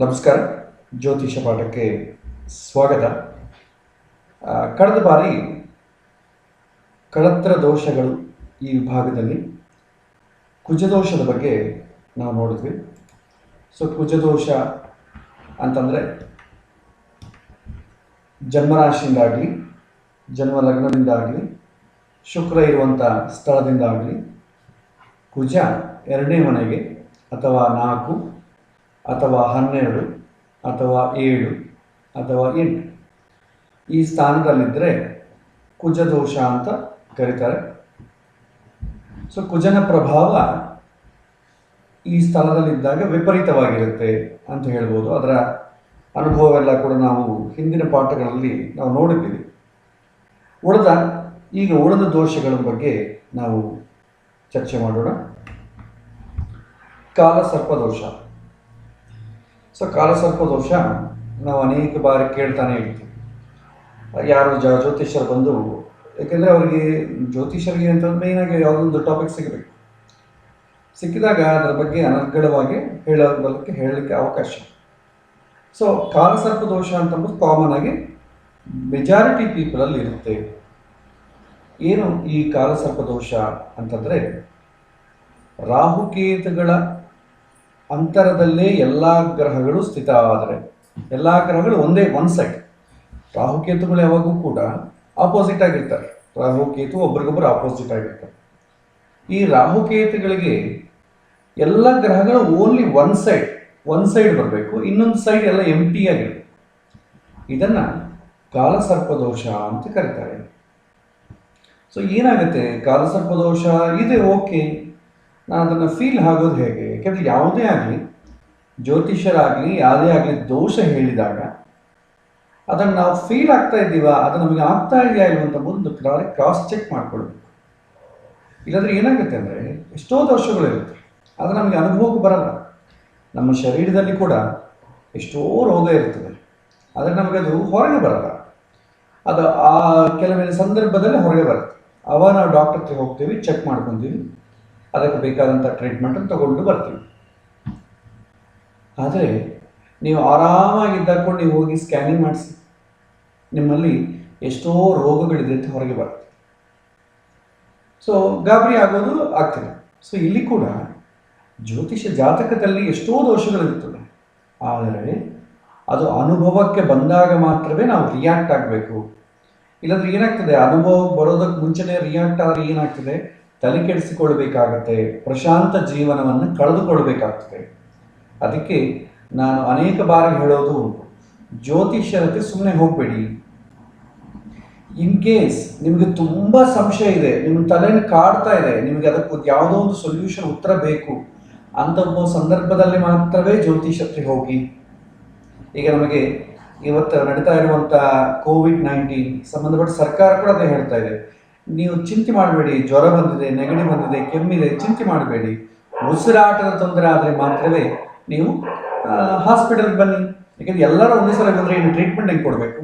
ನಮಸ್ಕಾರ. ಜ್ಯೋತಿಷ ಪಾಠಕ್ಕೆ ಸ್ವಾಗತ. ಕಳೆದ ಬಾರಿ ಕಳತ್ರ ದೋಷಗಳು ಈ ವಿಭಾಗದಲ್ಲಿ ಕುಜದೋಷದ ಬಗ್ಗೆ ನಾವು ನೋಡಿದ್ವಿ. ಕುಜದೋಷ ಅಂತಂದರೆ ಜನ್ಮರಾಶಿಯಿಂದಾಗಲಿ, ಜನ್ಮ ಲಗ್ನದಿಂದಾಗಲಿ, ಶುಕ್ರ ಇರುವಂಥ ಸ್ಥಳದಿಂದಾಗಲಿ ಕುಜ ಎರಡನೇ ಮನೆಗೆ ಅಥವಾ 4 ಅಥವಾ 12 ಅಥವಾ 7 ಅಥವಾ 8 ಈ ಸ್ಥಾನದಲ್ಲಿದ್ದರೆ ಕುಜದೋಷ ಅಂತ ಕರೀತಾರೆ. ಕುಜನ ಪ್ರಭಾವ ಈ ಸ್ಥಳದಲ್ಲಿದ್ದಾಗ ವಿಪರೀತವಾಗಿರುತ್ತೆ ಅಂತ ಹೇಳ್ಬೋದು. ಅದರ ಅನುಭವವೆಲ್ಲ ಕೂಡ ನಾವು ಹಿಂದಿನ ಪಾಠಗಳಲ್ಲಿ ನಾವು ನೋಡಿದ್ದೀವಿ. ಉಳಿದ ದೋಷಗಳ ಬಗ್ಗೆ ನಾವು ಚರ್ಚೆ ಮಾಡೋಣ. ಕಾಲಸರ್ಪದೋಷ. ಕಾಲಸರ್ಪದೋಷ ನಾವು ಅನೇಕ ಬಾರಿ ಕೇಳ್ತಾನೆ ಇರ್ತೀವಿ. ಯಾರು ಜ್ಯೋತಿಷ್ಯರು ಬಂದು, ಯಾಕೆಂದರೆ ಅವರಿಗೆ ಜ್ಯೋತಿಷ್ಯರಿಗೆ ಅಂತ ಮೇಯ್ನಾಗಿ ಯಾವುದೊಂದು ಟಾಪಿಕ್ ಸಿಕ್ಕಿದಾಗ ಅದರ ಬಗ್ಗೆ ಅನರ್ಗಳವಾಗಿ ಹೇಳಲಿಕ್ಕೆ ಅವಕಾಶ. ಕಾಲಸರ್ಪದೋಷ ಅಂತಂಬುದು ಕಾಮನ್ ಆಗಿ ಮೆಜಾರಿಟಿ ಪೀಪಲಲ್ಲಿ ಇರುತ್ತೆ. ಏನು ಈ ಕಾಲಸರ್ಪದೋಷ ಅಂತಂದರೆ, ರಾಹುಕೇತುಗಳ ಅಂತರದಲ್ಲೇ ಎಲ್ಲ ಗ್ರಹಗಳು ಸ್ಥಿತ ಆದರೆ, ಎಲ್ಲ ಗ್ರಹಗಳು ಒನ್ ಸೈಡ್. ರಾಹುಕೇತುಗಳು ಯಾವಾಗೂ ಕೂಡ ಆಪೋಸಿಟ್ ಆಗಿರ್ತಾರೆ. ರಾಹುಕೇತು ಒಬ್ರಿಗೊಬ್ಬರು ಆಪೋಸಿಟ್ ಆಗಿರ್ತಾರೆ. ಈ ರಾಹುಕೇತುಗಳಿಗೆ ಎಲ್ಲ ಗ್ರಹಗಳು ಓನ್ಲಿ ಒನ್ ಸೈಡ್ ಬರಬೇಕು, ಇನ್ನೊಂದು ಸೈಡ್ ಎಲ್ಲ ಎಂಟಿ ಆಗಿರಬೇಕು. ಇದನ್ನು ಕಾಲಸರ್ಪದೋಷ ಅಂತ ಕರೀತಾರೆ. ಏನಾಗುತ್ತೆ, ಕಾಲಸರ್ಪದೋಷ ಇದೆ, ಓಕೆ, ನಾನು ಅದನ್ನು ಫೀಲ್ ಆಗೋದು ಹೇಗೆ? ಯಾಕೆಂದರೆ ಯಾವುದೇ ಆಗಲಿ, ಜ್ಯೋತಿಷ್ಯರಾಗಲಿ ಯಾವುದೇ ಆಗಲಿ ದೋಷ ಹೇಳಿದಾಗ ಅದನ್ನು ನಾವು ಫೀಲ್ ಆಗ್ತಾ ಇದ್ದೀವ, ಅದು ನಮಗೆ ಆಗ್ತಾ ಇದೆಯಾ ಇಲ್ವಂತ ಒಂದು ಕ್ರಾಸ್ ಚೆಕ್ ಮಾಡ್ಕೊಳ್ಬೇಕು. ಇಲ್ಲಾಂದರೆ ಏನಾಗುತ್ತೆ ಅಂದರೆ, ಎಷ್ಟೋ ದೋಷಗಳಿರುತ್ತೆ, ಅದು ನಮಗೆ ಅನುಭವಕ್ಕೆ ಬರಲ್ಲ. ನಮ್ಮ ಶರೀರದಲ್ಲಿ ಕೂಡ ಎಷ್ಟೋ ರೋಗ ಇರ್ತದೆ, ಆದರೆ ನಮಗದು ಹೊರಗೆ ಬರಲ್ಲ. ಅದು ಆ ಕೆಲವೊಂದು ಸಂದರ್ಭದಲ್ಲಿ ಹೊರಗೆ ಬರುತ್ತೆ. ಅವಾಗ ನಾವು ಡಾಕ್ಟರ್ ಹತ್ರ ಹೋಗ್ತೀವಿ, ಚೆಕ್ ಮಾಡ್ಕೊತೀವಿ, ಅದಕ್ಕೆ ಬೇಕಾದಂಥ ಟ್ರೀಟ್ಮೆಂಟನ್ನು ತಗೊಂಡು ಬರ್ತೀವಿ. ಆದರೆ ನೀವು ಆರಾಮಾಗಿದ್ದಕೊಂಡು ನೀವು ಹೋಗಿ ಸ್ಕ್ಯಾನಿಂಗ್ ಮಾಡಿಸಿ, ನಿಮ್ಮಲ್ಲಿ ಎಷ್ಟೋ ರೋಗಗಳಿದೆ ಅಂತ ಹೊರಗೆ ಬರುತ್ತೆ. ಗಾಬರಿ ಆಗೋದು ಆಗ್ತದೆ. ಇಲ್ಲಿ ಕೂಡ ಜ್ಯೋತಿಷ್ಯ ಜಾತಕದಲ್ಲಿ ಎಷ್ಟೋ ದೋಷಗಳಿರ್ತದೆ, ಆದರೆ ಅದು ಅನುಭವಕ್ಕೆ ಬಂದಾಗ ಮಾತ್ರವೇ ನಾವು ರಿಯಾಕ್ಟ್ ಆಗಬೇಕು. ಇಲ್ಲಾಂದ್ರೆ ಏನಾಗ್ತದೆ, ಅನುಭವ ಬರೋದಕ್ಕೆ ಮುಂಚೆನೇ ರಿಯಾಕ್ಟ್ ಆದರೆ ಏನಾಗ್ತದೆ, ತಲೆ ಕೆಡಿಸಿಕೊಳ್ಬೇಕಾಗತ್ತೆ, ಪ್ರಶಾಂತ ಜೀವನವನ್ನು ಕಳೆದುಕೊಳ್ಬೇಕಾಗ್ತದೆ. ಅದಕ್ಕೆ ನಾನು ಅನೇಕ ಬಾರಿ ಹೇಳೋದು, ಜ್ಯೋತಿಷ್ಯರಕ್ಕೆ ಸುಮ್ಮನೆ ಹೋಗಬೇಡಿ. ಇನ್ ಕೇಸ್ ನಿಮಗೆ ತುಂಬ ಸಂಶಯ ಇದೆ, ನಿಮ್ಮ ತಲೆಯನ್ನು ಕಾಡ್ತಾ ಇದೆ, ನಿಮಗೆ ಅದಕ್ಕೆ ಯಾವುದೋ ಒಂದು ಸೊಲ್ಯೂಷನ್, ಉತ್ತರ ಬೇಕು ಅಂತ ಸಂದರ್ಭದಲ್ಲಿ ಮಾತ್ರವೇ ಜ್ಯೋತಿಷ್ಯಕ್ಕೆ ಹೋಗಿ. ಈಗ ನಮಗೆ ಇವತ್ತು ನಡೀತಾ ಇರುವಂಥ COVID-19 ಸಂಬಂಧಪಟ್ಟ ಸರ್ಕಾರ ಕೂಡ ಅದೇ ಹೇಳ್ತಾ ಇದೆ, ನೀವು ಚಿಂತೆ ಮಾಡಬೇಡಿ, ಜ್ವರ ಬಂದಿದೆ, ನೆಗಡಿ ಬಂದಿದೆ, ಕೆಮ್ಮಿದೆ, ಚಿಂತೆ ಮಾಡಬೇಡಿ. ಉಸಿರಾಟದ ತೊಂದರೆ ಆದರೆ ಮಾತ್ರವೇ ನೀವು ಹಾಸ್ಪಿಟಲ್ಗೆ ಬನ್ನಿ. ಯಾಕೆಂದರೆ ಎಲ್ಲರೂ ಒಂದೇ ಸಲ ಬಂದರೆ ಏನು ಟ್ರೀಟ್ಮೆಂಟ್ ಹೆಂಗೆ ಕೊಡಬೇಕು?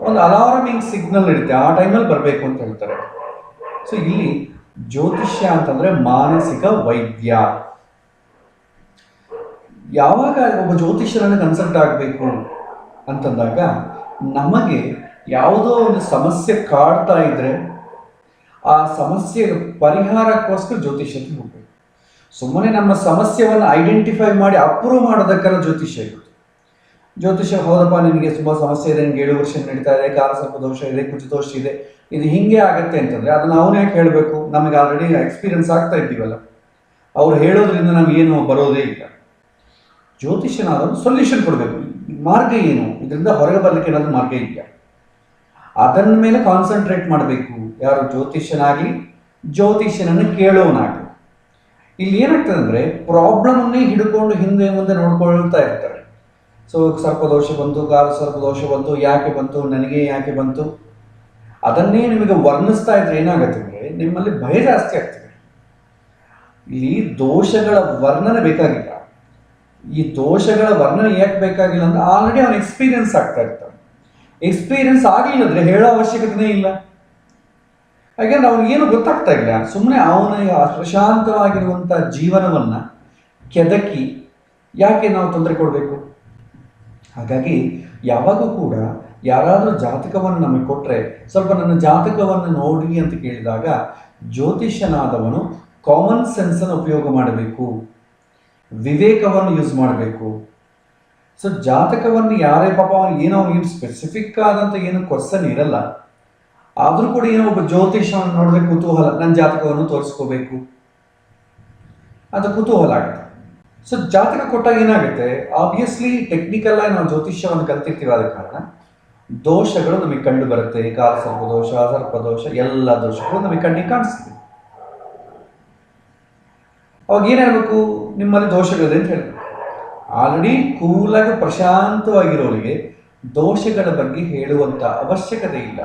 ಒಂದು ಅಲಾರ್ಮಿಂಗ್ ಸಿಗ್ನಲ್ ಇರುತ್ತೆ, ಆ ಟೈಮಲ್ಲಿ ಬರಬೇಕು ಅಂತ ಹೇಳ್ತಾರೆ. ಇಲ್ಲಿ ಜ್ಯೋತಿಷ್ಯ ಅಂತಂದರೆ ಮಾನಸಿಕ ವೈದ್ಯ. ಯಾವಾಗ ಒಬ್ಬ ಜ್ಯೋತಿಷ್ಯರನ್ನು ಕನ್ಸಲ್ಟ್ ಆಗಬೇಕು ಅಂತಂದಾಗ, ನಮಗೆ ಯಾವುದೋ ಒಂದು ಸಮಸ್ಯೆ ಕಾಡ್ತಾ ಇದ್ರೆ ಆ ಸಮಸ್ಯೆ ಪರಿಹಾರಕ್ಕೋಸ್ಕರ ಜ್ಯೋತಿಷ್ಯಕ್ಕೆ ಹೋಗಬೇಕು. ಸುಮ್ಮನೆ ನಮ್ಮ ಸಮಸ್ಯೆಯನ್ನು ಐಡೆಂಟಿಫೈ ಮಾಡಿ ಅಪ್ರೂವ್ ಮಾಡೋದಕ್ಕೆಲ್ಲ ಜ್ಯೋತಿಷ್ಯ ಇರುತ್ತೆ. ಜ್ಯೋತಿಷ್ಯ ಹೌದಪ್ಪ, ನಿನಗೆ ತುಂಬ ಸಮಸ್ಯೆ ಇದೆ, ನಿನಗೆ 7 ವರ್ಷ ನಡೀತಾ ಇದೆ, ಕಾಲಸರ್ಪದೋಷ ಇದೆ, ಕುಜದೋಷ ಇದೆ, ಇದು ಹಿಂಗೆ ಆಗುತ್ತೆ ಅಂತಂದರೆ ಅದನ್ನು ಅವನು ಯಾಕೆ ಹೇಳಬೇಕು? ನಮಗೆ ಆಲ್ರೆಡಿ ಎಕ್ಸ್ಪೀರಿಯನ್ಸ್ ಆಗ್ತಾ ಇದ್ದೀವಲ್ಲ, ಅವ್ರು ಹೇಳೋದ್ರಿಂದ ನಮಗೇನು ಬರೋದೇ ಇಲ್ಲ. ಜ್ಯೋತಿಷ್ಯನಾದವರು ಸೊಲ್ಯೂಷನ್ ಕೊಡಬೇಕು. ಮಾರ್ಗ ಏನು, ಇದರಿಂದ ಹೊರಗೆ ಬರಲಿಕ್ಕೆ ಏನಾದರೂ ಮಾರ್ಗ ಇದೆಯಾ, ಅದನ್ನ ಮೇಲೆ ಕಾನ್ಸಂಟ್ರೇಟ್ ಮಾಡಬೇಕು. ಯಾರು ಜ್ಯೋತಿಷ್ಯನಾಗಲಿ, ಜ್ಯೋತಿಷ್ಯನನ್ನು ಕೇಳೋನಾಗಲಿ. ಇಲ್ಲಿ ಏನಾಗ್ತದೆ ಅಂದರೆ, ಪ್ರಾಬ್ಲಮನ್ನೇ ಹಿಡ್ಕೊಂಡು ಹಿಂದೆ ಮುಂದೆ ನೋಡ್ಕೊಳ್ತಾ ಇರ್ತಾರೆ. ಸರ್ಪದೋಷ ಬಂತು, ಕಾಲಸರ್ಪದೋಷ ಬಂತು, ಯಾಕೆ ಬಂತು, ನನಗೆ ಯಾಕೆ ಬಂತು, ಅದನ್ನೇ ನಿಮಗೆ ವರ್ಣಿಸ್ತಾ ಇದ್ರೆ ಏನಾಗುತ್ತೆ ಅಂದರೆ, ನಿಮ್ಮಲ್ಲಿ ಭಯ ಜಾಸ್ತಿ ಆಗ್ತದೆ. ಇಲ್ಲಿ ದೋಷಗಳ ವರ್ಣನೆ ಬೇಕಾಗಿಲ್ಲ. ಈ ದೋಷಗಳ ವರ್ಣನೆ ಯಾಕೆ ಬೇಕಾಗಿಲ್ಲ ಅಂದರೆ, ಆಲ್ರೆಡಿ ಅವನು ಎಕ್ಸ್ಪೀರಿಯನ್ಸ್ ಆಗ್ತಾ ಇರ್ತಾನೆ. ಎಕ್ಸ್ಪೀರಿಯನ್ಸ್ ಆಗಲಿಲ್ಲ ಅಂದರೆ ಹೇಳೋ ಅವಶ್ಯಕತೆನೇ ಇಲ್ಲ. ಯಾಕೆಂದ್ರೆ ಅವನಿಗೇನು ಗೊತ್ತಾಗ್ತಾ ಇಲ್ಲ. ಸುಮ್ಮನೆ ಅವನ ಪ್ರಶಾಂತವಾಗಿರುವಂಥ ಜೀವನವನ್ನು ಕೆದಕಿ ಯಾಕೆ ನಾವು ತೊಂದರೆ ಕೊಡಬೇಕು? ಹಾಗಾಗಿ ಯಾವಾಗೂ ಕೂಡ ಯಾರಾದರೂ ಜಾತಕವನ್ನು ನಮಗೆ ಕೊಟ್ಟರೆ ಸ್ವಲ್ಪ ನನ್ನ ಜಾತಕವನ್ನು ನೋಡಿ ಅಂತ ಕೇಳಿದಾಗ ಜ್ಯೋತಿಷ್ಯನಾದವನು ಕಾಮನ್ ಸೆನ್ಸನ್ನು ಉಪಯೋಗ ಮಾಡಬೇಕು, ವಿವೇಕವನ್ನು ಯೂಸ್ ಮಾಡಬೇಕು. ಸೊ ಜಾತಕವನ್ನು ಯಾರೇ ಪಾಪ ಏನೋ ಏನು ಸ್ಪೆಸಿಫಿಕ್ ಆದಂಥ ಏನು ಕ್ವಶನ್ ಇರಲ್ಲ, ಆದರೂ ಕೂಡ ಏನೋ ಒಬ್ಬ ಜ್ಯೋತಿಷವನ್ನು ನೋಡಿದ್ರೆ ಕುತೂಹಲ, ನನ್ನ ಜಾತಕವನ್ನು ತೋರಿಸ್ಕೋಬೇಕು ಅದು ಕುತೂಹಲ ಆಗುತ್ತೆ. ಸೊ ಜಾತಕ ಕೊಟ್ಟಾಗ ಏನಾಗುತ್ತೆ, ಆಬ್ವಿಯಸ್ಲಿ ಟೆಕ್ನಿಕಲ್ ಆಗಿ ನಾವು ಜ್ಯೋತಿಷ್ಯವನ್ನು ಕಲ್ತಿರ್ತೀವಿ, ಆದ ಕಾರಣ ದೋಷಗಳು ನಮಗೆ ಕಂಡು ಬರುತ್ತೆ. ಕಾಲಸರ್ಪದೋಷ, ಸರ್ಪದೋಷ, ಎಲ್ಲ ದೋಷಗಳು ನಮಗೆ ಕಣ್ಣಿಗೆ ಕಾಣಿಸ್ತೀವಿ. ಅವಾಗ ಏನಾಗಬೇಕು, ನಿಮ್ಮಲ್ಲಿ ದೋಷಗಳಿದೆ ಅಂತ ಹೇಳಬೇಕು. ಆಲ್ರೆಡಿ ಕೂಲಾಗಿ ಪ್ರಶಾಂತವಾಗಿರೋರಿಗೆ ದೋಷಗಳ ಬಗ್ಗೆ ಹೇಳುವಂಥ ಅವಶ್ಯಕತೆ ಇಲ್ಲ.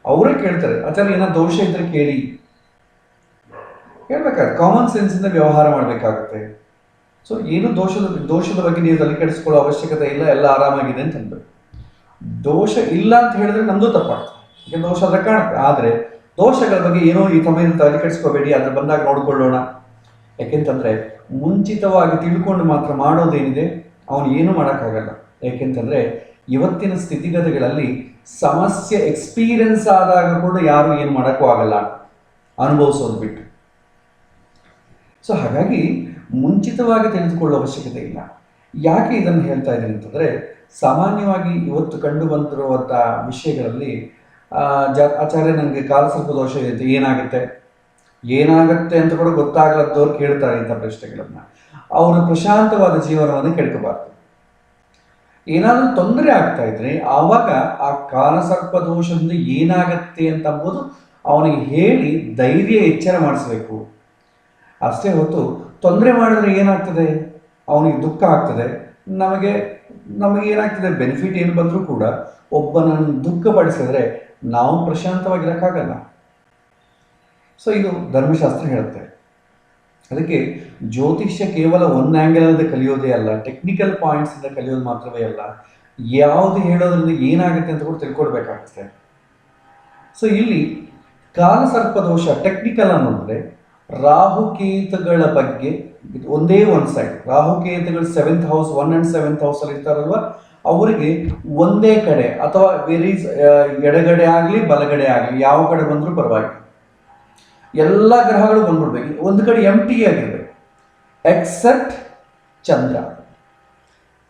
ಅವರೇ ಕೇಳ್ತಾರೆ, ಆಚಾರ್ಯ ಏನೋ ದೋಷ ಇದ್ರೆ ಕೇಳಿ, ಹೇಳ್ಬೇಕಾದ್ರೆ ಕಾಮನ್ ಸೆನ್ಸಿಂದ ವ್ಯವಹಾರ ಮಾಡಬೇಕಾಗುತ್ತೆ. ಸೊ ಏನು ದೋಷದ ಬಗ್ಗೆ ನೀವು ತಲೆ ಕೆಡಿಸ್ಕೊಳ್ಳೋ ಅವಶ್ಯಕತೆ ಇಲ್ಲ, ಎಲ್ಲ ಆರಾಮಾಗಿದೆ ಅಂತ ಅನ್ಬೇಕು. ದೋಷ ಇಲ್ಲ ಅಂತ ಹೇಳಿದ್ರೆ ನಮ್ದು ತಪ್ಪಾಗ್ತದೆ, ಈಗ ದೋಷ ಅದ್ರ ಕಾಣುತ್ತೆ. ಆದರೆ ದೋಷಗಳ ಬಗ್ಗೆ ಏನೋ ಈ ಸಮಯದಲ್ಲಿ ತಲೆ ಕೆಡಿಸ್ಕೋಬೇಡಿ, ಅದ್ರ ಬಂದಾಗ ನೋಡ್ಕೊಳ್ಳೋಣ. ಯಾಕೆಂತಂದ್ರೆ ಮುಂಚಿತವಾಗಿ ತಿಳ್ಕೊಂಡು ಮಾತ್ರ ಮಾಡೋದೇನಿದೆ ಅವನು ಏನು ಮಾಡೋಕ್ಕಾಗಲ್ಲ. ಯಾಕೆಂತಂದ್ರೆ ಇವತ್ತಿನ ಸ್ಥಿತಿಗತಿಗಳಲ್ಲಿ ಸಮಸ್ಯೆ ಎಕ್ಸ್ಪೀರಿಯನ್ಸ್ ಆದಾಗ ಕೂಡ ಯಾರು ಏನು ಮಾಡೋಕ್ಕೂ ಆಗಲ್ಲ, ಅನುಭವಿಸೋದು ಬಿಟ್ಟು. ಸೊ ಹಾಗಾಗಿ ಮುಂಚಿತವಾಗಿ ತಿಳಿದುಕೊಳ್ಳುವ ಅವಶ್ಯಕತೆ ಇಲ್ಲ. ಯಾಕೆ ಇದನ್ನು ಹೇಳ್ತಾ ಇದ್ದೀನಿ ಅಂತಂದರೆ, ಸಾಮಾನ್ಯವಾಗಿ ಇವತ್ತು ಕಂಡು ಬಂದಿರುವಂಥ ವಿಷಯಗಳಲ್ಲಿ ಆಚಾರ್ಯ ನನಗೆ ಕಾಲಸರ್ಪ ದೋಷ ಇದೆ, ಏನಾಗುತ್ತೆ ಅಂತ ಕೂಡ ಗೊತ್ತಾಗಲದ್ದವ್ರು ಕೇಳ್ತಾರೆ ಇಂಥ ಪ್ರಶ್ನೆಗಳನ್ನು. ಅವರ ಪ್ರಶಾಂತವಾದ ಜೀವನವನ್ನು ಕೆಡ್ಕೋಬಾರ್ದು. ಏನಾದರೂ ತೊಂದರೆ ಆಗ್ತಾ ಇದ್ರೆ ಆವಾಗ ಆ ಕಾಲಸರ್ಪ ದೋಷದಿಂದ ಏನಾಗತ್ತೆ ಅಂತ ಅಂಬೋದು ಅವನಿಗೆ ಹೇಳಿ ಧೈರ್ಯ ಎಚ್ಚರ ಮಾಡಿಸ್ಬೇಕು. ಅಷ್ಟೇ ಹೊತ್ತು ತೊಂದರೆ ಮಾಡಿದ್ರೆ ಏನಾಗ್ತದೆ, ಅವನಿಗೆ ದುಃಖ ಆಗ್ತದೆ, ನಮಗೆ ಏನಾಗ್ತದೆ, ಬೆನಿಫಿಟ್ ಏನು ಬಂದರೂ ಕೂಡ ಒಬ್ಬನನ್ನು ದುಃಖಪಡಿಸಿದ್ರೆ ನಾವು ಪ್ರಶಾಂತವಾಗಿರೋಕ್ಕಾಗಲ್ಲ. ಸೊ ಇದು ಧರ್ಮಶಾಸ್ತ್ರ ಹೇಳುತ್ತೆ. ಅದಕ್ಕೆ ಜ್ಯೋತಿಷ್ಯ ಕೇವಲ ಒಂದು ಆ್ಯಂಗಲಲ್ಲಿ ಕಲಿಯೋದೇ ಅಲ್ಲ, ಟೆಕ್ನಿಕಲ್ ಪಾಯಿಂಟ್ಸಿಂದ ಕಲಿಯೋದು ಮಾತ್ರವೇ ಅಲ್ಲ, ಯಾವುದು ಹೇಳೋದ್ರಿಂದ ಏನಾಗುತ್ತೆ ಅಂತ ಕೂಡ ತಿಳ್ಕೊಳ್ಬೇಕಾಗ್ತದೆ. ಸೊ ಇಲ್ಲಿ ಕಾಲಸರ್ಪದೋಷ ಟೆಕ್ನಿಕಲ್ ಅನ್ನೋದ್ರೆ ರಾಹುಕೇತುಗಳ ಬಗ್ಗೆ ಒಂದೇ ಒಂದು ಸೈಡ್, ರಾಹುಕೇತುಗಳು 7th ಹೌಸ್ 1 and 7th ಹೌಸಲ್ಲಿ ಇರ್ತಾರಲ್ವ, ಅವರಿಗೆ ಒಂದೇ ಕಡೆ ಅಥವಾ ಎಡಗಡೆ ಆಗಲಿ ಬಲಗಡೆ ಆಗಲಿ ಯಾವ ಕಡೆ ಬಂದರೂ ಪರವಾಗಿಲ್ಲ, ಎಲ್ಲ ಗ್ರಹಗಳು ಬಂದ್ಬಿಡ್ಬೇಕು, ಒಂದು ಕಡೆ ಎಂಟಿ ಆಗಿರ್ಬೇಕು, ಎಕ್ಸೆಪ್ಟ್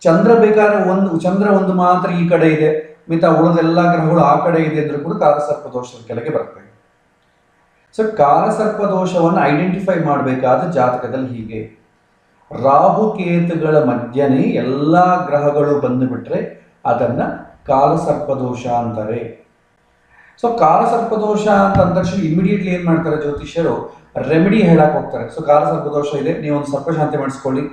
ಚಂದ್ರ ಬೇಕಾದ್ರೆ ಚಂದ್ರ ಒಂದು ಮಾತ್ರ ಈ ಕಡೆ ಇದೆ, ಮಿತ ಉಳಿದೆಲ್ಲ ಗ್ರಹಗಳು ಆ ಕಡೆ ಇದೆ ಅಂದ್ರೂ ಕೂಡ ಕಾಲಸರ್ಪ ದೋಷದ ಕೆಳಗೆ ಬರ್ತವೆ. ಸೊ ಕಾಲಸರ್ಪ ದೋಷವನ್ನು ಐಡೆಂಟಿಫೈ ಮಾಡಬೇಕಾದ ಜಾತಕದಲ್ಲಿ ಹೀಗೆ, ರಾಹುಕೇತುಗಳ ಮಧ್ಯನೇ ಎಲ್ಲ ಗ್ರಹಗಳು ಬಂದುಬಿಟ್ರೆ ಅದನ್ನ ಕಾಲಸರ್ಪದೋಷ ಅಂತಾರೆ. ಸೊ ಕಾಲಸರ್ಪದೋಷ ಅಂತ ಅಂದ ತಕ್ಷಣ ಇಮಿಡಿಯೇಟ್ಲಿ ಏನು ಮಾಡ್ತಾರೆ ಜ್ಯೋತಿಷ್ಯರು, ರೆಮಿಡಿ ಹೇಳಕ್ ಹೋಗ್ತಾರೆ. ಸೊ ಕಾಲಸರ್ಪದೋಷ ಇದೆ, ನೀವೊಂದು ಸರ್ಪಶಾಂತಿ ಮಾಡಿಸ್ಕೊಳ್ಳಿ.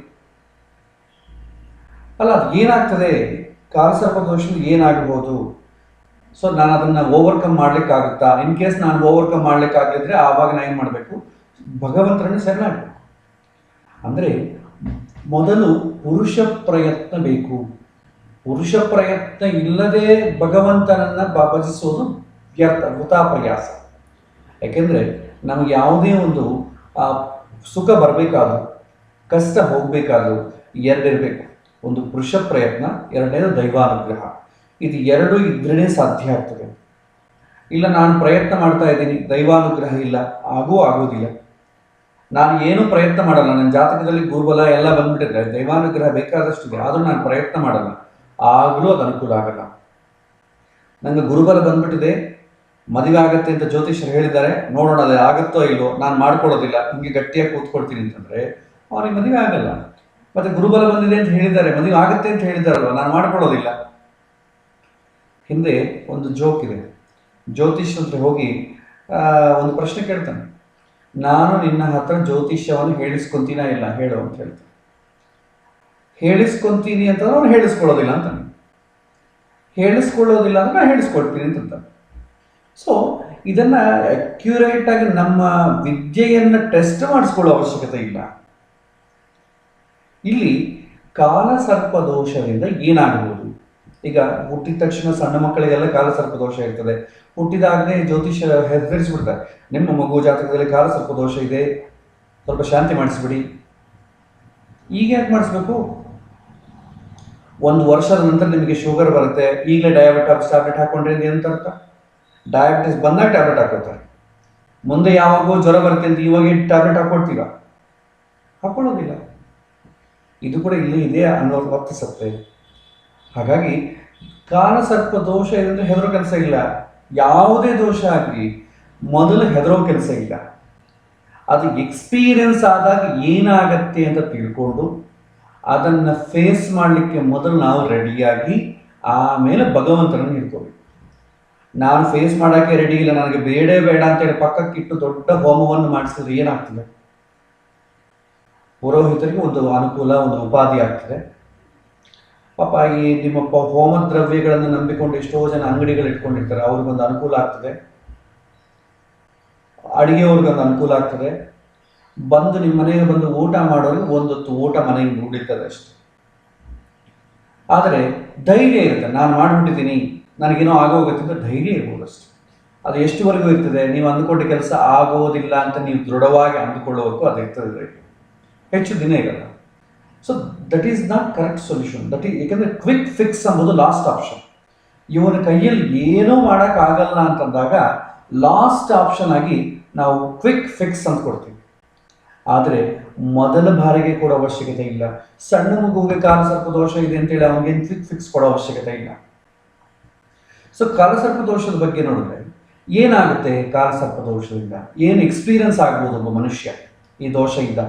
ಅಲ್ಲ, ಅದು ಏನಾಗ್ತದೆ, ಕಾಲಸರ್ಪದೋಷದಿಂದ ಏನಾಗಬಹುದು, ಸೊ ನಾನು ಅದನ್ನು ಓವರ್ಕಮ್ ಮಾಡ್ಲಿಕ್ಕಾಗುತ್ತಾ, ಇನ್ ಕೇಸ್ ನಾನು ಓವರ್ಕಮ್ ಮಾಡ್ಲಿಕ್ಕಾಗಿದ್ರೆ ಆವಾಗ ನಾನು ಏನು ಮಾಡಬೇಕು, ಭಗವಂತರನ್ನು ಶರಣಾಗಬೇಕು. ಅಂದರೆ ಮೊದಲು ಪುರುಷ ಪ್ರಯತ್ನ ಬೇಕು. ಪುರುಷ ಪ್ರಯತ್ನ ಇಲ್ಲದೆ ಭಗವಂತನನ್ನು ಭಜಿಸೋದು ವ್ಯರ್ಥ, ವೃಥಾ ಪ್ರಯಾಸ. ಯಾಕೆಂದರೆ ನಮಗೆ ಯಾವುದೇ ಒಂದು ಸುಖ ಬರಬೇಕಾದ್ರೂ ಕಷ್ಟ ಹೋಗಬೇಕಾದ್ರೂ ಎರಡಿರಬೇಕು, ಒಂದು ಪುರುಷ ಪ್ರಯತ್ನ, ಎರಡನೇದು ದೈವಾನುಗ್ರಹ. ಇದು ಎರಡು ಇದ್ರೇ ಸಾಧ್ಯ ಆಗ್ತದೆ. ಇಲ್ಲ ನಾನು ಪ್ರಯತ್ನ ಮಾಡ್ತಾ ಇದ್ದೀನಿ, ದೈವಾನುಗ್ರಹ ಇಲ್ಲ, ಆಗೋದಿಲ್ಲ. ನಾನು ಏನು ಪ್ರಯತ್ನ ಮಾಡಲ್ಲ, ನನ್ನ ಜಾತಕದಲ್ಲಿ ಗುರುಬಲ ಎಲ್ಲ ಬಂದ್ಬಿಟ್ಟಿದ್ರೆ ದೈವಾನುಗ್ರಹ ಬೇಕಾದಷ್ಟಿದೆ, ಆದರೂ ನಾನು ಪ್ರಯತ್ನ ಮಾಡಲ್ಲ, ಆಗಲೂ ಅದು ಅನುಕೂಲ ಆಗಲ್ಲ. ನನಗೆ ಗುರುಬಲ ಬಂದ್ಬಿಟ್ಟಿದೆ, ಮದುವೆ ಆಗತ್ತೆ ಅಂತ ಜ್ಯೋತಿಷ್ಯರು ಹೇಳಿದ್ದಾರೆ, ನೋಡೋಣ ಅದು ಆಗುತ್ತೋ ಇಲ್ವೋ, ನಾನು ಮಾಡ್ಕೊಳ್ಳೋದಿಲ್ಲ, ನಿಮಗೆ ಗಟ್ಟಿಯಾಗಿ ಕೂತ್ಕೊಳ್ತೀನಿ ಅಂತಂದರೆ ಅವನಿಗೆ ಮದುವೆ ಆಗಲ್ಲ. ಮತ್ತು ಗುರುಬಲ ಬಂದಿದೆ ಅಂತ ಹೇಳಿದ್ದಾರೆ, ಮದುವೆ ಆಗುತ್ತೆ ಅಂತ ಹೇಳಿದಾರಲ್ವ, ನಾನು ಮಾಡ್ಕೊಳ್ಳೋದಿಲ್ಲ. ಹಿಂದೆ ಒಂದು ಜೋಕ್ ಇದೆ, ಜ್ಯೋತಿಷ್ಯ ಹತ್ರ ಹೋಗಿ ಒಂದು ಪ್ರಶ್ನೆ ಕೇಳ್ತಾನೆ, ನಾನು ನಿನ್ನ ಹತ್ರ ಜ್ಯೋತಿಷ್ಯವನ್ನು ಹೇಳಿಸ್ಕೊಂತೀನ ಇಲ್ಲ ಹೇಳು ಅಂತ ಹೇಳ್ತಾನೆ. ಹೇಳಿಸ್ಕೊಂತೀನಿ ಅಂತಂದ್ರೆ ಅವ್ನು ಹೇಳಿಸ್ಕೊಳ್ಳೋದಿಲ್ಲ ಅಂತಾನೆ, ಹೇಳಿಸ್ಕೊಳ್ಳೋದಿಲ್ಲ ಅಂದ್ರೆ ನಾನು ಹೇಳಿಸ್ಕೊಳ್ತೀನಿ ಅಂತಂತಾನೆ. ಸೊ ಇದನ್ನು ಅಕ್ಯುರೇಟಾಗಿ ನಮ್ಮ ವಿದ್ಯೆಯನ್ನು ಟೆಸ್ಟ್ ಮಾಡಿಸ್ಕೊಳ್ಳೋ ಅವಶ್ಯಕತೆ ಇಲ್ಲ. ಇಲ್ಲಿ ಕಾಲಸರ್ಪದೋಷದಿಂದ ಏನಾಗಬಹುದು, ಈಗ ಹುಟ್ಟಿದ ತಕ್ಷಣ ಸಣ್ಣ ಮಕ್ಕಳಿಗೆಲ್ಲ ಕಾಲಸರ್ಪದೋಷ ಇರ್ತದೆ, ಹುಟ್ಟಿದಾಗಲೇ ಜ್ಯೋತಿಷ್ಯ ಹೆದರಿಸ್ಬಿಡ್ತಾರೆ, ನಿಮ್ಮ ಮಗು ಜಾತಕದಲ್ಲಿ ಕಾಲಸರ್ಪದೋಷ ಇದೆ, ಸ್ವಲ್ಪ ಶಾಂತಿ ಮಾಡಿಸ್ಬಿಡಿ. ಈಗ ಯಾಕೆ ಮಾಡಿಸ್ಬೇಕು? ಒಂದು ವರ್ಷದ ನಂತರ ನಿಮಗೆ ಶುಗರ್ ಬರುತ್ತೆ, ಈಗಲೇ ಡಯಾಬಿಟಿಸ್ ಟ್ಯಾಬ್ಲೆಟ್ ಹಾಕೊಂಡ್ರೆ ಏನಂತ ಅರ್ಥ? ಡಯಾಬಿಟಿಸ್ ಬಂದಾಗ ಟ್ಯಾಬ್ಲೆಟ್ ಹಾಕೋತಾರೆ, ಮುಂದೆ ಯಾವಾಗೋ ಜ್ವರ ಬರುತ್ತೆ ಅಂತ ಇವಾಗ ಟ್ಯಾಬ್ಲೆಟ್ ಹಾಕೊಳ್ತೀವ? ಹಾಕೊಳ್ಳೋದಿಲ್ಲ. ಇದು ಕೂಡ ಇಲ್ಲೇ ಇದೆ ಅನ್ನೋದು ವರ್ತಿಸುತ್ತೆ. ಹಾಗಾಗಿ ಕಾಲಸರ್ಪ ದೋಷ ಇದೆ ಅಂದರೆ ಹೆದರೋ ಕೆಲಸ ಇಲ್ಲ. ಯಾವುದೇ ದೋಷ ಆಗಲಿ ಮೊದಲು ಹೆದರೋ ಕೆಲಸ ಇಲ್ಲ. ಅದು ಎಕ್ಸ್ಪೀರಿಯನ್ಸ್ ಆದಾಗ ಏನಾಗತ್ತೆ ಅಂತ ತಿಳ್ಕೊಂಡು ಅದನ್ನು ಫೇಸ್ ಮಾಡಲಿಕ್ಕೆ ಮೊದಲು ನಾವು ರೆಡಿಯಾಗಿ ಆಮೇಲೆ ಭಗವಂತನನ್ನು ಹಿಡ್ಕೋಬೇಕು. ನಾನು ಫೇಸ್ ಮಾಡೋಕ್ಕೆ ರೆಡಿ ಇಲ್ಲ, ನನಗೆ ಬೇಡ ಬೇಡ ಅಂತೇಳಿ ಪಕ್ಕಕ್ಕಿಟ್ಟು ದೊಡ್ಡ ಹೋಮವನ್ನು ಮಾಡಿಸಿದ್ರೆ ಏನಾಗ್ತದೆ? ಪುರೋಹಿತರಿಗೆ ಒಂದು ಅನುಕೂಲ, ಒಂದು ಉಪಾಧಿ ಆಗ್ತದೆ. ಪಾಪ ಈ ನಿಮ್ಮ ಹೋಮ ದ್ರವ್ಯಗಳನ್ನು ನಂಬಿಕೊಂಡು ಎಷ್ಟೋ ಜನ ಅಂಗಡಿಗಳು ಇಟ್ಕೊಂಡಿರ್ತಾರೆ, ಅವ್ರಿಗೊಂದು ಅನುಕೂಲ ಆಗ್ತದೆ, ಅಡಿಗೆಯವ್ರಿಗೊಂದು ಅನುಕೂಲ ಆಗ್ತದೆ. ಬಂದು ನಿಮ್ಮ ಮನೆಗೆ ಬಂದು ಊಟ ಮಾಡೋರು ಒಂದೊತ್ತು ಊಟ ಮನೆಗೆ ಉಳಿತದೆ ಅಷ್ಟೆ. ಆದರೆ ಧೈರ್ಯ ಇರುತ್ತೆ, ನಾನು ಮಾಡಿಬಿಟ್ಟಿದ್ದೀನಿ, ನನಗೇನೋ ಆಗೋಗುತ್ತೆ ಧೈರ್ಯ ಇರ್ಬೋದು ಅಷ್ಟೆ. ಅದು ಎಷ್ಟುವರೆಗೂ ಇರ್ತದೆ? ನೀವು ಅಂದುಕೊಂಡ ಕೆಲಸ ಆಗೋದಿಲ್ಲ ಅಂತ ನೀವು ದೃಢವಾಗಿ ಅಂದುಕೊಳ್ಳೋವರೆಗೂ ಅದು ಇರ್ತದೆ, ಹೆಚ್ಚು ದಿನ ಇರಲ್ಲ. So that is not correct solution. ಏಕೆಂದರೆ ಕ್ವಿಕ್ ಫಿಕ್ಸ್ ಅನ್ನೋದು ಲಾಸ್ಟ್ ಆಪ್ಷನ್. ಇವನ ಕೈಯಲ್ಲಿ ಏನೂ ಮಾಡೋಕ್ಕಾಗಲ್ಲ ಅಂತಂದಾಗ ಲಾಸ್ಟ್ ಆಪ್ಷನ್ ಆಗಿ ನಾವು ಕ್ವಿಕ್ ಫಿಕ್ಸ್ ಅಂತ ಕೊಡ್ತೀವಿ. ಆದರೆ ಮೊದಲ ಬಾರಿಗೆ ಕೊಡೋ ಅವಶ್ಯಕತೆ ಇಲ್ಲ. ಸಣ್ಣ ಮಗುವಿಗೆ ಕಾಲಸರ್ಪ ದೋಷ ಇದೆ ಅಂತೇಳಿ ಅವನಿಗೇನು ಕ್ವಿಕ್ ಫಿಕ್ಸ್ ಕೊಡೋ ಅವಶ್ಯಕತೆ ಇಲ್ಲ. ಸೊ ಕಾಲಸರ್ಪ ದೋಷದ ಬಗ್ಗೆ ನೋಡಿದ್ರೆ ಏನಾಗುತ್ತೆ? ಕಾಲಸರ್ಪ ದೋಷದಿಂದ ಏನು ಎಕ್ಸ್ಪೀರಿಯನ್ಸ್ ಆಗ್ಬೋದು ಒಬ್ಬ ಮನುಷ್ಯ ಈ ದೋಷ ಇದ್ದ?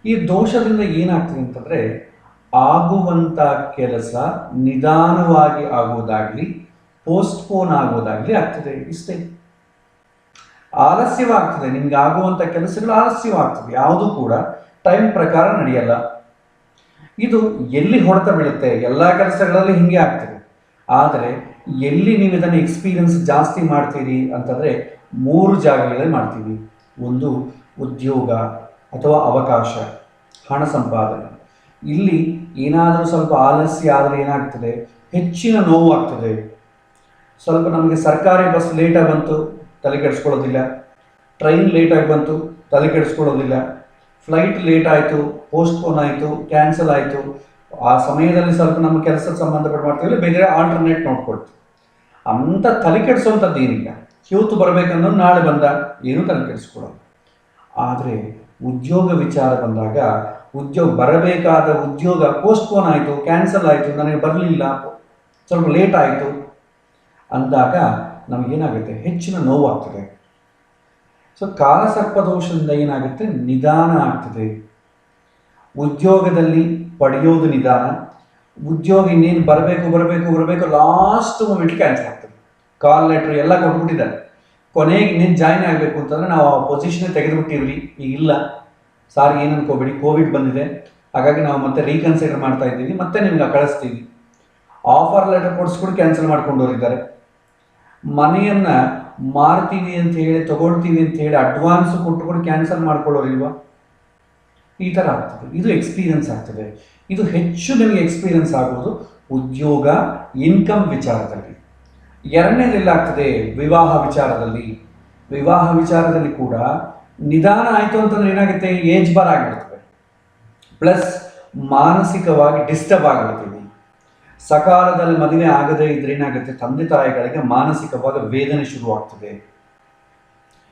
ಈ ದೋಷದಿಂದ ಏನಾಗ್ತದೆ ಅಂತಂದರೆ, ಆಗುವಂಥ ಕೆಲಸ ನಿಧಾನವಾಗಿ ಆಗೋದಾಗಲಿ ಪೋಸ್ಟ್ಪೋನ್ ಆಗೋದಾಗಲಿ ಆಗ್ತದೆ. ಇಷ್ಟೇ. ಆಲಸ್ಯವಾಗ್ತದೆ. ನಿಮ್ಗೆ ಆಗುವಂಥ ಕೆಲಸಗಳು ಆಲಸ್ಯವಾಗ್ತದೆ. ಯಾವುದೂ ಕೂಡ ಟೈಮ್ ಪ್ರಕಾರ ನಡೆಯಲ್ಲ. ಇದು ಎಲ್ಲಿ ಹೊಡೆತ ಬೀಳುತ್ತೆ? ಎಲ್ಲ ಕೆಲಸಗಳಲ್ಲಿ ಹಿಂಗೆ ಆಗ್ತದೆ. ಆದರೆ ಎಲ್ಲಿ ನೀವು ಇದನ್ನು ಎಕ್ಸ್ಪೀರಿಯನ್ಸ್ ಜಾಸ್ತಿ ಮಾಡ್ತೀರಿ ಅಂತಂದರೆ 3 ಜಾಗಗಳಲ್ಲಿ ಮಾಡ್ತೀವಿ. ಒಂದು ಉದ್ಯೋಗ ಅಥವಾ ಅವಕಾಶ, ಹಣ ಸಂಪಾದನೆ. ಇಲ್ಲಿ ಏನಾದರೂ ಸ್ವಲ್ಪ ಆಲಸ್ಯ ಆದರೆ ಏನಾಗ್ತದೆ? ಹೆಚ್ಚಿನ ನೋವು ಆಗ್ತದೆ. ಸ್ವಲ್ಪ ನಮಗೆ ಸರ್ಕಾರಿ ಬಸ್ ಲೇಟಾಗಿ ಬಂತು, ತಲೆ ಕೆಡಿಸ್ಕೊಳ್ಳೋದಿಲ್ಲ. ಟ್ರೈನ್ ಲೇಟಾಗಿ ಬಂತು, ತಲೆ ಕೆಡಿಸ್ಕೊಳ್ಳೋದಿಲ್ಲ. ಫ್ಲೈಟ್ ಲೇಟ್ ಆಯಿತು, ಪೋಸ್ಟ್ಪೋನ್ ಆಯಿತು, ಕ್ಯಾನ್ಸಲ್ ಆಯಿತು, ಆ ಸಮಯದಲ್ಲಿ ಸ್ವಲ್ಪ ನಮ್ಮ ಕೆಲಸದ ಸಂಬಂಧಪಟ್ಟ ಮಾಡ್ತೀವಿ, ಬೇರೆ ಆಲ್ಟರ್ನೇಟ್ ನೋಡ್ಕೊಳ್ತೀವಿ. ಅಂಥ ತಲೆ ಕೆಡಿಸೋವಂಥದ್ದು ಏನಿಲ್ಲ. ಇವತ್ತು ಬರಬೇಕಂದ್ರೆ ನಾಳೆ ಬಂದ, ಏನೂ ತಲೆ ಕೆಡಿಸ್ಕೊಳ್ಳೋದು. ಆದರೆ ಉದ್ಯೋಗ ವಿಚಾರ ಬಂದಾಗ ಬರಬೇಕಾದ ಉದ್ಯೋಗ ಪೋಸ್ಟ್ಪೋನ್ ಆಯಿತು, ಕ್ಯಾನ್ಸಲ್ ಆಯಿತು, ನನಗೆ ಬರಲಿಲ್ಲ, ಸ್ವಲ್ಪ ಲೇಟ್ ಆಯಿತು ಅಂದಾಗ ನಮಗೇನಾಗುತ್ತೆ? ಹೆಚ್ಚಿನ ನೋವಾಗ್ತದೆ. ಸೊ ಕಾಲಸರ್ಪ ದೋಷದಿಂದ ಏನಾಗುತ್ತೆ? ನಿಧಾನ ಆಗ್ತದೆ. ಉದ್ಯೋಗದಲ್ಲಿ ಪಡೆಯೋದು ನಿಧಾನ. ಉದ್ಯೋಗ ಇನ್ನೇನು ಬರಬೇಕು ಲಾಸ್ಟ್ ಮೂಮೆಂಟ್ ಕ್ಯಾನ್ಸಲ್ ಆಗ್ತದೆ. ಕಾಲ್ ಲೆಟ್ರ್ ಎಲ್ಲ ಕೊಟ್ಬಿಟ್ಟಿದ್ದಾರೆ, ಕೊನೆಗೆ ಇನ್ನೇನು ಜಾಯ್ನ್ ಆಗಬೇಕು ಅಂತಂದರೆ ನಾವು ಆ ಪೊಸಿಷನ್ ತೆಗೆದುಬಿಟ್ಟಿವ್ರಿ, ಈಗ ಇಲ್ಲ ಸಾರ್, ಏನು ಅನ್ಕೋಬೇಡಿ, ಕೋವಿಡ್ ಬಂದಿದೆ, ಹಾಗಾಗಿ ನಾವು ಮತ್ತೆ ರೀಕನ್ಸಿಡರ್ ಮಾಡ್ತಾ ಇದ್ದೀವಿ, ಮತ್ತೆ ನಿಮ್ಗೆ ಕಳಿಸ್ತೀವಿ. ಆಫರ್ ಲೆಟರ್ ಕೊಡಿಸ್ಕೊಂಡು ಕ್ಯಾನ್ಸಲ್ ಮಾಡ್ಕೊಂಡವರಿದ್ದಾರೆ. ಮನೆಯನ್ನು ಮಾರ್ತೀವಿ ಅಂತ ಹೇಳಿ, ತಗೊಳ್ತೀವಿ ಅಂತ ಹೇಳಿ ಅಡ್ವಾನ್ಸ್ ಕೊಟ್ಟುಕೊಂಡು ಕ್ಯಾನ್ಸಲ್ ಮಾಡ್ಕೊಳ್ಳೋರಿಲ್ವಾ? ಈ ಥರ ಆಗ್ತದೆ. ಇದು ಎಕ್ಸ್ಪೀರಿಯನ್ಸ್ ಆಗ್ತದೆ. ಇದು ಹೆಚ್ಚು ನಿಮಗೆ ಎಕ್ಸ್ಪೀರಿಯನ್ಸ್ ಆಗೋದು ಉದ್ಯೋಗ, ಇನ್ಕಮ್ ವಿಚಾರದಲ್ಲಿ. ಎರಡನೇದೆಲ್ಲಾಗ್ತದೆ? ವಿವಾಹ ವಿಚಾರದಲ್ಲಿ. ವಿವಾಹ ವಿಚಾರದಲ್ಲಿ ಕೂಡ ನಿಧಾನ ಆಯಿತು ಅಂತಂದ್ರೆ ಏನಾಗುತ್ತೆ? ಏಜ್ ಬಾರ್ ಆಗಿಬಿಡ್ತದೆ. ಪ್ಲಸ್ ಮಾನಸಿಕವಾಗಿ ಡಿಸ್ಟರ್ಬ್ ಆಗಿಬಿಡ್ತೀವಿ. ಸಕಾಲದಲ್ಲಿ ಮದುವೆ ಆಗದೇ ಇದ್ರೆ ಏನಾಗುತ್ತೆ? ತಂದೆ ತಾಯಿಗಳಿಗೆ ಮಾನಸಿಕವಾಗಿ ವೇದನೆ ಶುರುವಾಗ್ತದೆ.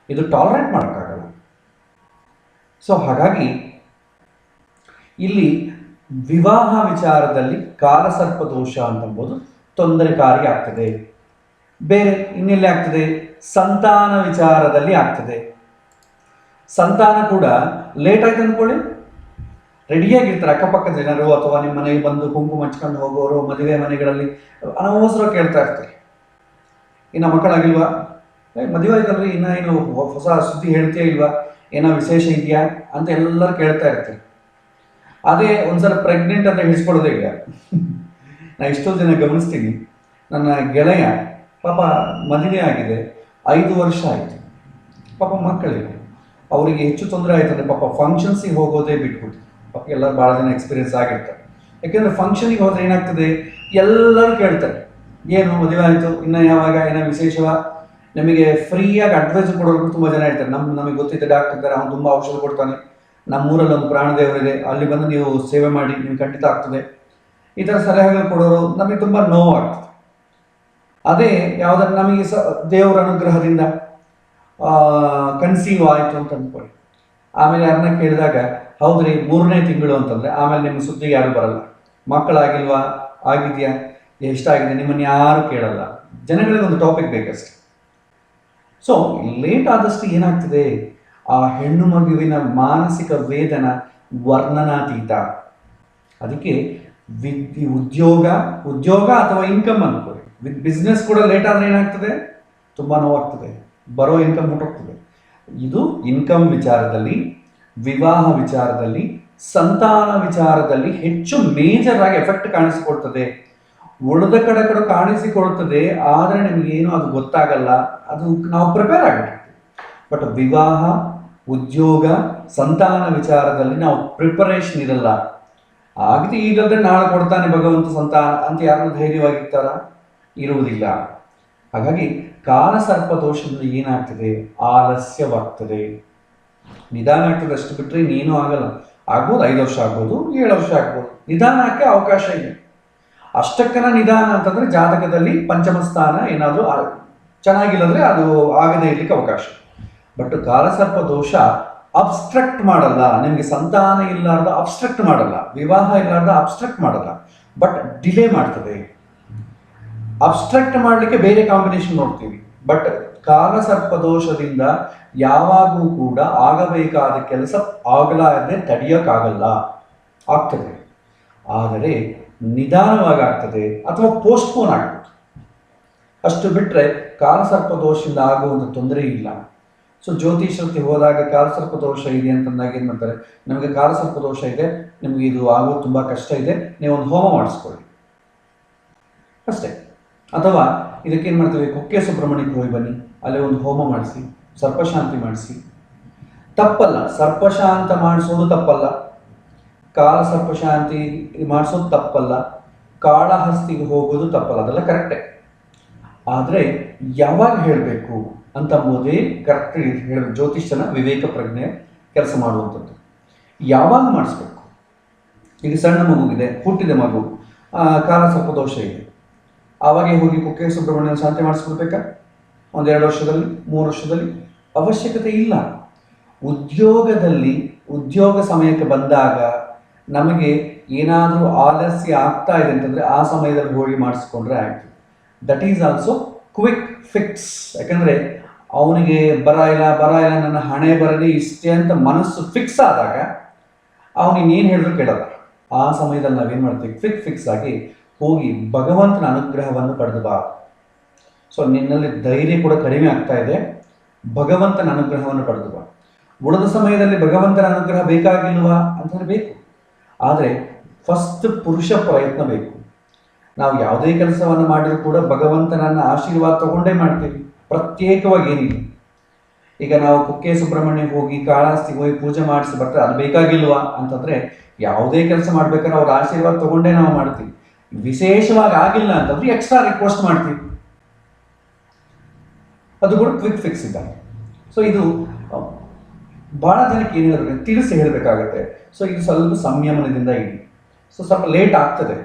ಇದು ಟಾಲರೇಟ್ ಮಾಡೋಕ್ಕಾಗಲ್ಲ. ಸೊ ಹಾಗಾಗಿ ಇಲ್ಲಿ ವಿವಾಹ ವಿಚಾರದಲ್ಲಿ ಕಾಲಸರ್ಪ ದೋಷ ಅಂತಂಬೋದು ತೊಂದರೆಕಾರಿ ಆಗ್ತದೆ. ಬೇರೆ ಇನ್ನೆಲ್ಲಿ ಆಗ್ತದೆ? ಸಂತಾನ ವಿಚಾರದಲ್ಲಿ ಆಗ್ತದೆ. ಸಂತಾನ ಕೂಡ ಲೇಟ್ ಆಯ್ತು ಅಂದ್ಕೊಳ್ಳಿ, ರೆಡಿಯಾಗಿರ್ತಾರೆ ಅಕ್ಕಪಕ್ಕದ ಜನರು ಅಥವಾ ನಿಮ್ಮ ಮನೆಗೆ ಬಂದು ಕುಂಕುಮ ಹಚ್ಕೊಂಡು ಹೋಗೋರು, ಮದುವೆ ಮನೆಗಳಲ್ಲಿ ಅನವಸರ ಕೇಳ್ತಾ ಇರ್ತಾರೆ, ಇನ್ನು ಮಕ್ಕಳಾಗಿಲ್ವಾ, ಮದುವೆ ಆಯ್ತಲ್ರಿ, ಇನ್ನ ಏನು ಹೊಸ ಸುದ್ದಿ ಹೇಳ್ತೀಯ ಇಲ್ವಾ, ಏನೋ ವಿಶೇಷ ಇದೆಯಾ ಅಂತ ಎಲ್ಲರೂ ಕೇಳ್ತಾ ಇರ್ತಾರೆ. ಅದೇ ಒಂದ್ಸಲ ಪ್ರೆಗ್ನೆಂಟ್ ಅಂತ ಹಿಡಿಸ್ಕೊಳ್ಳೋದೇ ಇಲ್ಲ. ನಾನು ಎಷ್ಟೋ ಜನ ಗಮನಿಸ್ತೀನಿ, ನನ್ನ ಗೆಳೆಯ ಪಾಪ ಮದುವೆ ಆಗಿದೆ, 5 ವರ್ಷ ಆಯಿತು, ಪಾಪ ಮಕ್ಕಳಿಗೆ ಅವರಿಗೆ ಹೆಚ್ಚು ತೊಂದರೆ ಆಯ್ತಂದ್ರೆ ಪಾಪ ಫಂಕ್ಷನ್ಸಿಗೆ ಹೋಗೋದೇ ಬಿಟ್ಬಿಟ್ಟು. ಪಾಪ ಎಲ್ಲರೂ ಭಾಳ ಜನ ಎಕ್ಸ್ಪೀರಿಯನ್ಸ್ ಆಗಿರ್ತಾರೆ. ಯಾಕೆಂದರೆ ಫಂಕ್ಷನಿಗೆ ಹೋದರೆ ಏನಾಗ್ತದೆ? ಎಲ್ಲರೂ ಕೇಳ್ತಾರೆ, ಏನು ಮದುವೆ ಆಯಿತು, ಇನ್ನು ಯಾವಾಗ, ಏನೋ ವಿಶೇಷವ, ನಿಮಗೆ ಫ್ರೀಯಾಗಿ ಅಡ್ವೈಸ್ ಕೊಡೋರು ತುಂಬ ಜನ ಇರ್ತಾರೆ. ನಮಗೆ ಗೊತ್ತಿದ್ದ ಡಾಕ್ಟರ್ ಇದ್ದಾರೆ, ಅವ್ನು ತುಂಬ ಔಷಧ ಕೊಡ್ತಾನೆ, ನಮ್ಮೂರಲ್ಲಿ ಒಂದು ಪ್ರಾಣ ದೇವರಿದೆ, ಅಲ್ಲಿ ಬಂದು ನೀವು ಸೇವೆ ಮಾಡಿ, ನಿಮ್ಗೆ ಖಂಡಿತ ಆಗ್ತದೆ, ಈ ಥರ ಸಲಹೆಗಳು ಕೊಡೋರು ನಮಗೆ ತುಂಬ ನೋವಾಗ್ತದೆ. ಅದೇ ಯಾವುದಾದ್ರು ನಮಗೆ ದೇವರ ಅನುಗ್ರಹದಿಂದ ಕನ್ಸೀವ್ ಆಯಿತು ಅಂತ ಅಂದ್ಕೊಳ್ಳಿ, ಆಮೇಲೆ ಯಾರನ್ನ ಕೇಳಿದಾಗ ಹೌದ್ರಿ 3ನೇ ತಿಂಗಳು ಅಂತಂದರೆ ಆಮೇಲೆ ನಿಮ್ಮ ಸುದ್ದಿಗೆ ಯಾರು ಬರಲ್ಲ. ಮಕ್ಕಳಾಗಿಲ್ವಾ, ಆಗಿದೆಯಾ, ಎಷ್ಟಾಗಿದೆ, ನಿಮ್ಮನ್ನು ಯಾರು ಕೇಳಲ್ಲ. ಜನಗಳಿಗೊಂದು ಟಾಪಿಕ್ ಬೇಕಷ್ಟೆ. ಸೊ ಲೇಟ್ ಆದಷ್ಟು ಏನಾಗ್ತದೆ, ಆ ಹೆಣ್ಣು ಮಗುವಿನ ಮಾನಸಿಕ ವೇದನ ವರ್ಣನಾತೀತ. ಅದಕ್ಕೆ ಉದ್ಯೋಗ ಅಥವಾ ಇನ್ಕಮ್ ಅನ್ಕೊಳ್ಳಿ, ವಿತ್ ಬಿಸ್ನೆಸ್ ಕೂಡ ಲೇಟ್ ಆದರೆ ಏನಾಗ್ತದೆ, ತುಂಬ ನೋವಾಗ್ತದೆ, ಬರೋ ಇನ್ಕಮ್ ಮುಟ್ಟೋಗ್ತದೆ. ಇದು ಇನ್ಕಮ್ ವಿಚಾರದಲ್ಲಿ, ವಿವಾಹ ವಿಚಾರದಲ್ಲಿ, ಸಂತಾನ ವಿಚಾರದಲ್ಲಿ ಹೆಚ್ಚು ಮೇಜರ್ ಆಗಿ ಎಫೆಕ್ಟ್ ಕಾಣಿಸಿಕೊಳ್ತದೆ. ಉಳಿದ ಕಡೆ ಕಾಣಿಸಿಕೊಳ್ತದೆ, ಆದರೆ ನಿಮಗೇನು ಅದು ಗೊತ್ತಾಗಲ್ಲ, ಅದು ನಾವು ಪ್ರಿಪೇರ್ ಆಗಿರ್ತೀವಿ. ಬಟ್ ವಿವಾಹ, ಉದ್ಯೋಗ, ಸಂತಾನ ವಿಚಾರದಲ್ಲಿ ನಾವು ಪ್ರಿಪರೇಷನ್ ಇರಲ್ಲ. ಆಗಿದೆ ಈಗಂದ್ರೆ ನಾಳೆ ಕೊಡ್ತಾನೆ ಭಗವಂತ ಸಂತಾನ ಅಂತ ಯಾರು ಧೈರ್ಯವಾಗಿರ್ತಾರ, ಇರುವುದಿಲ್ಲ. ಹಾಗಾಗಿ ಕಾಲಸರ್ಪ ದೋಷದಿಂದ ಏನಾಗ್ತದೆ, ಆಲಸ್ಯವಾಗ್ತದೆ, ನಿಧಾನ ಆಗ್ತದೆ. ಅಷ್ಟು ಬಿಟ್ಟರೆ ಇನ್ನೇನು ಆಗಲ್ಲ. ಆಗ್ಬೋದು 5 ವರ್ಷ ಆಗ್ಬೋದು, 7 ವರ್ಷ ಆಗ್ಬೋದು, ನಿಧಾನಕ್ಕೆ ಅವಕಾಶ ಇದೆ. ಅಷ್ಟಕ್ಕನ ನಿಧಾನ ಅಂತಂದ್ರೆ ಜಾತಕದಲ್ಲಿ ಪಂಚಮ ಸ್ಥಾನ ಏನಾದರೂ ಚೆನ್ನಾಗಿಲ್ಲಂದ್ರೆ ಅದು ಆಗದೇ ಇರ್ಲಿಕ್ಕೆ ಅವಕಾಶ. ಬಟ್ ಕಾಲಸರ್ಪ ದೋಷ ಅಬ್ಸ್ಟ್ರಕ್ಟ್ ಮಾಡಲ್ಲ, ನಿಮಗೆ ಸಂತಾನ ಇಲ್ಲಾರ್ದ ಅಬ್ಸ್ಟ್ರಕ್ಟ್ ಮಾಡಲ್ಲ, ವಿವಾಹ ಇಲ್ಲಾರ್ದ ಅಬ್ಸ್ಟ್ರಕ್ಟ್ ಮಾಡಲ್ಲ, ಬಟ್ ಡಿಲೇ ಮಾಡ್ತದೆ. ಅಬ್ಸ್ಟ್ರಕ್ಟ್ ಮಾಡಲಿಕ್ಕೆ ಬೇರೆ ಕಾಂಬಿನೇಷನ್ ನೋಡ್ತೀವಿ, ಬಟ್ ಕಾಲಸರ್ಪ ದೋಷದಿಂದ ಯಾವಾಗೂ ಕೂಡ ಆಗಬೇಕಾದ ಕೆಲಸ ಆಗಲಾರದೆ ತಡೆಯೋಕ್ಕಾಗಲ್ಲ, ಆಗ್ತದೆ. ಆದರೆ ನಿಧಾನವಾಗಿ ಆಗ್ತದೆ ಅಥವಾ ಪೋಸ್ಟ್ಪೋನ್ ಆಗ್ತದೆ. ಅಷ್ಟು ಬಿಟ್ಟರೆ ಕಾಲಸರ್ಪ ದೋಷದಿಂದ ಆಗುವಂಥ ತೊಂದರೆ ಇಲ್ಲ. ಸೊ ಜ್ಯೋತಿಷಕ್ಕೆ ಹೋದಾಗ ಕಾಲಸರ್ಪ ದೋಷ ಇದೆ ಅಂತಂದಾಗ ಏನು ಮಾಡ್ತಾರೆ, ನಮಗೆ ಕಾಲಸರ್ಪ ದೋಷ ಇದೆ, ನಿಮಗೆ ಇದು ಆಗೋದು ತುಂಬ ಕಷ್ಟ ಇದೆ, ನೀವೊಂದು ಹೋಮ ಮಾಡಿಸ್ಕೊಳ್ಳಿ ಅಷ್ಟೇ. ಅಥವಾ ಇದಕ್ಕೇನು ಮಾಡ್ತೀವಿ, ಕುಕ್ಕೆ ಸುಬ್ರಹ್ಮಣ್ಯಕ್ಕೆ ಹೋಗಿ ಬನ್ನಿ, ಅಲ್ಲಿ ಒಂದು ಹೋಮ ಮಾಡಿಸಿ, ಸರ್ಪಶಾಂತಿ ಮಾಡಿಸಿ. ತಪ್ಪಲ್ಲ, ಸರ್ಪಶಾಂತ ಮಾಡಿಸೋದು ತಪ್ಪಲ್ಲ, ಕಾಲ ಸರ್ಪಶಾಂತಿ ಮಾಡಿಸೋದು ತಪ್ಪಲ್ಲ, ಕಾಳಹಸ್ತಿಗೆ ಹೋಗೋದು ತಪ್ಪಲ್ಲ, ಅದೆಲ್ಲ ಕರೆಕ್ಟೇ. ಆದರೆ ಯಾವಾಗ ಹೇಳಬೇಕು ಅಂತಂಬೋದೇ ಕರೆಕ್ಟ್ ಹೇಳಬೇಕು. ಜ್ಯೋತಿಷ್ಯನ ವಿವೇಕ ಪ್ರಜ್ಞೆ ಕೆಲಸ ಮಾಡುವಂಥದ್ದು. ಯಾವಾಗ ಮಾಡಿಸ್ಬೇಕು, ಈಗ ಸಣ್ಣ ಮಗುವಿದೆ, ಹುಟ್ಟಿದ ಮಗು, ಕಾಲಸರ್ಪ ದೋಷ ಇದೆ, ಆವಾಗ ಹೋಗಿ ಕುಕ್ಕೆ ಸುಬ್ರಹ್ಮಣ್ಯನ ಶಾಂತಿ ಮಾಡಿಸ್ಕೊಳ್ಬೇಕಾ? 1-2 ವರ್ಷದಲ್ಲಿ, 3 ವರ್ಷದಲ್ಲಿ? ಅವಶ್ಯಕತೆ ಇಲ್ಲ. ಉದ್ಯೋಗ ಸಮಯಕ್ಕೆ ಬಂದಾಗ ನಮಗೆ ಏನಾದರೂ ಆಲಸ್ಯ ಆಗ್ತಾ ಇದೆ ಅಂತಂದರೆ ಆ ಸಮಯದಲ್ಲಿ ಹೋಗಿ ಮಾಡಿಸ್ಕೊಂಡ್ರೆ ಆಯಿತು. That is also quick fix. ಯಾಕಂದರೆ ಅವನಿಗೆ ಬರ ಇಲ್ಲ ನನ್ನ ಹಣೆ ಬರಲಿ ಇಷ್ಟೇ ಅಂತ ಮನಸ್ಸು ಫಿಕ್ಸ್ ಆದಾಗ ಅವನಿಗೇನು ಹೇಳಿದ್ರು ಕೇಳಲ್ಲ. ಆ ಸಮಯದಲ್ಲಿ ನಾವೇನು ಮಾಡ್ತೀವಿ, ಫಿಕ್ಸ್ ಆಗಿ ಹೋಗಿ ಭಗವಂತನ ಅನುಗ್ರಹವನ್ನು ಪಡೆದು ಬಾ. ಸೊ ನಿನ್ನಲ್ಲಿ ಧೈರ್ಯ ಕೂಡ ಕಡಿಮೆ ಆಗ್ತಾ ಇದೆ, ಭಗವಂತನ ಅನುಗ್ರಹವನ್ನು ಪಡೆದು ಬಾ. ಉಳಿದ ಸಮಯದಲ್ಲಿ ಭಗವಂತನ ಅನುಗ್ರಹ ಬೇಕಾಗಿಲ್ವಾ ಅಂತಂದ್ರೆ ಬೇಕು, ಆದರೆ ಫಸ್ಟ್ ಪುರುಷ ಪ್ರಯತ್ನ ಬೇಕು. ನಾವು ಯಾವುದೇ ಕೆಲಸವನ್ನು ಮಾಡಿದರೂ ಕೂಡ ಭಗವಂತನನ್ನ ಆಶೀರ್ವಾದ ತಗೊಂಡೇ ಮಾಡ್ತೀವಿ, ಪ್ರತ್ಯೇಕವಾಗಿ ಏನಿಲ್ಲ. ಈಗ ನಾವು ಕುಕ್ಕೆ ಸುಬ್ರಹ್ಮಣ್ಯಕ್ಕೆ ಹೋಗಿ ಕಾಳಹಸ್ತಿಗೆ ಹೋಗಿ ಪೂಜೆ ಮಾಡಿಸಿ ಬರ್ತಾರೆ, ಅದು ಬೇಕಾಗಿಲ್ವಾ ಅಂತಂದ್ರೆ ಯಾವುದೇ ಕೆಲಸ ಮಾಡ್ಬೇಕಾದ್ರೆ ಅವ್ರ ಆಶೀರ್ವಾದ ತಗೊಂಡೇ ನಾವು ಮಾಡ್ತೀವಿ. ವಿಶೇಷವಾಗಿ ಆಗಿಲ್ಲ ಅಂತಂದ್ರೆ ಎಕ್ಸ್ಟ್ರಾ ರಿಕ್ವೆಸ್ಟ್ ಮಾಡ್ತೀವಿ, ಅದು ಕೂಡ ಕ್ವಿಕ್ ಫಿಕ್ಸ್ ಇದ್ದಾಗ. ಸೊ ಇದು ಬಹಳ ಜನಕ್ಕೆ ಏನು ಹೇಳಬೇಕು, ತಿಳಿಸಿ ಹೇಳಬೇಕಾಗತ್ತೆ. ಸೊ ಇದು ಸ್ವಲ್ಪ ಸಂಯಮನದಿಂದ ಇಡಿ. ಸೊ ಸ್ವಲ್ಪ ಲೇಟ್ ಆಗ್ತದೆ,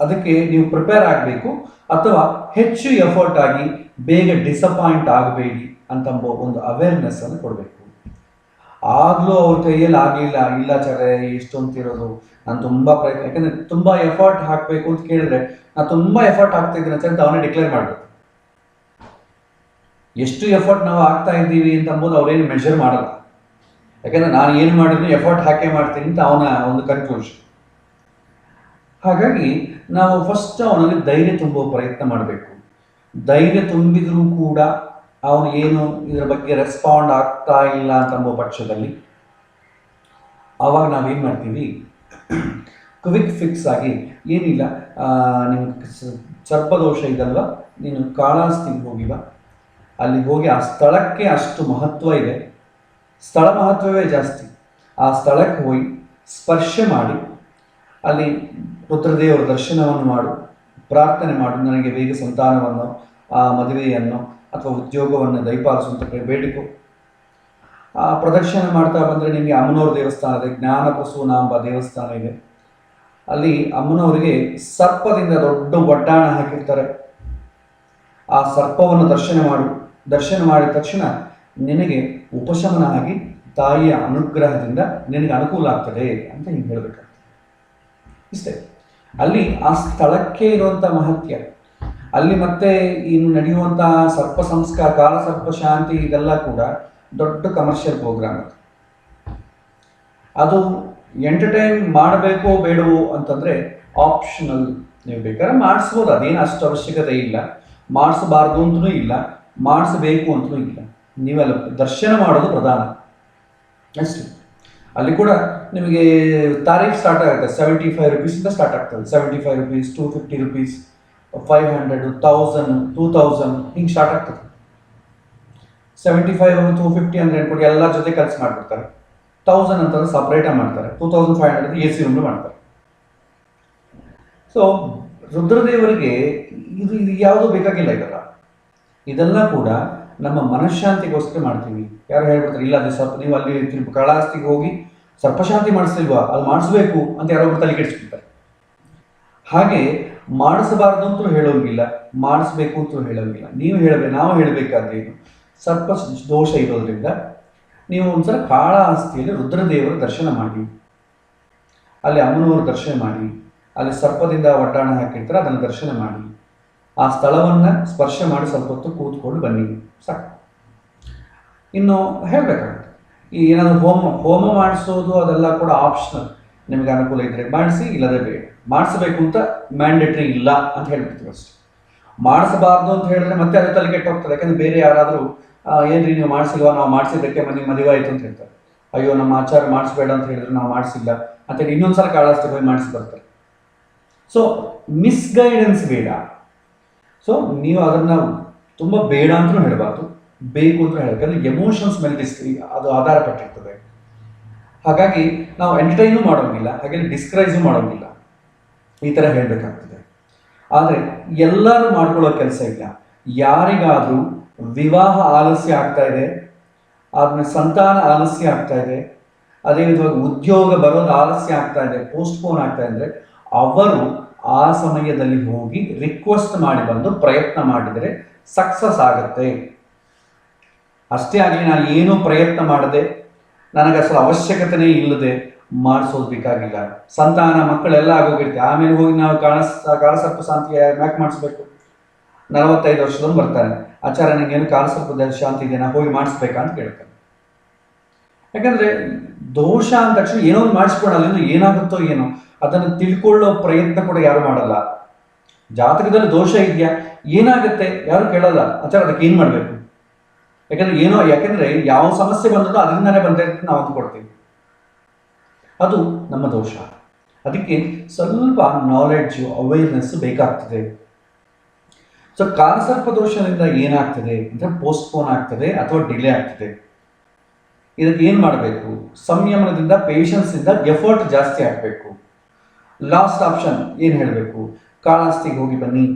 ಅದಕ್ಕೆ ನೀವು ಪ್ರಿಪೇರ್ ಆಗಬೇಕು. ಅಥವಾ ಹೆಚ್ಚು ಎಫರ್ಟ್ ಆಗಿ ಬೇಗ ಡಿಸಪಾಯಿಂಟ್ ಆಗಬೇಡಿ ಅಂತ ಒಂದು ಅವೇರ್ನೆಸ್ ಅನ್ನು ಕೊಡಬೇಕು. ಆಗಲೂ ಅವ್ರ ಕೈಯಲ್ಲಿ ಆಗಲಿಲ್ಲ, ಇಲ್ಲ ಚರೆ ಎಷ್ಟೊಂತಿರೋದು, ನಾನು ತುಂಬ ಪ್ರಯತ್ನ, ಯಾಕಂದರೆ ತುಂಬ ಎಫರ್ಟ್ ಹಾಕಬೇಕು ಅಂತ ಕೇಳಿದ್ರೆ ನಾನು ತುಂಬ ಎಫರ್ಟ್ ಆಗ್ತಾ ಇದ್ದೀನಿ ಅಂತ ಅವನೇ ಡಿಕ್ಲೇರ್ ಮಾಡಬೇಕು. ಎಷ್ಟು ಎಫರ್ಟ್ ನಾವು ಆಗ್ತಾ ಇದ್ದೀವಿ ಅಂತ ಅಂಬೋದು ಅವ್ರೇನು ಮೆಷರ್ ಮಾಡಲ್ಲ. ಯಾಕಂದರೆ ನಾನು ಏನು ಮಾಡಿದ್ರು ಎಫರ್ಟ್ ಹಾಕೇ ಮಾಡ್ತೀನಿ ಅಂತ ಅವನ ಒಂದು ಕನ್ಕ್ಲೂಷನ್. ಹಾಗಾಗಿ ನಾವು ಫಸ್ಟ್ ಅವನಲ್ಲಿ ಧೈರ್ಯ ತುಂಬುವ ಪ್ರಯತ್ನ ಮಾಡಬೇಕು. ಧೈರ್ಯ ತುಂಬಿದ್ರೂ ಕೂಡ ಅವನು ಏನು ಇದರ ಬಗ್ಗೆ ರೆಸ್ಪಾಂಡ್ ಆಗ್ತಾ ಇಲ್ಲ ಅಂತಂಬೋ ಪಕ್ಷದಲ್ಲಿ ಆವಾಗ ನಾವೇನು ಮಾಡ್ತೀವಿ, ಕ್ವಿಕ್ ಫಿಕ್ಸ್ ಆಗಿ ಏನಿಲ್ಲ, ನಿಮ್ಗೆ ಸರ್ಪದೋಷ ಇದಲ್ವ, ನೀನು ಕಾಳಹಸ್ತಿಗೆ ಹೋಗಿವ, ಅಲ್ಲಿ ಹೋಗಿ ಆ ಸ್ಥಳಕ್ಕೆ ಅಷ್ಟು ಮಹತ್ವ ಇದೆ, ಸ್ಥಳ ಮಹತ್ವವೇ ಜಾಸ್ತಿ. ಆ ಸ್ಥಳಕ್ಕೆ ಹೋಗಿ ಸ್ಪರ್ಶ ಮಾಡಿ ಅಲ್ಲಿ ರುದ್ರದೇವರ ದರ್ಶನವನ್ನು ಮಾಡು, ಪ್ರಾರ್ಥನೆ ಮಾಡು, ನನಗೆ ಬೇಗ ಸಂತಾನವನ್ನು, ಆ ಮದುವೆಯನ್ನು ಅಥವಾ ಉದ್ಯೋಗವನ್ನು ದಯಪಾಲಿಸುವಂತ ಬೇಡಿಕೊ. ಪ್ರದಕ್ಷಿಣೆ ಮಾಡ್ತಾ ಬಂದರೆ ನಿಮಗೆ ಅಮ್ಮನವ್ರ ದೇವಸ್ಥಾನ ಇದೆ, ಜ್ಞಾನಪ್ರಸೂನಾಂಬ ದೇವಸ್ಥಾನ ಇದೆ. ಅಲ್ಲಿ ಅಮ್ಮನವರಿಗೆ ಸರ್ಪದಿಂದ ದೊಡ್ಡ ಒಡ್ಡಾಣ ಹಾಕಿರ್ತಾರೆ. ಆ ಸರ್ಪವನ್ನು ದರ್ಶನ ಮಾಡಿದ ತಕ್ಷಣ ನಿನಗೆ ಉಪಶಮನ ಆಗಿ ತಾಯಿಯ ಅನುಗ್ರಹದಿಂದ ನಿನಗೆ ಅನುಕೂಲ ಆಗ್ತದೆ ಅಂತ ಹಿಂಗೆ ಹೇಳಬೇಕಾಗ್ತದೆ. ಇಷ್ಟೇ ಅಲ್ಲಿ ಆ ಸ್ಥಳಕ್ಕೆ ಇರುವಂಥ ಮಹತ್ಯ. ಅಲ್ಲಿ ಮತ್ತೆ ಇನ್ನು ನಡೆಯುವಂತಹ ಸರ್ಪ ಸಂಸ್ಕಾರ, ಕಾಲ ಸರ್ಪ ಶಾಂತಿ, ಇದೆಲ್ಲ ಕೂಡ ದೊಡ್ಡ ಕಮರ್ಷಿಯಲ್ ಪ್ರೋಗ್ರಾಮ್. ಅದು ಎಂಟರ್ಟೈನ್ ಮಾಡಬೇಕೋ ಬೇಡವೋ ಅಂತಂದರೆ ಆಪ್ಷನಲ್. ನೀವು ಬೇಕಾದ್ರೆ ಮಾಡಿಸ್ಬೋದು, ಅದೇನು ಅಷ್ಟು ಅವಶ್ಯಕತೆ ಇಲ್ಲ. ಮಾಡಿಸಬಾರ್ದು ಅಂತಲೂ ಇಲ್ಲ, ಮಾಡಿಸಬೇಕು ಅಂತಲೂ ಇಲ್ಲ. ನೀವೆಲ್ಲ ದರ್ಶನ ಮಾಡೋದು ಪ್ರಧಾನ ಅಷ್ಟೇ. ಅಲ್ಲಿ ಕೂಡ ನಿಮಗೆ ತಾರೀಫ್ ಸ್ಟಾರ್ಟ್ ಆಗುತ್ತೆ, 75 ರೂಪೀಸಿಂದ ಸ್ಟಾರ್ಟ್ ಆಗ್ತದೆ. 75 ರೂಪೀಸ್, 250 ರೂಪೀಸ್, 500, 1000, 2000 ಹಿಂಗೆ ಸ್ಟಾರ್ಟ್ ಆಗ್ತದೆ. 75, 250 ಅಂದರೆ ಅನ್ಕೊಡಿ, ಎಲ್ಲರ ಜೊತೆ ಕೆಲಸ ಮಾಡಿಬಿಡ್ತಾರೆ. 1000 ಅಂತಂದ್ರೆ ಸಪ್ರೇಟಾಗಿ ಮಾಡ್ತಾರೆ. 2500 AC ರೂಮ್ಲು ಮಾಡ್ತಾರೆ. ಸೊ ರುದ್ರದೇವರಿಗೆ ಇದು ಯಾವುದೂ ಬೇಕಾಗಿಲ್ಲ. ಇದೆಲ್ಲ ಕೂಡ ನಮ್ಮ ಮನಃಶಾಂತಿಗೋಸ್ಕರ ಮಾಡ್ತೀವಿ. ಯಾರು ಹೇಳ್ಬಿಡ್ತಾರೆ, ಇಲ್ಲ ಅದು ಸ್ವಲ್ಪ ನೀವು ಅಲ್ಲಿ ಕಾಳಹಸ್ತಿಗೆ ಹೋಗಿ ಸರ್ಪಶಾಂತಿ ಮಾಡಿಸ್ಲಿಲ್ವಾ, ಅದು ಮಾಡಿಸ್ಬೇಕು ಅಂತ ಯಾರೊಬ್ರು ತಲೆ ಕೆಡಿಸ್ಬಿಡ್ತಾರೆ. ಹಾಗೆ ಮಾಡಿಸಬಾರ್ದು ಅಂತಲೂ ಹೇಳೋಂಗಿಲ್ಲ, ಮಾಡಿಸ್ಬೇಕು ಅಂತಲೂ ಹೇಳೋಂಗಿಲ್ಲ. ನಾವು ಹೇಳಬೇಕಾದ್ರೇನು, ಸರ್ಪ ದೋಷ ಇರೋದ್ರಿಂದ ನೀವು ಒಂದ್ಸಲ ಕಾಳಹಸ್ತಿಯಲ್ಲಿ ರುದ್ರದೇವರ ದರ್ಶನ ಮಾಡಿ, ಅಲ್ಲಿ ಅಮ್ಮನವರ ದರ್ಶನ ಮಾಡಿ, ಅಲ್ಲಿ ಸರ್ಪದಿಂದ ಒಡ್ಡಾಣ ಹಾಕಿರ್ತಾರೆ ಅದನ್ನು ದರ್ಶನ ಮಾಡಿ, ಆ ಸ್ಥಳವನ್ನು ಸ್ಪರ್ಶ ಮಾಡಿ ಸ್ವಲ್ಪ ಹೊತ್ತು ಕೂತ್ಕೊಂಡು ಬನ್ನಿ, ಸಾಕು. ಇನ್ನು ಹೇಳಬೇಕಾಗುತ್ತೆ, ಈ ಏನಾದರೂ ಹೋಮ ಮಾಡಿಸೋದು ಅದೆಲ್ಲ ಕೂಡ ಆಪ್ಷನಲ್. ನಿಮಗೆ ಅನುಕೂಲ ಇದ್ದರೆ ಮಾಡಿಸಿ, ಇಲ್ಲದೆ ಬೇಡ. ಮಾಡಿಸಬೇಕು ಅಂತ ಮ್ಯಾಂಡೇಟ್ರಿ ಇಲ್ಲ ಅಂತ ಹೇಳ್ಬಿಡ್ತೀವಿ ಅಷ್ಟೇ. ಮಾಡಿಸಬಾರ್ದು ಅಂತ ಹೇಳಿದ್ರೆ ಮತ್ತೆ ಅದು ತಲೆ ಕೆಟ್ಟು ಹೋಗ್ತದೆ. ಯಾಕಂದರೆ ಬೇರೆ ಯಾರಾದರೂ ಏನ್ರಿ ನೀವು ಮಾಡಿಸಿಲ್ವಾ, ನಾವು ಮಾಡಿಸಿದ್ದಕ್ಕೆ ನಿಮ್ಮ ಮದುವೆ ಆಯಿತು ಅಂತ ಹೇಳ್ತಾರೆ. ಅಯ್ಯೋ ನಮ್ಮ ಆಚಾರ ಮಾಡಿಸ್ಬೇಡ ಅಂತ ಹೇಳಿದ್ರೆ ನಾವು ಮಾಡಿಸಿಲ್ಲ ಅಂತೇಳಿ ಇನ್ನೊಂದ್ಸಲ ಕಾಳಹಸ್ತಿಗೆ ಹೋಗಿ ಮಾಡಿಸಿ ಬರ್ತಾರೆ. ಸೊ ಮಿಸ್ಗೈಡೆನ್ಸ್ ಬೇಡ. ಸೊ ನೀವು ಅದನ್ನು ತುಂಬ ಬೇಡ ಅಂತಲೂ ಹೇಳಬಾರ್ದು, ಬೇಕು ಅಂತ ಹೇಳಬೇಕಂದ್ರೆ ಎಮೋಷನ್ಸ್ ಮೇಲೆ ಅದು ಆಧಾರ ಪಟ್ಟಿರ್ತದೆ. ಹಾಗಾಗಿ ನಾವು ಎಂಟರ್ಟೈನು ಮಾಡೋಂಗಿಲ್ಲ, ಹಾಗೆ ಡಿಸ್ಕರೇಜು ಮಾಡೋಂಗಿಲ್ಲ, ಈ ಥರ ಹೇಳಬೇಕಾಗ್ತದೆ. ಆದರೆ ಎಲ್ಲರೂ ಮಾಡ್ಕೊಳ್ಳೋ ಕೆಲಸ ಇಲ್ಲ. ಯಾರಿಗಾದರೂ ವಿವಾಹ ಆಲಸ್ಯ ಆಗ್ತಾ ಇದೆ, ಆದ್ಮೇಲೆ ಸಂತಾನ ಆಲಸ್ಯ ಆಗ್ತಾ ಇದೆ, ಅದೇ ವಿಧವಾಗಿ ಉದ್ಯೋಗ ಬರೋದು ಆಲಸ್ಯ ಆಗ್ತಾ ಇದೆ, ಪೋಸ್ಟ್ಪೋನ್ ಆಗ್ತಾ ಇದ್ರೆ ಅವರು ಆ ಸಮಯದಲ್ಲಿ ಹೋಗಿ ರಿಕ್ವೆಸ್ಟ್ ಮಾಡಿ ಬಂದು ಪ್ರಯತ್ನ ಮಾಡಿದರೆ ಸಕ್ಸಸ್ ಆಗುತ್ತೆ. ಅಷ್ಟೇ ಆಗಲಿ, ನಾನು ಏನೂ ಪ್ರಯತ್ನ ಮಾಡದೆ, ನನಗೆ ಅಸಲು ಅವಶ್ಯಕತೆನೇ ಇಲ್ಲದೆ ಮಾಡಿಸೋದು ಬೇಕಾಗಿಲ್ಲ. ಸಂತಾನ ಮಕ್ಕಳೆಲ್ಲ ಆಗೋಗಿರುತ್ತೆ. ಆಮೇಲೆ ಹೋಗಿ ನಾವು ಕಾಲಸರ್ಪ ಶಾಂತಿ ಯಾಕೆ ಮಾಡಿಸ್ಬೇಕು? 45 ವರ್ಷದವನು ಬರ್ತಾನೆ, ಆಚಾರ್ಯ ನನಗೇನು ಕಾಲಸರ್ಪದ ಶಾಂತಿ ಇದೆ, ನಾನು ಹೋಗಿ ಮಾಡಿಸ್ಬೇಕಾ ಅಂತ ಕೇಳ್ತಾನೆ. ಯಾಕಂದರೆ ದೋಷ ಅಂದ ತಕ್ಷಣ ಏನೋ ಒಂದು ಮಾಡಿಸ್ಕೊಡಲ್ಲ, ಏನಾಗುತ್ತೋ ಏನೋ ಅದನ್ನು ತಿಳ್ಕೊಳ್ಳೋ ಪ್ರಯತ್ನ ಕೂಡ ಯಾರು ಮಾಡಲ್ಲ. ಜಾತಕದಲ್ಲಿ ದೋಷ ಇದೆಯಾ, ಏನಾಗುತ್ತೆ ಯಾರು ಕೇಳಲ್ಲ. ಆಚಾರ ಅದಕ್ಕೆ ಏನು ಮಾಡಬೇಕು? ಯಾಕೆಂದರೆ ಯಾವ ಸಮಸ್ಯೆ ಬಂದದೋ ಅದರಿಂದನೇ ಬಂದಿರುತ್ತೆ, ನಾವು ಅಂದ್ಕೊಡ್ತೀವಿ. ಅದು ನಮ್ಮ ದೋಷ. ಅದಕ್ಕೆ ಸ್ವಲ್ಪ ನಾಲೆಡ್ಜು, ಅವೇರ್ನೆಸ್ ಬೇಕಾಗ್ತದೆ. ಸೊ ಕಾಲಸರ್ಪ ದೋಷದಿಂದ ಏನಾಗ್ತದೆ ಅಂದರೆ ಪೋಸ್ಟ್ಪೋನ್ ಆಗ್ತದೆ ಅಥವಾ ಡಿಲೇ ಆಗ್ತದೆ. ಇದಕ್ಕೆ ಏನು ಮಾಡಬೇಕು? ಸಂಯಮನದಿಂದ, ಪೇಷನ್ಸಿಂದ ಎಫರ್ಟ್ ಜಾಸ್ತಿ ಆಗಬೇಕು. ಲಾಸ್ಟ್ ಆಪ್ಷನ್ ಏನು ಹೇಳಬೇಕು? ಕಾಳಹಸ್ತಿಗೆ ಹೋಗಿ ಬನ್ನಿ,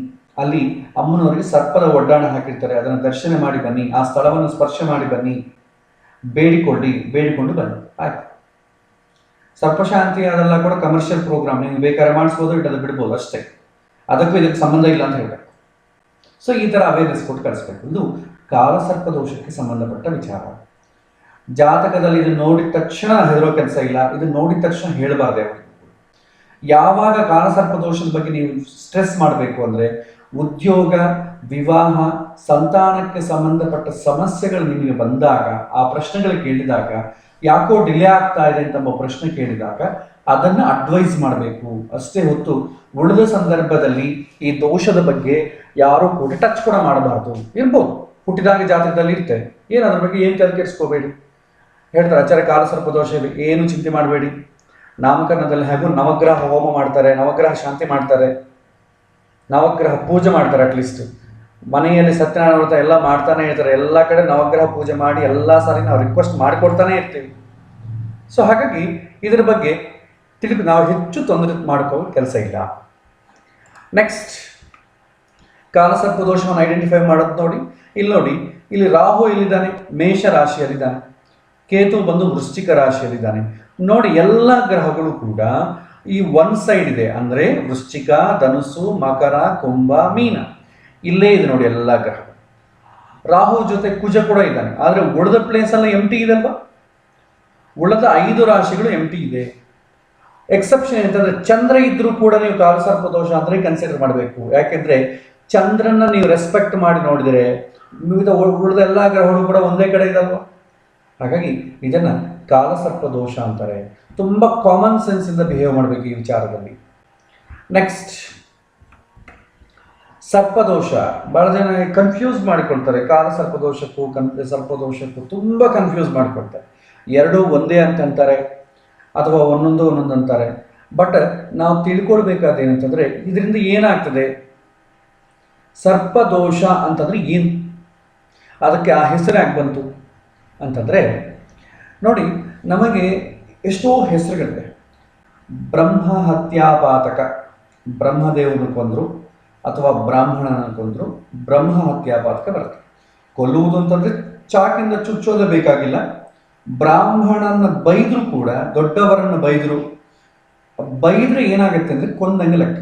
ಅಲ್ಲಿ ಅಮ್ಮನವರಿಗೆ ಸರ್ಪದ ಒಡ್ಡಾಣ ಹಾಕಿರ್ತಾರೆ, ಅದನ್ನು ದರ್ಶನ ಮಾಡಿ ಬನ್ನಿ, ಆ ಸ್ಥಳವನ್ನು ಸ್ಪರ್ಶ ಮಾಡಿ ಬನ್ನಿ, ಬೇಡಿಕೊಂಡು ಬನ್ನಿ, ಆಯ್ತು. ಸರ್ಪಶಾಂತಿ ಅದೆಲ್ಲ ಕೂಡ ಕಮರ್ಷಿಯಲ್ ಪ್ರೋಗ್ರಾಮ್, ನೀವು ಬೇಕಾದ್ರೆ ಮಾಡಿಸ್ಬೋದು, ಇಟ್ಟಲ್ಲಿ ಬಿಡ್ಬೋದು ಅಷ್ಟೇ. ಅದಕ್ಕೂ ಇದಕ್ಕೆ ಸಂಬಂಧ ಇಲ್ಲ ಅಂತ ಹೇಳಬೇಕು. ಸೊ ಈ ಥರ ಅವೇರ್ನೆಸ್ ಕೊಟ್ಟು ಕಳಿಸ್ಬೇಕು. ಇದು ಕಾಲಸರ್ಪ ದೋಷಕ್ಕೆ ಸಂಬಂಧಪಟ್ಟ ವಿಚಾರ. ಜಾತಕದಲ್ಲಿ ಇದನ್ನು ನೋಡಿದ ತಕ್ಷಣ ಹೆದರೋ ಕೆಲಸ ಇಲ್ಲ, ಇದನ್ನು ನೋಡಿದ ತಕ್ಷಣ ಹೇಳಬಾರ್ದೆ ಅವರಿಗೆ. ಯಾವಾಗ ಕಾಲಸರ್ಪ ದೋಷದ ಬಗ್ಗೆ ನೀವು ಸ್ಟ್ರೆಸ್ ಮಾಡಬೇಕು ಅಂದರೆ, ಉದ್ಯೋಗ, ವಿವಾಹ, ಸಂತಾನಕ್ಕೆ ಸಂಬಂಧಪಟ್ಟ ಸಮಸ್ಯೆಗಳು ನಿಮಗೆ ಬಂದಾಗ, ಆ ಪ್ರಶ್ನೆಗಳು ಕೇಳಿದಾಗ, ಯಾಕೋ ಡಿಲೇ ಆಗ್ತಾ ಇದೆ ಅಂತ ಪ್ರಶ್ನೆ ಕೇಳಿದಾಗ ಅದನ್ನು ಅಡ್ವೈಸ್ ಮಾಡಬೇಕು ಅಷ್ಟೇ ಹೊತ್ತು ಉಳಿದ ಸಂದರ್ಭದಲ್ಲಿ ಈ ದೋಷದ ಬಗ್ಗೆ ಯಾರೂ ಕೂಡ ಟಚ್ ಕೂಡ ಮಾಡಬಾರ್ದು. ಇರ್ಬೋದು, ಹುಟ್ಟಿದಾಗ ಜಾತಕದಲ್ಲಿ ಇರುತ್ತೆ, ಏನು ಅದ್ರ ಬಗ್ಗೆ ಏನು ತಲೆ ಕೆಡಿಸ್ಕೋಬೇಡಿ. ಹೇಳ್ತಾರೆ ಆಚಾರ್ಯ ಕಾಲಸರ್ಪ ದೋಷ ಇದೆ, ಏನು ಚಿಂತೆ ಮಾಡಬೇಡಿ. ನಾಮಕರಣದಲ್ಲಿ ಹಾಗೂ ನವಗ್ರಹ ಹೋಮ ಮಾಡ್ತಾರೆ, ನವಗ್ರಹ ಶಾಂತಿ ಮಾಡ್ತಾರೆ, ನವಗ್ರಹ ಪೂಜೆ ಮಾಡ್ತಾರೆ. ಅಟ್ಲೀಸ್ಟ್ ಮನೆಯಲ್ಲಿ ಸತ್ಯನಾರಾಯಣ ವ್ರತ ಎಲ್ಲ ಮಾಡ್ತಾನೆ ಇರ್ತಾರೆ. ಎಲ್ಲ ಕಡೆ ನವಗ್ರಹ ಪೂಜೆ ಮಾಡಿ ಎಲ್ಲ ಸಾರಿ ನಾವು ರಿಕ್ವೆಸ್ಟ್ ಮಾಡಿಕೊಡ್ತಾನೆ ಇರ್ತೀವಿ. ಸೊ ಹಾಗಾಗಿ ಇದರ ಬಗ್ಗೆ ನಾವು ಹೆಚ್ಚು ತೊಂದರೆ ಮಾಡ್ಕೋ ಕೆಲಸ ಇಲ್ಲ. ನೆಕ್ಸ್ಟ್, ಕಾಲಸರ್ಪ ದೋಷವನ್ನು ಐಡೆಂಟಿಫೈ ಮಾಡೋದು ನೋಡಿ. ಇಲ್ಲಿ ರಾಹು ಎಲ್ಲಿದ್ದಾನೆ? ಮೇಷ ರಾಶಿಯಲ್ಲಿದ್ದಾನೆ. ಕೇತು ಬಂದು ವೃಶ್ಚಿಕ ರಾಶಿಯಲ್ಲಿದ್ದಾನೆ. ನೋಡಿ, ಎಲ್ಲ ಗ್ರಹಗಳು ಕೂಡ ಈ ಒನ್ ಸೈಡ್ ಇದೆ, ಅಂದರೆ ವೃಶ್ಚಿಕ, ಧನುಸ್ಸು, ಮಕರ, ಕುಂಭ, ಮೀನ, ಇಲ್ಲೇ ಇದೆ ನೋಡಿ ಎಲ್ಲ ಗ್ರಹ. ರಾಹು ಜೊತೆ ಕುಜ ಕೂಡ ಇದ್ದಾನೆ, ಆದರೆ ಉಳಿದ ಪ್ಲೇಸ್ ಎಲ್ಲ ಎಂಟಿ ಇದೆ ಅಲ್ವಾ. ಉಳಿದ 5 ರಾಶಿಗಳು ಎಂಟಿ ಇದೆ. ಎಕ್ಸೆಪ್ಷನ್ ಏನಂತಂದ್ರೆ ಚಂದ್ರ ಇದ್ರೂ ಕೂಡ ನೀವು ಕಾಲಸರ್ಪ ದೋಷ ಅಂದ್ರೆ ಕನ್ಸಿಡರ್ ಮಾಡಬೇಕು. ಯಾಕೆಂದ್ರೆ ಚಂದ್ರನ ನೀವು ರೆಸ್ಪೆಕ್ಟ್ ಮಾಡಿ ನೋಡಿದರೆ ಉಳಿದ ಎಲ್ಲ ಗ್ರಹಗಳು ಕೂಡ ಒಂದೇ ಕಡೆ ಇದಲ್ವ. ಹಾಗಾಗಿ ಇದನ್ನ ಕಾಲಸರ್ಪ ದೋಷ ಅಂತಾರೆ. ತುಂಬಾ ಕಾಮನ್ ಸೆನ್ಸ್ ಇಂದ ಬಿಹೇವ್ ಮಾಡಬೇಕು ಈ ವಿಚಾರದಲ್ಲಿ. ನೆಕ್ಸ್ಟ್, ಸರ್ಪದೋಷ. ಬಹಳ ಜನ ಕನ್ಫ್ಯೂಸ್ ಮಾಡಿಕೊಳ್ತಾರೆ, ಕಾಲಸರ್ಪದೋಷಕ್ಕೂ ಸರ್ಪದೋಷಕ್ಕೂ ತುಂಬಾ ಕನ್ಫ್ಯೂಸ್ ಮಾಡಿಕೊಳ್ತಾರೆ. ಎರಡೂ ಒಂದೇ ಅಂತ ಅಂತಾರೆ, ಅಥವಾ ಒಂದೊಂದು ಅಂತಾರೆ. ಬಟ್ ನಾವು ತಿಳ್ಕೊಳ್ಬೇಕಾದ ಏನಂತಂದ್ರೆ ಇದರಿಂದ ಏನಾಗ್ತದೆ, ಸರ್ಪದೋಷ ಅಂತಂದ್ರೆ ಏನು, ಅದಕ್ಕೆ ಆ ಹೆಸರು ಯಾಕೆ ಬಂತು ಅಂತಂದ್ರೆ, ನೋಡಿ ನಮಗೆ ಎಷ್ಟೋ ಹೆಸರುಗಳಿವೆ. ಬ್ರಹ್ಮ ಹತ್ಯಾಪಾತಕ, ಬ್ರಹ್ಮದೇವನ ಕೊಂದ್ರು ಅಥವಾ ಬ್ರಾಹ್ಮಣನ ಕೊಂದ್ರು ಬ್ರಹ್ಮ ಹತ್ಯಾಪಾತಕ ಬರುತ್ತೆ. ಕೊಲ್ಲುವುದು ಅಂತಂದ್ರೆ ಚಾಕಿಂದ ಚುಚ್ಚೋದೇ ಬೇಕಾಗಿಲ್ಲ. ಬ್ರಾಹ್ಮಣನ ಬೈದ್ರು ಕೂಡ, ದೊಡ್ಡವರನ್ನು ಬೈದ್ರೆ ಏನಾಗುತ್ತೆ ಅಂದ್ರೆ ಕೊಂದಂಗೆ ಲೆಕ್ಕ.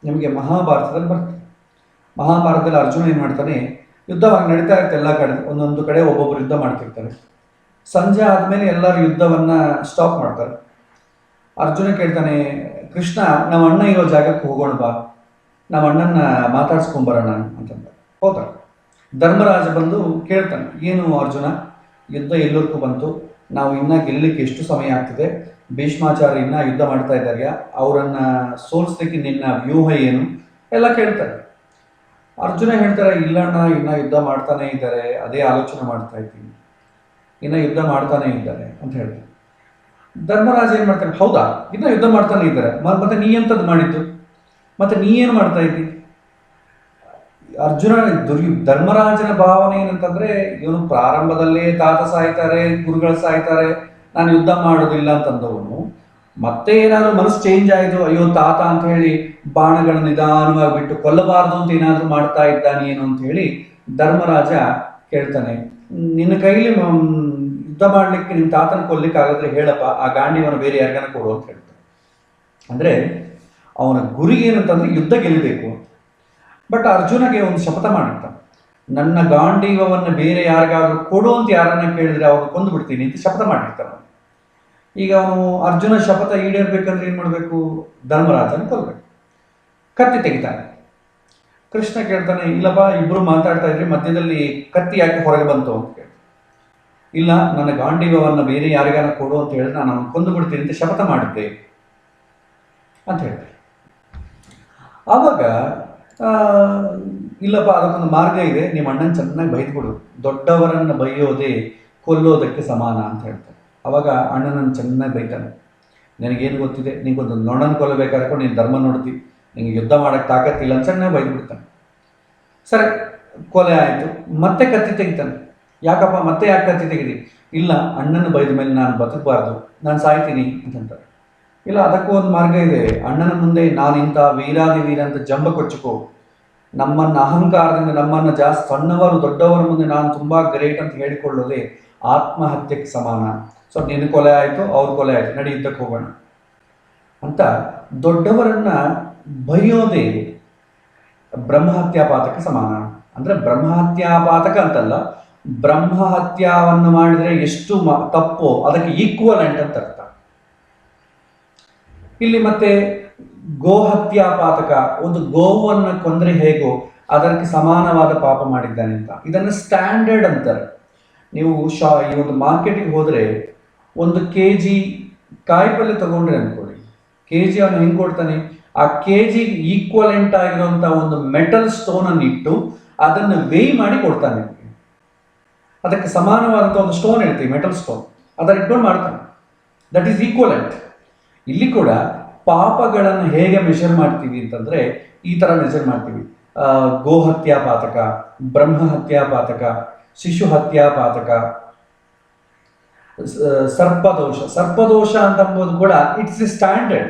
ನಿಮಗೆ ಮಹಾಭಾರತದಲ್ಲಿ ಬರ್ತದೆ. ಮಹಾಭಾರತದಲ್ಲಿ ಅರ್ಜುನ ಏನು ಮಾಡ್ತಾನೆ, ಯುದ್ಧವಾಗಿ ನಡೀತಾ ಇರುತ್ತೆ ಎಲ್ಲ ಕಡೆ, ಒಂದೊಂದು ಕಡೆ ಒಬ್ಬೊಬ್ಬರು ಯುದ್ಧ ಮಾಡ್ತಿರ್ತಾರೆ. ಸಂಜೆ ಆದಮೇಲೆ ಎಲ್ಲರೂ ಯುದ್ಧವನ್ನ ಸ್ಟಾಪ್ ಮಾಡ್ತಾರೆ. ಅರ್ಜುನ ಕೇಳ್ತಾನೆ, ಕೃಷ್ಣ ನಮ್ಮ ಅಣ್ಣ ಇರೋ ಜಾಗಕ್ಕೆ ಹೋಗೋಣ ಬಾ, ನಮ್ಮ ಅಣ್ಣನ ಮಾತಾಡ್ಸ್ಕೊಂಬರೋಣ ಅಂತಂದ. ಹೋಗ್ತಾರೆ. ಧರ್ಮರಾಜ ಬಂದು ಕೇಳ್ತಾನೆ, ಏನು ಅರ್ಜುನ, ಯುದ್ಧ ಎಲ್ಲರಿಗೂ ಬಂತು, ನಾವು ಇನ್ನ ಗೆಲ್ಲಲಿಕ್ಕೆ ಎಷ್ಟು ಸಮಯ ಆಗ್ತದೆ, ಭೀಷ್ಮಾಚಾರ್ಯ ಇನ್ನ ಯುದ್ಧ ಮಾಡ್ತಾ ಇದ್ದಾರೆ, ಅವರನ್ನ ಸೋಲಿಸ್ಲಿಕ್ಕೆ ನಿನ್ನ ವ್ಯೂಹ ಏನು ಎಲ್ಲ ಕೇಳ್ತಾರೆ. ಅರ್ಜುನ ಹೇಳ್ತಾರೆ, ಇಲ್ಲಣ್ಣ ಇನ್ನ ಯುದ್ಧ ಮಾಡ್ತಾನೆ ಇದ್ದಾರೆ, ಅದೇ ಆಲೋಚನೆ ಮಾಡ್ತಾ ಇದ್ದೀನಿ, ಇನ್ನ ಯುದ್ಧ ಮಾಡ್ತಾನೆ ಇದ್ದಾರೆ ಅಂತ ಹೇಳ್ತಾರೆ. ಧರ್ಮರಾಜ ಏನ್ ಮಾಡ್ತಾನೆ, ಹೌದಾ ಇನ್ನ ಯುದ್ಧ ಮಾಡ್ತಾನೆ ಇದ್ದಾರೆ, ಮತ್ತೆ ನೀ ಎಂತದ್ದು ಮಾಡಿದ್ದು, ಮತ್ತೆ ನೀ ಏನು ಮಾಡ್ತಾ ಇದ್ದಿ. ಅರ್ಜುನ ಧರ್ಮರಾಜನ ಭಾವನೆ ಏನಂತಂದ್ರೆ, ಇವನು ಪ್ರಾರಂಭದಲ್ಲೇ ತಾತ ಸಾಯ್ತಾರೆ, ಗುರುಗಳು ಸಾಯ್ತಾರೆ, ನಾನು ಯುದ್ಧ ಮಾಡೋದಿಲ್ಲ ಅಂತಂದವನು ಮತ್ತೆ ಏನಾದ್ರು ಮನಸ್ಸು ಚೇಂಜ್ ಆಯಿತು, ಅಯ್ಯೋ ತಾತ ಅಂತ ಹೇಳಿ ಬಾಣಗಳನ್ನು ನಿಧಾನವಾಗಿ ಬಿಟ್ಟು ಕೊಲ್ಲಬಾರದು ಅಂತ ಏನಾದ್ರು ಮಾಡ್ತಾ ಇದ್ದಾನೆ ಏನು ಅಂತ ಹೇಳಿ ಧರ್ಮರಾಜ ಕೇಳ್ತಾನೆ, ನಿನ್ನ ಕೈಲಿ ಯುದ್ಧ ಮಾಡ್ಲಿಕ್ಕೆ ನಿನ್ನ ತಾತನ ಕೊಲ್ಲಿಕ್ಕೆ ಆಗಿದ್ರೆ ಹೇಳಪ್ಪ, ಆ ಗಾಂಡಿವನ್ನು ಬೇರೆ ಯಾರಿಗಾನ ಕೊಡು ಅಂತ ಹೇಳ್ತಾನೆ. ಅಂದ್ರೆ ಅವನ ಗುರಿ ಏನಂತಂದ್ರೆ ಯುದ್ಧ ಗೆಲ್ಲಬೇಕು. ಬಟ್ ಅರ್ಜುನಗೆ ಒಂದು ಶಪಥ ಮಾಡಿರ್ತಾನೆ, ನನ್ನ ಗಾಂಡೀವವನ್ನು ಬೇರೆ ಯಾರಿಗಾದ್ರೂ ಕೊಡು ಅಂತ ಯಾರನ್ನ ಕೇಳಿದ್ರೆ ಅವ್ರು ಕೊಂದು ಬಿಡ್ತೀನಿ ಅಂತ ಶಪಥ ಮಾಡಿರ್ತಾನೆ. ಈಗ ಅವನು ಅರ್ಜುನ ಶಪಥ ಈಡೇರ್ಬೇಕಂದ್ರೆ ಏನ್ ಮಾಡ್ಬೇಕು, ಧರ್ಮರಾಜನ ಕೊಲ್ಬೇಕು. ಕತ್ತಿ ತೆಗಿತಾನೆ. ಕೃಷ್ಣ ಕೇಳ್ತಾನೆ, ಇಲ್ಲಪ್ಪ ಇಬ್ರು ಮಾತಾಡ್ತಾ ಇದ್ರಿ, ಮಧ್ಯದಲ್ಲಿ ಕತ್ತಿ ಯಾಕೆ ಹೊರಗೆ ಬಂತು ಅಂತ ಕೇಳ್ತಾನೆ. ಇಲ್ಲ, ನನ್ನ ಗಾಂಡೀವವನ್ನು ಬೇರೆ ಯಾರಿಗಾನ ಕೊಡು ಅಂತ ಹೇಳಿದ್ರೆ ನಾನು ಅವನು ಕೊಂದು ಬಿಡ್ತೀನಿ ಅಂತ ಶಪಥ ಮಾಡಿದ್ದೆ ಅಂತ ಹೇಳ್ತಾರೆ. ಆವಾಗ ಇಲ್ಲಪ್ಪ ಅದಕ್ಕೊಂದು ಮಾರ್ಗ ಇದೆ, ನಿಮ್ಮ ಅಣ್ಣನ ಚೆನ್ನಾಗಿ ಬೈದ್ಬಿಡು, ದೊಡ್ಡವರನ್ನು ಬೈಯೋದೇ ಕೊಲ್ಲೋದಕ್ಕೆ ಸಮಾನ ಅಂತ ಹೇಳ್ತಾರೆ. ಅವಾಗ ಅಣ್ಣನನ್ನು ಚೆನ್ನಾಗಿ ಬೈತಾನೆ, ನನಗೇನು ಗೊತ್ತಿದೆ, ನಿಂಗೊಂದು ನೊಣನ ಕೊಲ್ಲಬೇಕಾದ್ರೆ ನೀನು ಧರ್ಮ ನೋಡ್ತಿ, ನಿಂಗೆ ಯುದ್ಧ ಮಾಡೋಕ್ಕೆ ತಾಕತ್ತಿಲ್ಲ ಅಂತ ಚೆನ್ನಾಗಿ ಬೈದ್ಬಿಡ್ತಾನೆ. ಸರಿ, ಕೊಲೆ ಆಯಿತು. ಮತ್ತೆ ಕತ್ತಿ ತೆಗಿತಾನೆ. ಯಾಕಪ್ಪ ಮತ್ತೆ ಯಾಕೆ ಕತ್ತಿ ತೆಗಿದಿ? ಇಲ್ಲ, ಅಣ್ಣನ ಬೈದ ಮೇಲೆ ನಾನು ಬದುಕಬಾರ್ದು, ನಾನು ಸಾಯ್ತೀನಿ ಅಂತಂತಾರೆ. ಇಲ್ಲ, ಅದಕ್ಕೂ ಒಂದು ಮಾರ್ಗ ಇದೆ, ಅಣ್ಣನ ಮುಂದೆ ನಾನಿಂತ ವೀರಾದಿ ವೀರ ಅಂತ ಜಂಬ ಕೊಚ್ಚಕೋ, ನಮ್ಮನ್ನ ಅಹಂಕಾರದಿಂದ ನಮ್ಮನ್ನ ಜಾಸ್ತಿ ಸಣ್ಣವರು ದೊಡ್ಡವರ ಮುಂದೆ ನಾನು ತುಂಬಾ ಗ್ರೇಟ್ ಅಂತ ಹೇಳಿಕೊಳ್ಳೋದೇ ಆತ್ಮಹತ್ಯೆಗೆ ಸಮಾನ. ಸೊ ನಿನ್ನ ಕೊಲೆ ಆಯಿತು, ಅವ್ರ ಕೊಲೆ ಆಯಿತು, ನಡಿ ಯುದ್ಧಕ್ಕೆ ಹೋಗೋಣ ಅಂತ ದೊಡ್ಡವರನ್ನ ಬೈಯೋದೇ ಬ್ರಹ್ಮಹತ್ಯಾಪಾತಕ್ಕೆ ಸಮಾನ. ಅಂದ್ರೆ ಬ್ರಹ್ಮಹತ್ಯಾಪಾತಕ ಅಂತಲ್ಲ, ಬ್ರಹ್ಮಹತ್ಯಾವನ್ನು ಮಾಡಿದ್ರೆ ಎಷ್ಟು ತಪ್ಪೋ ಅದಕ್ಕೆ ಈಕ್ವಲೆಂಟ್ ಅಂತ ಅರ್ಥ. ಇಲ್ಲಿ ಮತ್ತೆ ಗೋಹತ್ಯಾಪಾತಕ, ಒಂದು ಗೋವನ್ನು ಕೊಂದ್ರೆ ಹೇಗೋ ಅದಕ್ಕೆ ಸಮಾನವಾದ ಪಾಪ ಮಾಡಿದ್ದಾನೆ ಅಂತ. ಇದನ್ನು ಸ್ಟ್ಯಾಂಡರ್ಡ್ ಅಂತಾರೆ. ನೀವು ಈ ಒಂದು ಮಾರ್ಕೆಟಿಗೆ ಹೋದ್ರೆ ಒಂದು KG ಕಾಯಿಪಲ್ಯ ತಗೊಂಡ್ರೆ ಅನ್ಕೊಳ್ಳಿ, KG ಅವನು ಹೆಂಗ್ ಕೊಡ್ತಾನೆ, ಆ KG ಈಕ್ವಲೆಂಟ್ ಆಗಿರುವಂತ ಒಂದು ಮೆಟಲ್ ಸ್ಟೋನ್ ಅನ್ನು ಇಟ್ಟು ಅದನ್ನು ವೇಯ್ ಮಾಡಿ ಕೊಡ್ತಾನೆ. ಅದಕ್ಕೆ ಸಮಾನವಾದಂಥ ಒಂದು ಸ್ಟೋನ್ ಇರ್ತೀವಿ, ಮೆಟಲ್ ಸ್ಟೋನ್, ಅದನ್ನ ಇಟ್ಕೊಂಡು ಮಾಡ್ತಾನೆ. That is equivalent. ಇಲ್ಲಿ ಕೂಡ ಪಾಪಗಳನ್ನು ಹೇಗೆ ಮೆಷರ್ ಮಾಡ್ತೀವಿ ಅಂತಂದ್ರೆ ಈ ತರ ಮೆಷರ್ ಮಾಡ್ತೀವಿ. ಗೋಹತ್ಯಾಪಾತಕ, ಬ್ರಹ್ಮ ಹತ್ಯಾಪಾತಕ, ಶಿಶು ಹತ್ಯಾಪಾತಕ, ಸರ್ಪದೋಷ ಅಂತ ಅಂಬೋದು ಕೂಡ ಇಟ್ಸ್ ಎ ಸ್ಟ್ಯಾಂಡರ್ಡ್.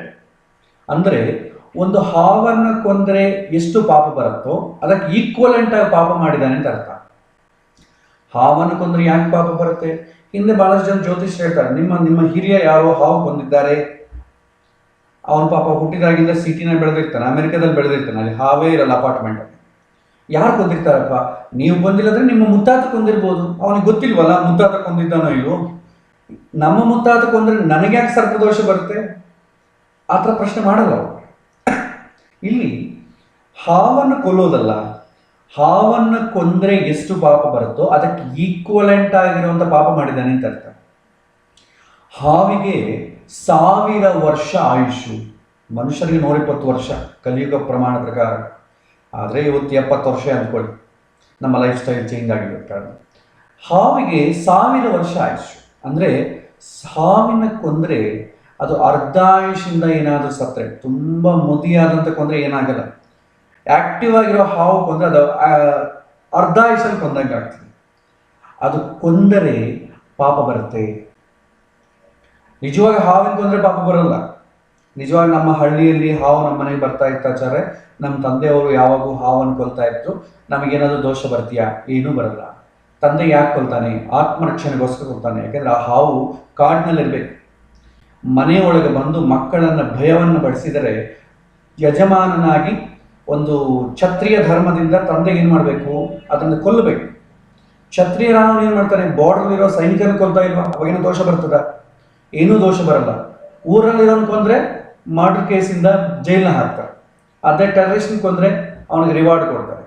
ಅಂದ್ರೆ ಒಂದು ಹಾವನ್ನು ಕೊಂದ್ರೆ ಎಷ್ಟು ಪಾಪ ಬರುತ್ತೋ ಅದಕ್ಕೆ ಈಕ್ವಲೆಂಟ್ ಆಗಿ ಪಾಪ ಮಾಡಿದಾನೆ ಅಂತ ಅರ್ಥ. ಹಾವನ್ನು ಕೊಂದ್ರೆ ಯಾಕೆ ಪಾಪ ಬರುತ್ತೆ? ಹಿಂದೆ ಬಹಳಷ್ಟು ಜನ ಜ್ಯೋತಿಷ್ಯರು ಹೇಳ್ತಾರೆ, ನಿಮ್ಮ ನಿಮ್ಮ ಹಿರಿಯ ಯಾರೋ ಹಾವು ಕೊಂದಿದ್ದಾರೆ, ಅವನು ಪಾಪ ಹುಟ್ಟಿದಾಗಿಂದ ಸಿಟಿನ ಬೆಳೆದಿರ್ತಾನೆ, ಅಮೆರಿಕದಲ್ಲಿ ಬೆಳೆದಿರ್ತಾನೆ, ಅಲ್ಲಿ ಹಾವೇ ಇರಲ್ಲ ಅಪಾರ್ಟ್ಮೆಂಟ್. ಯಾರು ಕೊಂದಿರ್ತಾರಪ್ಪ? ನೀವು ಕೊಂದಿಲ್ಲದ್ರೆ ನಿಮ್ಮ ಮುತ್ತಾತ ಕೊಂದಿರ್ಬೋದು, ಅವನಿಗೆ ಗೊತ್ತಿಲ್ವಲ್ಲ ಮುತ್ತಾತ ಕೊಂದಿದ್ದಾನೋ ಇಲ್ವೋ. ನಮ್ಮ ಮುತ್ತಾತ ಕೊಂದ್ರೆ ನನಗೆ ಯಾಕೆ ಸರ್ಪದೋಷ ಬರುತ್ತೆ? ಆ ಥರ ಪ್ರಶ್ನೆ ಮಾಡಲ್ಲ ಅವರು. ಇಲ್ಲಿ ಹಾವನ್ನು ಕೊಲ್ಲೋದಲ್ಲ, ಹಾವನ್ನು ಕೊಂದ್ರೆ ಎಷ್ಟು ಪಾಪ ಬರುತ್ತೋ ಅದಕ್ಕೆ ಈಕ್ವಲೆಂಟ್ ಆಗಿರುವಂಥ ಪಾಪ ಮಾಡಿದ್ದಾನೆ ಅಂತ ಅರ್ಥ. ಹಾವಿಗೆ 1000 ವರ್ಷ ಆಯುಷು, ಮನುಷ್ಯರಿಗೆ 120 ವರ್ಷ ಕಲಿಯುಗ ಪ್ರಮಾಣ ಪ್ರಕಾರ. ಆದರೆ ಇವತ್ತು 70 ವರ್ಷ ಅಂದ್ಕೊಳ್ಳಿ, ನಮ್ಮ ಲೈಫ್ ಸ್ಟೈಲ್ ಚೇಂಜ್ ಆಗಿರುತ್ತೆ. ಹಾವಿಗೆ 1000 ವರ್ಷ ಆಯುಷು ಅಂದರೆ, ಹಾವಿನ ಕೊಂದರೆ ಅದು ಅರ್ಧ ಆಯುಷಿಂದ ಏನಾದರೂ ಸತ್ತರೆ, ತುಂಬ ಮುದಿಯಾದಂಥ ಕೊಂದರೆ ಏನಾಗಲ್ಲ. ಆಕ್ಟಿವ್ ಆಗಿರೋ ಹಾವು ಕೊಂದರೆ ಅದು ಅರ್ಧ ಆಯುಷಲ್ಲಿ ಕೊಂದಂಗೆ ಆಗ್ತದೆ. ಅದು ಕೊಂದರೆ ಪಾಪ ಬರುತ್ತೆ. ನಿಜವಾಗಿ ಹಾವಿನ ಕೊಂದರೆ ಪಾಪ ಬರಲ್ಲ. ನಿಜವಾಗಿ ನಮ್ಮ ಹಳ್ಳಿಯಲ್ಲಿ ಹಾವು ನಮ್ಮ ಮನೆಗೆ ಬರ್ತಾ ಇತ್ತಾಚಾರೆ, ನಮ್ಮ ತಂದೆಯವರು ಯಾವಾಗೂ ಹಾವನ್ನು ಕೊಲ್ತಾ ಇತ್ತು. ನಮಗೇನಾದರೂ ದೋಷ ಬರ್ತೀಯಾ? ಏನೂ ಬರಲ್ಲ. ತಂದೆ ಯಾಕೆ ಕೊಲ್ತಾನೆ? ಆತ್ಮರಕ್ಷಣೆಗೋಸ್ಕರ ಕೊಲ್ತಾನೆ. ಯಾಕೆಂದರೆ ಆ ಹಾವು ಕಾಡಿನಲ್ಲಿರಬೇಕು. ಮನೆಯೊಳಗೆ ಬಂದು ಮಕ್ಕಳನ್ನು ಭಯವನ್ನು ಪಡಿಸಿದರೆ, ಯಜಮಾನನಾಗಿ ಒಂದು ಕ್ಷತ್ರಿಯ ಧರ್ಮದಿಂದ ತಂದೆ ಏನು ಮಾಡಬೇಕು? ಅದನ್ನು ಕೊಲ್ಲಬೇಕು. ಕ್ಷತ್ರಿಯರಾನು ಏನು ಮಾಡ್ತಾನೆ? ಬಾರ್ಡರ್ಲಿರೋ ಸೈನಿಕರನ್ನು ಕೊಲ್ತಾ ಇಲ್ವಾ? ಅವಾಗೇನೋ ದೋಷ ಬರ್ತದ? ಏನೂ ದೋಷ ಬರಲ್ಲ. ಊರಲ್ಲಿರೋನು ಕೊಂದರೆ ಮರ್ಡರ್ ಕೇಸಿಂದ ಜೈಲನ್ನ ಹಾಕ್ತಾರೆ. ಅದೇ ಟೆರರಿಸ್ಟ್ ಕೊಂದರೆ ಅವನಿಗೆ ರಿವಾರ್ಡ್ ಕೊಡ್ತಾರೆ.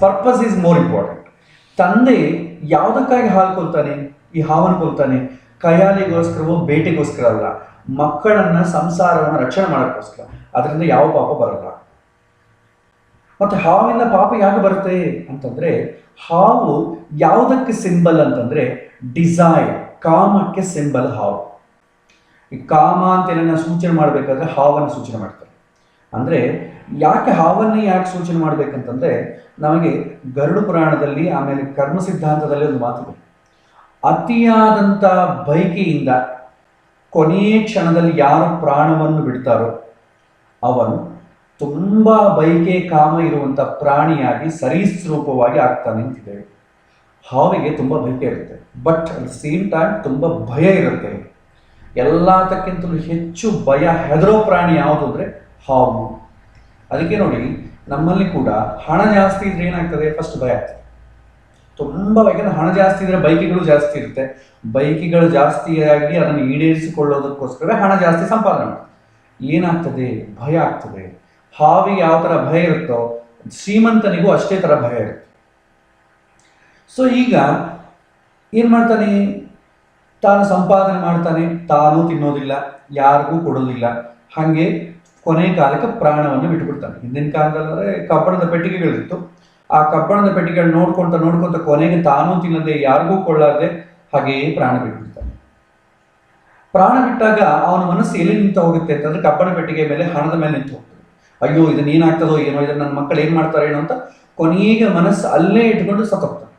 Purpose is more important. ತಂದೆ ಯಾವುದಕ್ಕಾಗಿ ಹಾಲು ಕೊಲ್ತಾನೆ? ಈ ಹಾವನ್ನು ಕೊಲ್ತಾನೆ ಕೈಯಾಲಿಗೋಸ್ಕರವೋ ಬೇಟೆಗೋಸ್ಕರ ಅಲ್ಲ, ಮಕ್ಕಳನ್ನ ಸಂಸಾರವನ್ನು ರಕ್ಷಣೆ ಮಾಡೋಕ್ಕೋಸ್ಕರ. ಅದರಿಂದ ಯಾವ ಪಾಪ ಬರಲ್ಲ. ಮತ್ತೆ ಹಾವಿನ ಪಾಪ ಯಾಕೆ ಬರುತ್ತೆ ಅಂತಂದ್ರೆ, ಹಾವು ಯಾವುದಕ್ಕೆ ಸಿಂಬಲ್ ಅಂತಂದ್ರೆ ಡಿಸೈರ್, ಕಾಮಕ್ಕೆ ಸಿಂಬಲ್ ಹಾವು. ಈ ಕಾಮ ಅಂತ ಏನನ್ನ ಸೂಚನೆ ಮಾಡಬೇಕಾದ್ರೆ ಹಾವನ್ನು ಸೂಚನೆ ಮಾಡ್ತಾರೆ. ಅಂದರೆ ಯಾಕೆ ಹಾವನ್ನೇ ಯಾಕೆ ಸೂಚನೆ ಮಾಡಬೇಕಂತಂದ್ರೆ, ನಮಗೆ ಗರುಡ ಪುರಾಣದಲ್ಲಿ ಆಮೇಲೆ ಕರ್ಮ ಸಿದ್ಧಾಂತದಲ್ಲಿ ಒಂದು ಮಾತಿದೆ. ಅತಿಯಾದಂಥ ಬಯಕೆಯಿಂದ ಕೊನೆಯ ಕ್ಷಣದಲ್ಲಿ ಯಾರು ಪ್ರಾಣವನ್ನು ಬಿಡ್ತಾರೋ ಅವನು ತುಂಬ ಬಯಕೆ ಕಾಮ ಇರುವಂಥ ಪ್ರಾಣಿಯಾಗಿ ಸರೀಸೃಪವಾಗಿ ಆಗ್ತಾನೆ ಅಂತಿದ್ದೇವೆ. ಹಾವಿಗೆ ತುಂಬ ಬಯಕೆ ಇರುತ್ತೆ, but at the same time ತುಂಬ ಭಯ ಇರುತ್ತೆ. ಎಲ್ಲದಕ್ಕಿಂತಲೂ ಹೆಚ್ಚು ಭಯ ಹೆದರೋ ಪ್ರಾಣಿ ಯಾವುದು ಅಂದರೆ ಹಾವು. ಅದಕ್ಕೆ ನೋಡಿ, ನಮ್ಮಲ್ಲಿ ಕೂಡ ಹಣ ಜಾಸ್ತಿ ಇದ್ರೆ ಏನಾಗ್ತದೆ? ಫಸ್ಟ್ ಭಯ ಆಗ್ತದೆ. ತುಂಬ, ಯಾಕಂದ್ರೆ ಹಣ ಜಾಸ್ತಿ ಇದ್ರೆ ಬೈಕಿಗಳು ಜಾಸ್ತಿ ಇರುತ್ತೆ. ಬೈಕಿಗಳು ಜಾಸ್ತಿಯಾಗಿ ಅದನ್ನು ಈಡೇರಿಸಿಕೊಳ್ಳೋದಕ್ಕೋಸ್ಕರ ಹಣ ಜಾಸ್ತಿ ಸಂಪಾದನೆ ಮಾಡ್ತಾರೆ. ಏನಾಗ್ತದೆ? ಭಯ ಆಗ್ತದೆ. ಹಾವಿಗೆ ಯಾವ ಥರ ಭಯ ಇರುತ್ತೋ ಶ್ರೀಮಂತನಿಗೂ ಅಷ್ಟೇ ಥರ ಭಯ ಇರುತ್ತೆ. ಸೊ ಈಗ ಏನು ಮಾಡ್ತಾನೆ? ತಾನು ಸಂಪಾದನೆ ಮಾಡ್ತಾನೆ, ತಾನೂ ತಿನ್ನೋದಿಲ್ಲ, ಯಾರಿಗೂ ಕೊಡೋದಿಲ್ಲ. ಹಾಗೆ ಕೊನೆ ಕಾಲಕ್ಕೆ ಪ್ರಾಣವನ್ನು ಬಿಟ್ಟುಬಿಡ್ತಾನೆ. ಹಿಂದಿನ ಕಾಲದಲ್ಲೇ ಕಬ್ಬಣದ ಪೆಟ್ಟಿಗೆಗಳಿತ್ತು. ಆ ಕಬ್ಬಣದ ಪೆಟ್ಟಿಗೆಗಳು ನೋಡ್ಕೊಂತ ಕೊನೆಗೆ ತಾನೂ ತಿನ್ನದೆ ಯಾರಿಗೂ ಕೊಳ್ಳಾರದೆ ಹಾಗೆಯೇ ಪ್ರಾಣ ಬಿಟ್ಬಿಡ್ತಾನೆ. ಪ್ರಾಣ ಬಿಟ್ಟಾಗ ಅವನ ಮನಸ್ಸು ಎಲ್ಲಿ ನಿಂತು ಹೋಗುತ್ತೆ ಅಂತಂದ್ರೆ ಕಬ್ಬಣ ಪೆಟ್ಟಿಗೆ ಮೇಲೆ, ಹಣದ ಮೇಲೆ ನಿಂತು ಹೋಗ್ತದೆ. ಅಯ್ಯೋ ಇದನ್ನ ಏನಾಗ್ತದೋ ಏನೋ, ಇದನ್ನ ನನ್ನ ಮಕ್ಕಳು ಏನು ಮಾಡ್ತಾರೇನೋ ಅಂತ ಕೊನೆಗೆ ಮನಸ್ಸು ಅಲ್ಲೇ ಇಟ್ಕೊಂಡು ಸತ್ತೋಗ್ತಾನೆ.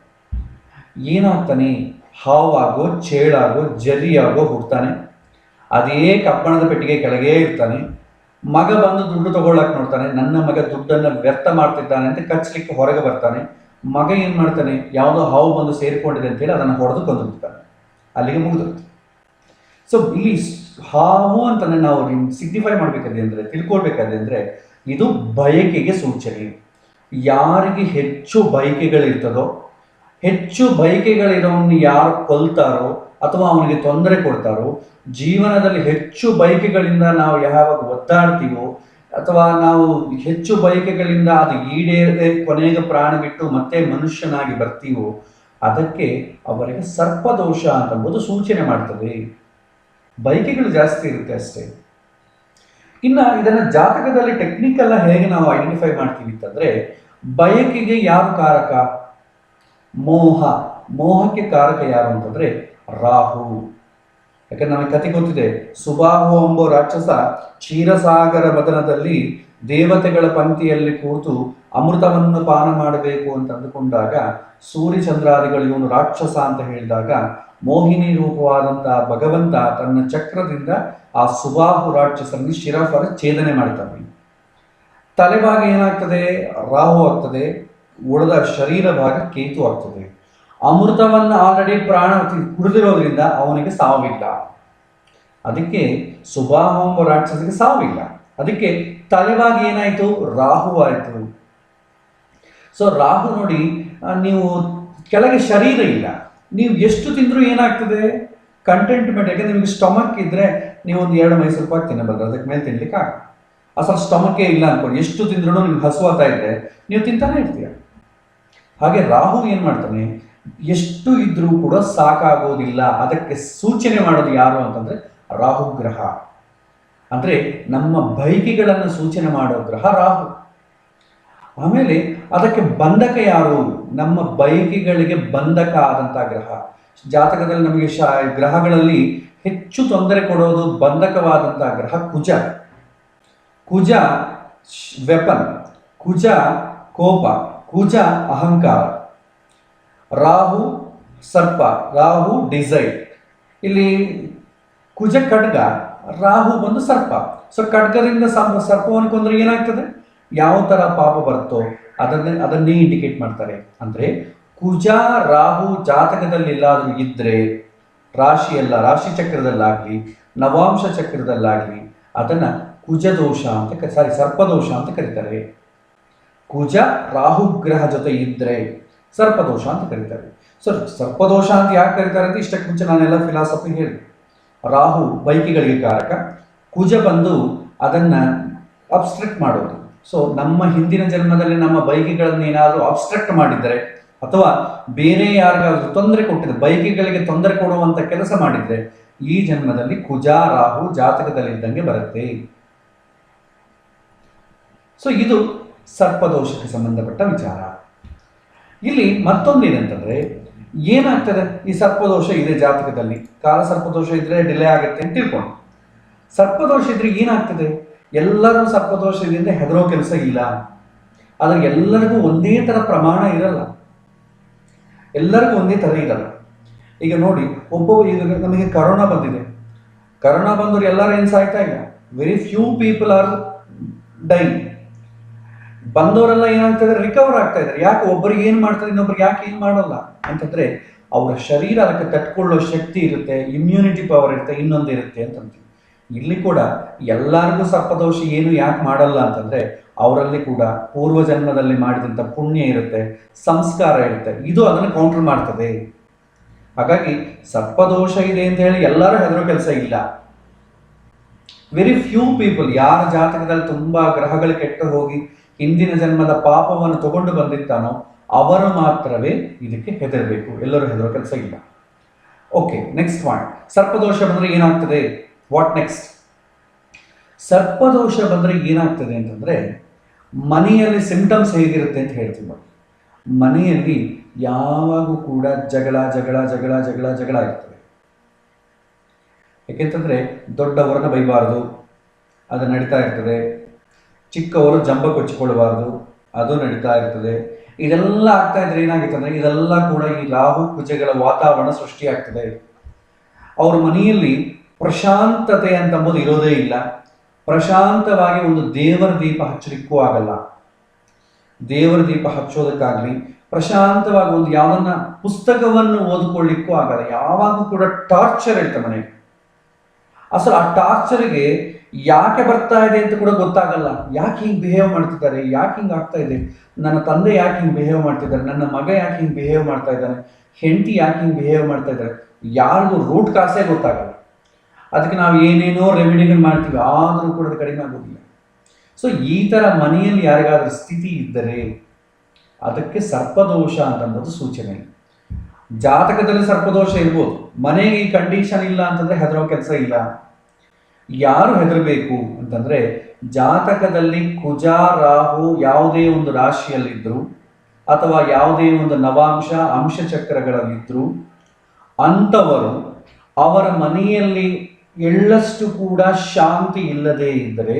ಏನಾಗ್ತಾನೆ? ಹಾವಾಗೋ, ಚೇಳಾಗೋ, ಜರಿಯಾಗೋ ಹುಡ್ತಾನೆ. ಅದೇ ಕಬ್ಬಣದ ಪೆಟ್ಟಿಗೆ ಕೆಳಗೆ ಇರ್ತಾನೆ. ಮಗ ಬಂದು ದುಡ್ಡು ತಗೊಳ್ಳಕ್ಕೆ ನೋಡ್ತಾನೆ. ನನ್ನ ಮಗ ದುಡ್ಡನ್ನು ವ್ಯರ್ಥ ಮಾಡ್ತಿದ್ದಾನೆ ಅಂತ ಕಚ್ಚಲಿಕ್ಕೆ ಹೊರಗೆ ಬರ್ತಾನೆ. ಮಗ ಏನು ಮಾಡ್ತಾನೆ? ಯಾವುದೋ ಹಾವು ಬಂದು ಸೇರಿಕೊಂಡಿದೆ ಅಂತೇಳಿ ಅದನ್ನು ಹೊಡೆದು ಕೊಂದು ಬಿಡ್ತಾನೆ. ಅಲ್ಲಿಗೆ ಮುಗಿದುತ್ತೆ. ಸೊ ಇಲ್ಲಿ ಹಾವು ಅಂತಂದ್ರೆ ನಾವು ಸಿಗ್ನಿಫೈ ಮಾಡಬೇಕಾದ್ರೆ ಅಂದರೆ, ತಿಳ್ಕೊಳ್ಬೇಕಾದ್ರೆ ಅಂದರೆ, ಇದು ಬಯಕೆಗೆ ಸೂಚನೆ. ಯಾರಿಗೆ ಹೆಚ್ಚು ಬಯಕೆಗಳಿರ್ತದೋ, ಹೆಚ್ಚು ಬಯಕೆಗಳಿರೋನ್ನ ಯಾರು ಕೊಲ್ತಾರೋ ಅಥವಾ ಅವನಿಗೆ ತೊಂದರೆ ಕೊಡ್ತಾರೋ, ಜೀವನದಲ್ಲಿ ಹೆಚ್ಚು ಬಯಕೆಗಳಿಂದ ನಾವು ಯಾವಾಗ ಒದ್ದಾಡ್ತೀವೋ ಅಥವಾ ನಾವು ಹೆಚ್ಚು ಬಯಕೆಗಳಿಂದ ಅದು ಈಡೇರದೆ ಕೊನೆಗೆ ಪ್ರಾಣ ಬಿಟ್ಟು ಮತ್ತೆ ಮನುಷ್ಯನಾಗಿ ಬರ್ತೀವೋ, ಅದಕ್ಕೆ ಅವರಿಗೆ ಸರ್ಪದೋಷ ಅಂತಂಬುದು ಸೂಚನೆ ಮಾಡ್ತದೆ. ಬಯಕೆಗಳು ಜಾಸ್ತಿ ಇರುತ್ತೆ ಅಷ್ಟೇ. ಇನ್ನು ಇದನ್ನು ಜಾತಕದಲ್ಲಿ ಟೆಕ್ನಿಕಲ್ ಹೇಗೆ ನಾವು ಐಡೆಂಟಿಫೈ ಮಾಡ್ತೀವಿ ಅಂತಂದ್ರೆ, ಬಯಕೆಗೆ ಯಾರು ಕಾರಕ? ಮೋಹ. ಮೋಹಕ್ಕೆ ಕಾರಕ ಯಾರು ಅಂತಂದ್ರೆ ರಾಹು. ಯಾಕಂದ್ರೆ ನಮಗೆ ಕತೆ ಗೊತ್ತಿದೆ, ಸುಬಾಹು ಎಂಬ ರಾಕ್ಷಸ ಕ್ಷೀರಸಾಗರ ಬದನದಲ್ಲಿ ದೇವತೆಗಳ ಪಂಕ್ತಿಯಲ್ಲಿ ಕೂತು ಅಮೃತವನ್ನು ಪಾನ ಮಾಡಬೇಕು ಅಂತ ಅಂದುಕೊಂಡಾಗ ಸೂರ್ಯಚಂದ್ರಾದಿಗಳು ಇವನು ರಾಕ್ಷಸ ಅಂತ ಹೇಳಿದಾಗ ಮೋಹಿನಿ ರೂಪವಾದಂತಹ ಭಗವಂತ ತನ್ನ ಚಕ್ರದಿಂದ ಆ ಸುಬಾಹು ರಾಕ್ಷಸನಿಗೆ ಶಿರಫರ ಛೇದನೆ ಮಾಡ್ತಾನೆ. ತಲೆಭಾಗ ಏನಾಗ್ತದೆ? ರಾಹು ಆಗ್ತದೆ. ಉಳಿದ ಶರೀರ ಭಾಗ ಕೇತು ಆಗ್ತದೆ. ಅಮೃತವನ್ನು ಆಲ್ರೆಡಿ ಪ್ರಾಣ ಕುಡಿದಿರೋದ್ರಿಂದ ಅವನಿಗೆ ಸಾವಿಲ್ಲ. ಅದಕ್ಕೆ ಸುಬಾಹು ಎಂಬ ರಾಕ್ಷಸಿಗೆ ಸಾವಿಲ್ಲ. ಅದಕ್ಕೆ ತಲೆವಾಗಿ ಏನಾಯಿತು, ರಾಹು ಆಯಿತು. ಸೊ ರಾಹು ನೋಡಿ, ನೀವು ಕೆಳಗೆ ಶರೀರ ಇಲ್ಲ, ನೀವು ಎಷ್ಟು ತಿಂದರೂ ಏನಾಗ್ತದೆ, ಕಂಟೆಂಟ್ಮೆಂಟ್. ಯಾಕಂದ್ರೆ ನಿಮಗೆ ಸ್ಟಮಕ್ ಇದ್ರೆ ನೀವು ಒಂದು 2 ಮೈಸೂರು ಪಾಕ್ ತಿನ್ನಬಲ್ಲ, ಅದಕ್ಕೆ ಮೇಲೆ ತಿನ್ಲಿಕ್ಕೆ ಆಗ. ಅಸಲು ಸ್ಟಮಕ್ಕೇ ಇಲ್ಲ ಅನ್ಕೊಂಡು ಎಷ್ಟು ತಿಂದ್ರೂ ನಿಮ್ಗೆ ಹಸುವಾಗ್ತಾ ಇದ್ರೆ ನೀವು ತಿಂತಾನೆ ಇರ್ತೀರ. ಹಾಗೆ ರಾಹು ಏನು ಮಾಡ್ತಾನೆ, ಎಷ್ಟು ಇದ್ರೂ ಕೂಡ ಸಾಕಾಗೋದಿಲ್ಲ. ಅದಕ್ಕೆ ಸೂಚನೆ ಮಾಡೋದು ಯಾರು ಅಂತಂದ್ರೆ ರಾಹು ಗ್ರಹ. ಅಂದ್ರೆ ನಮ್ಮ ಬೈಕಿಗಳನ್ನು ಸೂಚನೆ ಮಾಡೋ ಗ್ರಹ ರಾಹು. ಆಮೇಲೆ ಅದಕ್ಕೆ ಬಂಧಕ ಯಾರು, ನಮ್ಮ ಬೈಕಿಗಳಿಗೆ ಬಂಧಕ ಆದಂಥ ಗ್ರಹ. ಜಾತಕದಲ್ಲಿ ನಮಗೆ ಗ್ರಹಗಳಲ್ಲಿ ಹೆಚ್ಚು ತೊಂದರೆ ಕೊಡೋದು ಬಂಧಕವಾದಂಥ ಗ್ರಹ ಕುಜ. ಕುಜ ವೆಪನ್, ಕುಜ ಕೋಪ, ಕುಜ ಅಹಂಕಾರ, ರಾಹು ಸರ್ಪ, ರಾಹು ಡಿಸೈರ್. ಇಲ್ಲಿ ಕುಜ ಖಡ್ಗ, ರಾಹು ಬಂದು ಸರ್ಪ. ಸೊ ಖಡ್ಗದಿಂದ ಸರ್ಪವನ್ನು ಕೊಂದ್ರೆ ಏನಾಗ್ತದೆ, ಯಾವ ಥರ ಪಾಪ ಬರುತ್ತೋ ಅದನ್ನೇ ಇಂಡಿಕೇಟ್ ಮಾಡ್ತಾರೆ. ಅಂದರೆ ಕುಜ ರಾಹು ಜಾತಕದಲ್ಲಿ ಎಲ್ಲಾದರೂ ಇದ್ದರೆ, ರಾಶಿ ಚಕ್ರದಲ್ಲಾಗಲಿ ನವಾಂಶ ಚಕ್ರದಲ್ಲಾಗಲಿ ಅದನ್ನು ಕುಜದೋಷ ಅಂತ ಸರ್ಪದೋಷ ಅಂತ ಕರೀತಾರೆ. ಕುಜ ರಾಹು ಗ್ರಹ ಜೊತೆ ಇದ್ದರೆ ಸರ್ಪದೋಷ ಅಂತ ಕರೀತಾರೆ. ಸೊ ಸರ್ಪದೋಷ ಅಂತ ಯಾಕೆ ಕರೀತಾರೆ ಅಂತ ಇಷ್ಟಕ್ಕೆ ಮುಂಚೆ ನಾನೆಲ್ಲ ಫಿಲಾಸಫಿ ಹೇಳಿದೆ. ರಾಹು ಬೈಕಿಗಳಿಗೆ ಕಾರಕ, ಕುಜ ಬಂದು ಅದನ್ನು ಅಬ್ಸ್ಟ್ರಕ್ಟ್ ಮಾಡೋದು. ಸೊ ನಮ್ಮ ಹಿಂದಿನ ಜನ್ಮದಲ್ಲಿ ನಮ್ಮ ಬೈಕಿಗಳನ್ನು ಏನಾದರೂ ಅಬ್ಸ್ಟ್ರಕ್ಟ್ ಮಾಡಿದರೆ ಅಥವಾ ಬೇರೆ ಯಾರಿಗಾದ್ರೂ ತೊಂದರೆ ಕೊಟ್ಟಿದ್ರೆ, ಬೈಕಿಗಳಿಗೆ ತೊಂದರೆ ಕೊಡುವಂಥ ಕೆಲಸ ಮಾಡಿದರೆ ಈ ಜನ್ಮದಲ್ಲಿ ಕುಜ ರಾಹು ಜಾತಕದಲ್ಲಿದ್ದಂಗೆ ಬರುತ್ತೆ. ಸೊ ಇದು ಸರ್ಪದೋಷಕ್ಕೆ ಸಂಬಂಧಪಟ್ಟ ವಿಚಾರ. ಇಲ್ಲಿ ಮತ್ತೊಂದೇನಂತಂದ್ರೆ, ಏನಾಗ್ತದೆ, ಈ ಸರ್ಪದೋಷ ಇದೆ ಜಾತಕದಲ್ಲಿ, ಕಾಲ ಸರ್ಪದೋಷ ಇದ್ರೆ ಡಿಲೇ ಆಗುತ್ತೆ ಅಂತ ತಿಳ್ಕೊಂಡು. ಸರ್ಪದೋಷ ಇದ್ರೆ ಏನಾಗ್ತದೆ, ಎಲ್ಲರೂ ಸರ್ಪದೋಷದಿಂದ ಹೆದರೋ ಕೆಲಸ ಇಲ್ಲ. ಆದ್ರೆ ಎಲ್ಲರಿಗೂ ಒಂದೇ ಥರ ಪ್ರಮಾಣ ಇರಲ್ಲ, ಎಲ್ಲರಿಗೂ ಒಂದೇ ಥರ ಇರಲ್ಲ. ಈಗ ನೋಡಿ, ಈಗ ನಮಗೆ ಕರೋನಾ ಬಂದಿದೆ, ಕರೋನಾ ಬಂದವರು ಎಲ್ಲರೂ ಏನು ಸಾಯ್ತಾ ಇಲ್ಲ, very few people are dying. ಬಂದವರೆಲ್ಲ ಏನಾಗ್ತದೆ, ರಿಕವರ್ ಆಗ್ತಾ ಇದ್ದಾರೆ. ಯಾಕೆ ಒಬ್ಬರಿಗೆ ಏನು ಮಾಡ್ತಾರೆ, ಇನ್ನೊಬ್ರಿಗೆ ಯಾಕೆ ಏನು ಮಾಡಲ್ಲ ಅಂತಂದ್ರೆ ಅವರ ಶರೀರ ಅದಕ್ಕೆ ತಟ್ಕೊಳ್ಳೋ ಶಕ್ತಿ ಇರುತ್ತೆ, ಇಮ್ಯುನಿಟಿ ಪವರ್ ಇರುತ್ತೆ, ಇನ್ನೊಂದು ಇರುತ್ತೆ ಅಂತಂತೀವಿ. ಇಲ್ಲಿ ಕೂಡ ಎಲ್ಲರಿಗೂ ಸರ್ಪದೋಷ ಏನು ಯಾಕೆ ಮಾಡಲ್ಲ ಅಂತಂದ್ರೆ ಅವರಲ್ಲಿ ಕೂಡ ಪೂರ್ವ ಜನ್ಮದಲ್ಲಿ ಮಾಡಿದಂಥ ಪುಣ್ಯ ಇರುತ್ತೆ, ಸಂಸ್ಕಾರ ಇರುತ್ತೆ, ಇದು ಅದನ್ನು ಕೌಂಟರ್ ಮಾಡ್ತದೆ. ಹಾಗಾಗಿ ಸರ್ಪದೋಷ ಇದೆ ಅಂತ ಹೇಳಿ ಎಲ್ಲರೂ ಹೆದರೋ ಕೆಲಸ ಇಲ್ಲ. ವೆರಿ ಫ್ಯೂ ಪೀಪಲ್, ಯಾರ ಜಾತಕದಲ್ಲಿ ತುಂಬಾ ಗ್ರಹಗಳು ಕೆಟ್ಟು ಹೋಗಿ ಹಿಂದಿನ ಜನ್ಮದ ಪಾಪವನ್ನು ತಗೊಂಡು ಬಂದಿರ್ತಾನೋ ಅವರು ಮಾತ್ರವೇ ಇದಕ್ಕೆ ಹೆದರಬೇಕು, ಎಲ್ಲರೂ ಹೆದರೋ ಕೆಲಸ ಇಲ್ಲ. ಓಕೆ, ನೆಕ್ಸ್ಟ್ ಪಾಯಿಂಟ್, ಸರ್ಪದೋಷ ಬಂದ್ರೆ ಏನಾಗ್ತದೆ, ವಾಟ್ ನೆಕ್ಸ್ಟ್? ಸರ್ಪದೋಷ ಬಂದ್ರೆ ಏನಾಗ್ತದೆ ಅಂತಂದ್ರೆ ಮನೆಯಲ್ಲಿ ಸಿಂಪ್ಟಮ್ಸ್ ಹೇಗಿರುತ್ತೆ ಅಂತ ಹೇಳ್ತೀವಿ. ಮನೆಯಲ್ಲಿ ಯಾವಾಗೂ ಕೂಡ ಜಗಳ ಜಗಳ ಜಗಳ ಜಗಳ ಜಗಳ ಇರ್ತದೆ. ಯಾಕೆಂತಂದ್ರೆ ದೊಡ್ಡವರನ್ನ ಬೈಬಾರ್ದು, ಅದು ನಡೀತಾ ಇರ್ತದೆ. ಚಿಕ್ಕವರು ಜಂಬ ಕೊಚ್ಚಿಕೊಳ್ಳಬಾರ್ದು, ಅದು ನಡೀತಾ ಇರ್ತದೆ. ಇದೆಲ್ಲ ಆಗ್ತಾ ಇದ್ರೆ ಏನಾಗುತ್ತೆ ಅಂದ್ರೆ ಇದೆಲ್ಲ ಕೂಡ ಈ ರಾಹು ಕುಜಗಳ ವಾತಾವರಣ ಸೃಷ್ಟಿಯಾಗ್ತದೆ. ಅವ್ರ ಮನೆಯಲ್ಲಿ ಪ್ರಶಾಂತತೆ ಅಂತಂಬುದು ಇರೋದೇ ಇಲ್ಲ. ಪ್ರಶಾಂತವಾಗಿ ಒಂದು ದೇವರ ದೀಪ ಹಚ್ಚಲಿಕ್ಕೂ ಆಗಲ್ಲ. ದೇವರ ದೀಪ ಹಚ್ಚೋದಕ್ಕಾಗ್ಲಿ, ಪ್ರಶಾಂತವಾಗಿ ಒಂದು ಯಾವನ್ನ ಪುಸ್ತಕವನ್ನು ಓದಿಕೊಳ್ಳಿಕ್ಕೂ ಆಗಲ್ಲ. ಯಾವಾಗೂ ಕೂಡ ಟಾರ್ಚರ್ ಇರುತ್ತೆ ಮನೆಗೆ. ಅಸಲು ಆ ಟಾರ್ಚರ್ಗೆ ಯಾಕೆ ಬರ್ತಾ ಇದೆ ಅಂತ ಕೂಡ ಗೊತ್ತಾಗಲ್ಲ. ಯಾಕೆ ಹಿಂಗೆ ಬಿಹೇವ್ ಮಾಡ್ತಿದ್ದಾರೆ, ಯಾಕೆ ಹಿಂಗೆ ಆಗ್ತಾ ಇದೆ, ನನ್ನ ತಂದೆ ಯಾಕೆ ಹಿಂಗೆ ಬಿಹೇವ್ ಮಾಡ್ತಿದ್ದಾರೆ, ನನ್ನ ಮಗ ಯಾಕೆ ಹಿಂಗೆ ಬಿಹೇವ್ ಮಾಡ್ತಾ ಇದ್ದಾನೆ, ಹೆಂಡತಿ ಯಾಕೆ ಹಿಂಗೆ ಬಿಹೇವ್ ಮಾಡ್ತಾ ಇದ್ದಾರೆ, ಯಾರಿಗೂ ರೂಟ್ ಕಾಸೇ ಗೊತ್ತಾಗಲ್ಲ. ಅದಕ್ಕೆ ನಾವು ಏನೇನೋ ರೆಮಿಡಿಗಳು ಮಾಡ್ತೀವಿ, ಆದರೂ ಕೂಡ ಅದು ಕಡಿಮೆ ಆಗೋದಿಲ್ಲ. ಸೊ ಈ ಥರ ಮನೆಯಲ್ಲಿ ಯಾರಿಗಾದ್ರೂ ಸ್ಥಿತಿ ಇದ್ದರೆ ಅದಕ್ಕೆ ಸರ್ಪದೋಷ ಅಂತಂಬುದು ಸೂಚನೆ. ಜಾತಕದಲ್ಲಿ ಸರ್ಪದೋಷ ಇರ್ಬೋದು, ಮನೆಗೆ ಈ ಕಂಡೀಷನ್ ಇಲ್ಲ ಅಂತಂದ್ರೆ ಹೆದರೋ ಕೆಲಸ ಇಲ್ಲ. ಯಾರು ಹೆದರಬೇಕು ಅಂತಂದ್ರೆ ಜಾತಕದಲ್ಲಿ ಕುಜ ರಾಹು ಯಾವುದೇ ಒಂದು ರಾಶಿಯಲ್ಲಿದ್ದರು ಅಥವಾ ಯಾವುದೇ ಒಂದು ನವಾಂಶ ಅಂಶ ಚಕ್ರಗಳಲ್ಲಿದ್ದರು ಅಂಥವರು ಅವರ ಮನೆಯಲ್ಲಿ ಎಳ್ಳಷ್ಟು ಕೂಡ ಶಾಂತಿ ಇಲ್ಲದೆ ಇದ್ದರೆ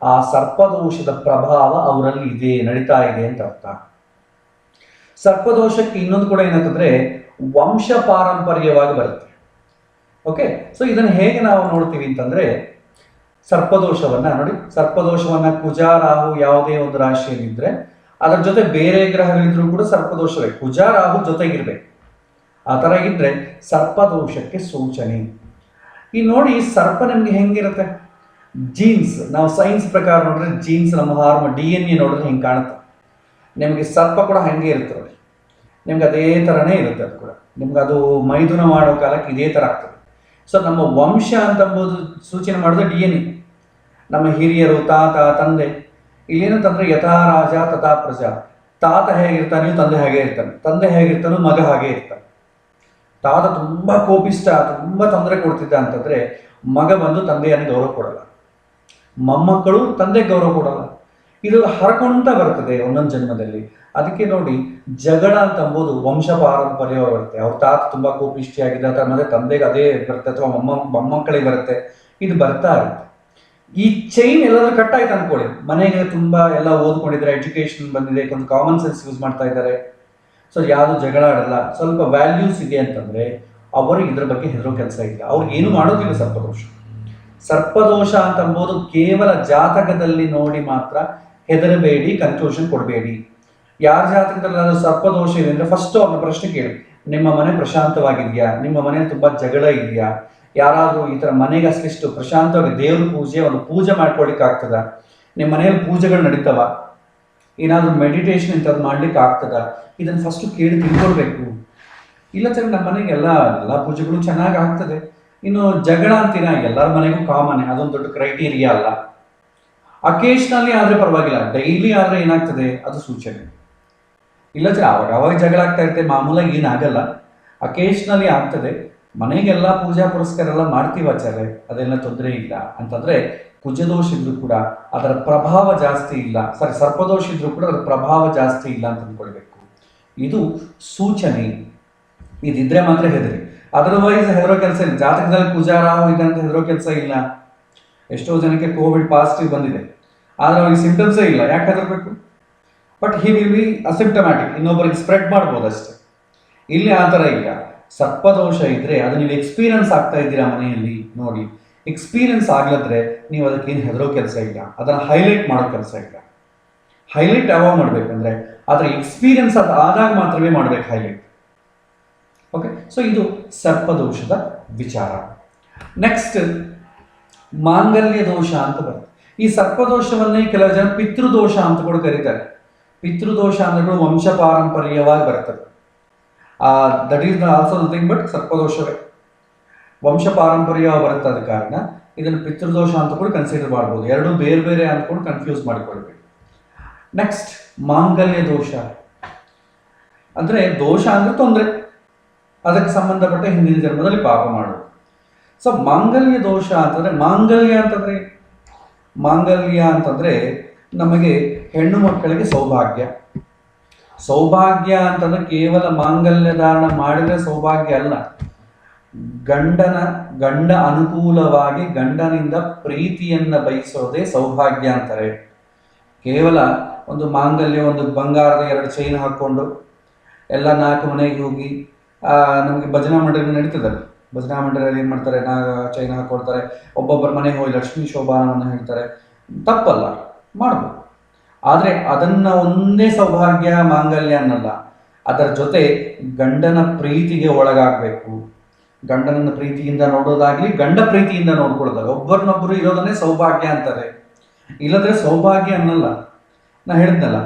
ಆ ಸರ್ಪದೋಷದ ಪ್ರಭಾವ ಅವರಲ್ಲಿ ಇದೆ, ನಡೀತಾ ಇದೆ ಅಂತ ಅರ್ಥ. ಸರ್ಪದೋಷಕ್ಕೆ ಇನ್ನೊಂದು ಕೂಡ ಏನಂತಂದ್ರೆ ವಂಶ ಪಾರಂಪರ್ಯವಾಗಿ ಬರುತ್ತೆ. ಓಕೆ, ಸೊ ಇದನ್ನು ಹೇಗೆ ನಾವು ನೋಡ್ತೀವಿ ಅಂತಂದ್ರೆ ಸರ್ಪದೋಷವನ್ನ ನೋಡಿ, ಸರ್ಪದೋಷವನ್ನ ಕುಜ ರಾಹು ಯಾವುದೇ ಒಂದು ರಾಶಿಯಲ್ಲಿದ್ದರೆ ಅದರ ಜೊತೆ ಬೇರೆ ಗ್ರಹಗಳಿದ್ರೂ ಕೂಡ ಸರ್ಪದೋಷವೇ, ಕುಜ ರಾಹು ಜೊತೆಗಿರ್ಬೇಕು. ಆ ಥರ ಇದ್ರೆ ಸರ್ಪದೋಷಕ್ಕೆ ಸೂಚನೆ. ಈ ನೋಡಿ ಸರ್ಪ ನಿಮ್ಗೆ ಹೆಂಗಿರುತ್ತೆ, ಜೀನ್ಸ್, ನಾವು ಸೈನ್ಸ್ ಪ್ರಕಾರ ನೋಡಿದ್ರೆ ಜೀನ್ಸ್ ನಮ್ಮ DNA ನೋಡಿದ್ರೆ ಹಿಂಗೆ ಕಾಣುತ್ತೆ. ನಿಮಗೆ ಸರ್ಪ ಕೂಡ ಹಂಗೆ ಇರುತ್ತೆ ನೋಡಿ, ನಿಮ್ಗೆ ಅದೇ ಥರನೇ ಇರುತ್ತೆ. ಅದು ಕೂಡ ನಿಮ್ಗೆ ಅದು ಮೈದುನ ಮಾಡೋ ಕಾಲಕ್ಕೆ ಇದೇ ಥರ ಆಗ್ತದೆ. ಸೊ ನಮ್ಮ ವಂಶ ಅಂತಂಬೋದು ಸೂಚನೆ ಮಾಡೋದು DNA. ನಮ್ಮ ಹಿರಿಯರು, ತಾತ, ತಂದೆ. ಇಲ್ಲೇನಂತಂದ್ರೆ ಯಥಾ ರಾಜ ತಥಾ ಪ್ರಜಾ. ತಾತ ಹೇಗಿರ್ತಾನೆ ತಂದೆ ಹಾಗೆ ಇರ್ತಾನೆ, ತಂದೆ ಹೇಗಿರ್ತಾನೋ ಮಗ ಹಾಗೆ ಇರ್ತಾನೆ. ತಾತ ತುಂಬ ಕೋಪಿಷ್ಟ, ತುಂಬ ತೊಂದರೆ ಕೊಡ್ತಿದ್ದ ಅಂತಂದ್ರೆ ಮಗ ಬಂದು ತಂದೆಯನ್ನು ಗೌರವ ಕೊಡಲ್ಲ, ಮೊಮ್ಮಕ್ಕಳು ತಂದೆಗೆ ಗೌರವ ಕೊಡಲ್ಲ. ಇದು ಹರಕೊಂತ ಬರ್ತದೆ ಒಂದೊಂದು ಜನ್ಮದಲ್ಲಿ. ಅದಕ್ಕೆ ನೋಡಿ ಜಗಳ ಅಂತ ಅಂಬೋದು ವಂಶ ಪಾರಂಪರ್ಯ ಬರುತ್ತೆ. ಅವ್ರ ತಾತ ತುಂಬಾ ಕೋಪಿಷ್ಟಿಯಾಗಿದ್ದ ಅಥವಾ ಮತ್ತೆ ತಂದೆಗೆ ಅದೇ ಬರುತ್ತೆ, ಅಥವಾ ಮೊಮ್ಮಕ್ಕಳಿಗೆ ಬರುತ್ತೆ. ಇದು ಬರ್ತಾ ಇರುತ್ತೆ. ಈ ಚೈನ್ ಎಲ್ಲಾದ್ರೂ ಕಟ್ ಆಯ್ತು ಅನ್ಕೊಳ್ಳಿ, ಮನೆಗೆ ತುಂಬಾ ಎಲ್ಲ ಓದ್ಕೊಂಡಿದ್ರೆ, ಎಜುಕೇಶನ್ ಬಂದಿದೆ, ಒಂದು ಕಾಮನ್ ಸೆನ್ಸ್ ಯೂಸ್ ಮಾಡ್ತಾ ಇದ್ದಾರೆ, ಸೊ ಯಾವುದು ಜಗಳ ಆಡಲ್ಲ, ಸ್ವಲ್ಪ ವ್ಯಾಲ್ಯೂಸ್ ಇದೆ ಅಂತಂದ್ರೆ ಅವರು ಇದ್ರ ಬಗ್ಗೆ ಹೆದರೋ ಕೆಲಸ ಇಲ್ಲ, ಅವ್ರಿಗೆ ಏನು ಮಾಡೋದಿಲ್ಲ. ಸರ್ಪದೋಷ ಸರ್ಪದೋಷ ಅಂತ ಅಂಬೋದು ಕೇವಲ ಜಾತಕದಲ್ಲಿ ನೋಡಿ ಮಾತ್ರ, ಹೆದರಬೇಡಿ, ಕನ್ಕ್ಲೂಷನ್ ಕೊಡಬೇಡಿ. ಯಾರ ಜಾತಕದಲ್ಲಿ ಅದು ಸರ್ಪದೋಷ ಇದೆ ಅಂದ್ರೆ ಫಸ್ಟ್ ಅವ್ರನ್ನ ಪ್ರಶ್ನೆ ಕೇಳಿ, ನಿಮ್ಮ ಮನೆ ಪ್ರಶಾಂತವಾಗಿದೆಯಾ, ನಿಮ್ಮ ಮನೇಲಿ ತುಂಬಾ ಜಗಳ ಇದೆಯಾ, ಯಾರಾದ್ರೂ ಈ ತರ ಮನೆಗೆ ಅಷ್ಟಿಷ್ಟು ಪ್ರಶಾಂತವಾಗಿ ದೇವ್ರ ಪೂಜೆ, ಒಂದು ಪೂಜೆ ಮಾಡ್ಕೊಳ್ಲಿಕ್ಕೆ ಆಗ್ತದ, ನಿಮ್ಮ ಮನೆಯಲ್ಲಿ ಪೂಜೆಗಳು ನಡೀತವ, ಏನಾದ್ರು ಮೆಡಿಟೇಷನ್ ಇಂಥದ್ದು ಮಾಡ್ಲಿಕ್ಕೆ ಆಗ್ತದ, ಇದನ್ನ ಫಸ್ಟ್ ಕೇಳಿ ತಿಳ್ಕೊಳ್ಬೇಕು. ಇಲ್ಲ ಸರ್ ನಮ್ಮ ಮನೆಗೆ ಎಲ್ಲ ಪೂಜೆಗಳು ಚೆನ್ನಾಗಿ ಆಗ್ತದೆ, ಇನ್ನು ಜಗಳ ಅಂತೀನ ಎಲ್ಲರ ಮನೆಗೂ ಕಾಮನ್, ಅದೊಂದು ದೊಡ್ಡ ಕ್ರೈಟೀರಿಯಾ ಅಲ್ಲ. ಅಕೇಶನಲ್ಲಿ ಆದ್ರೆ ಪರವಾಗಿಲ್ಲ, ಡೈಲಿ ಆದ್ರೆ ಏನಾಗ್ತದೆ ಅದು ಸೂಚನೆ. ಇಲ್ಲ ಸರ್ ಅವಾಗ ಜಗಳ ಆಗ್ತಾ ಇರುತ್ತೆ, ಮಾಮೂಲಾಗಿ ಏನಾಗಲ್ಲ, ಅಕೇಶನಲ್ಲಿ ಆಗ್ತದೆ. ಮನೆಗೆಲ್ಲ ಪೂಜಾ ಪುರಸ್ಕಾರ ಎಲ್ಲ ಮಾಡ್ತೀವಿ ಆಚಾರ್ಯ, ಅದೆಲ್ಲ ತೊಂದರೆ ಇಲ್ಲ ಅಂತಂದ್ರೆ ಕುಜದೋಷ ಇದ್ರೂ ಕೂಡ ಅದರ ಪ್ರಭಾವ ಜಾಸ್ತಿ ಇಲ್ಲ, ಸರ್ಪದೋಷ ಇದ್ರೂ ಕೂಡ ಅದರ ಪ್ರಭಾವ ಜಾಸ್ತಿ ಇಲ್ಲ ಅಂತ ಅಂದ್ಕೊಳ್ಬೇಕು. ಇದು ಸೂಚನೆ. ಇದಿದ್ರೆ ಮಾತ್ರ ಹೆದರಿ, ಅದರ್ವೈಸ್ ಹೆದರೋ ಕೆಲಸ ಇಲ್ಲ. ಜಾತಕದಲ್ಲಿ ಕುಜಾರಾವ್ ಇದೆ ಅಂತ ಹೆದರೋ ಕೆಲಸ ಇಲ್ಲ. ಎಷ್ಟೋ ಜನಕ್ಕೆ ಕೋವಿಡ್ ಪಾಸಿಟಿವ್ ಬಂದಿದೆ, ಆದ್ರೆ ಅವ್ರಿಗೆ ಸಿಂಪ್ಟಮ್ಸೇ ಇಲ್ಲ, ಯಾಕೆ ಹೆದರ್ಬೇಕು? But he will be asymptomatic, ಇನ್ನೊಬ್ಬರಿಗೆ ಸ್ಪ್ರೆಡ್ ಮಾಡ್ಬೋದು ಅಷ್ಟೇ. ಇಲ್ಲಿ ಆ ಥರ ಇಲ್ಲ. ಸರ್ಪದೋಷ ಇದ್ರೆ ಅದು ನೀವು ಎಕ್ಸ್ಪೀರಿಯನ್ಸ್ ಆಗ್ತಾ ಇದ್ದೀರಾ ಮನೆಯಲ್ಲಿ ನೋಡಿ, ಎಕ್ಸ್ಪೀರಿಯನ್ಸ್ ಆಗ್ಲದ್ರೆ ನೀವು ಅದಕ್ಕೇನು ಹೆದರೋ ಕೆಲಸ ಇಲ್ಲ, ಅದನ್ನು ಹೈಲೈಟ್ ಮಾಡೋ ಕೆಲಸ ಇಲ್ಲ. ಹೈಲೈಟ್ ಯಾವಾಗ ಮಾಡ್ಬೇಕಂದ್ರೆ ಅದರ ಎಕ್ಸ್ಪೀರಿಯನ್ಸ್ ಅದು ಆದಾಗ ಮಾತ್ರವೇ ಮಾಡ್ಬೇಕು ಹೈಲೈಟ್. ಓಕೆ, ಸೊ ಇದು ಸರ್ಪದೋಷದ ವಿಚಾರ. ನೆಕ್ಸ್ಟ್ ಮಾಂಗಲ್ಯ ದೋಷ ಅಂತ ಬರುತ್ತೆ. ಈ ಸರ್ಪದೋಷವನ್ನೇ ಕೆಲವು ಜನ ಪಿತೃದೋಷ ಅಂತ ಕೂಡ ಕರೀತಾರೆ. ಪಿತೃದೋಷ ಅಂದ್ರೆ ವಂಶ ಪಾರಂಪರ್ಯವಾಗಿ ಬರ್ತದೆ. That is also nothing but ಸರ್ಪದೋಷವೇ, ವಂಶ ಪಾರಂಪರ್ಯ ಬರುತ್ತೆ. ಕಾರಣ ಇದನ್ನು ಪಿತೃದೋಷ ಅಂತ ಕೂಡ ಕನ್ಸಿಡರ್ ಮಾಡ್ಬೋದು. ಎರಡು ಬೇರೆ ಬೇರೆ ಅಂದ್ಕೊಂಡು ಕನ್ಫ್ಯೂಸ್ ಮಾಡಿಕೊಳ್ಬೇಕು. ನೆಕ್ಸ್ಟ್ ಮಾಂಗಲ್ಯ ದೋಷ ಅಂದ್ರೆ, ದೋಷ ಅಂದ್ರೆ ತೊಂದರೆ, ಅದಕ್ಕೆ ಸಂಬಂಧಪಟ್ಟ ಹಿಂದಿನ ಜನ್ಮದಲ್ಲಿ ಪಾಪ ಮಾಡೋದು. ಸೊ ಮಾಂಗಲ್ಯ ದೋಷ ಅಂತಂದ್ರೆ, ಮಾಂಗಲ್ಯ ಅಂತಂದ್ರೆ ನಮಗೆ ಹೆಣ್ಣು ಮಕ್ಕಳಿಗೆ ಸೌಭಾಗ್ಯ ಅಂತಂದ್ರೆ ಕೇವಲ ಮಾಂಗಲ್ಯ ಧಾರಣ ಮಾಡಿದ್ರೆ ಸೌಭಾಗ್ಯ ಅಲ್ಲ, ಗಂಡ ಅನುಕೂಲವಾಗಿ ಗಂಡನಿಂದ ಪ್ರೀತಿಯನ್ನ ಬಯಸೋದೇ ಸೌಭಾಗ್ಯ ಅಂತಾರೆ. ಕೇವಲ ಒಂದು ಮಾಂಗಲ್ಯ, ಒಂದು ಬಂಗಾರದ 2 ಚೈನ್ ಹಾಕ್ಕೊಂಡು ಎಲ್ಲ 4 ಮನೆಗೆ ಹೋಗಿ, ನಮಗೆ ಭಜನಾ ಮಂಡಳಿ ನಡೀತದಲ್ಲ, ಭಜನಾ ಮಂಡಳಿಯಲ್ಲಿ ಏನು ಮಾಡ್ತಾರೆ, ಚೈನ್ ಹಾಕೊಳ್ತಾರೆ, ಒಬ್ಬೊಬ್ಬರ ಮನೆಗೆ ಹೋಗಿ ಲಕ್ಷ್ಮೀ ಶೋಭಾನವನ್ನು ಹೇಳ್ತಾರೆ, ತಪ್ಪಲ್ಲ, ಮಾಡ್ಬೋದು. ಆದರೆ ಅದನ್ನ ಒಂದೇ ಸೌಭಾಗ್ಯ ಮಾಂಗಲ್ಯ ಅನ್ನಲ್ಲ, ಅದರ ಜೊತೆ ಗಂಡನ ಪ್ರೀತಿಗೆ ಒಳಗಾಗಬೇಕು. ಗಂಡನನ್ನ ಪ್ರೀತಿಯಿಂದ ನೋಡೋದಾಗ್ಲಿ, ಗಂಡ ಪ್ರೀತಿಯಿಂದ ನೋಡ್ಕೊಳ್ಳೋದಾಗ ಒಬ್ಬರನ್ನೊಬ್ಬರು ಇರೋದನ್ನೇ ಸೌಭಾಗ್ಯ ಅಂತಾರೆ. ಇಲ್ಲದ್ರೆ ಸೌಭಾಗ್ಯ ಅನ್ನಲ್ಲ. ನಾ ಹೇಳಿದ್ನಲ್ಲ,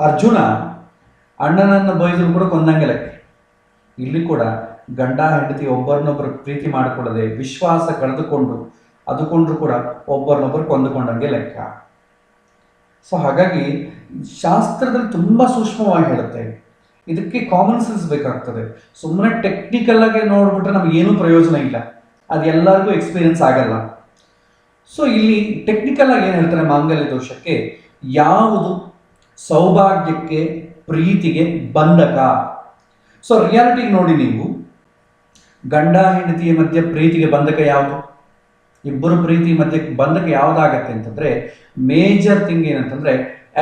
ಅರ್ಜುನ ಅಣ್ಣನನ್ನು ಬೈದ್ರು ಕೂಡ ಕೊಂದಂಗೆ ಲೆಕ್ಕ. ಇಲ್ಲಿ ಕೂಡ ಗಂಡ ಹೆಂಡತಿ ಒಬ್ಬರನ್ನೊಬ್ಬರು ಪ್ರೀತಿ ಮಾಡಿಕೊಳ್ಳದೆ ವಿಶ್ವಾಸ ಕಳೆದುಕೊಂಡು ಅದುಕೊಂಡ್ರು ಕೂಡ ಒಬ್ಬರನ್ನೊಬ್ಬರು ಕೊಂದುಕೊಂಡಂಗೆ ಲೆಕ್ಕ. ಸೊ ಹಾಗಾಗಿ ಶಾಸ್ತ್ರದಲ್ಲಿ ತುಂಬಾ ಸೂಕ್ಷ್ಮವಾಗಿ ಹೇಳುತ್ತೆ. ಇದಕ್ಕೆ ಕಾಮನ್ ಸೆನ್ಸ್ ಬೇಕಾಗ್ತದೆ. ಸುಮ್ಮನೆ ಟೆಕ್ನಿಕಲ್ ಆಗಿ ನೋಡ್ಬಿಟ್ರೆ ನಮ್ಗೆ ಏನೂ ಪ್ರಯೋಜನ ಇಲ್ಲ, ಅದು ಎಲ್ಲರಿಗೂ ಎಕ್ಸ್ಪೀರಿಯನ್ಸ್ ಆಗಲ್ಲ. ಸೊ ಇಲ್ಲಿ ಟೆಕ್ನಿಕಲ್ ಆಗಿ ಏನು ಹೇಳ್ತಾರೆ, ಮಾಂಗಲ್ಯ ದೋಷಕ್ಕೆ ಯಾವುದು ಸೌಭಾಗ್ಯಕ್ಕೆ ಪ್ರೀತಿಗೆ ಬಂಧಕ. ಸೊ ರಿಯಾಲಿಟಿಗೆ ನೋಡಿ, ನೀವು ಗಂಡ ಹೆಂಡತಿಯ ಮಧ್ಯೆ ಪ್ರೀತಿಗೆ ಬಂಧಕ ಯಾವುದು? ಇಬ್ಬರು ಪ್ರೀತಿ ಮಧ್ಯೆ ಬಂಧಕ ಯಾವುದಾಗತ್ತೆ ಅಂತಂದ್ರೆ, ಮೇಜರ್ ಥಿಂಗ್ ಏನಂತಂದ್ರೆ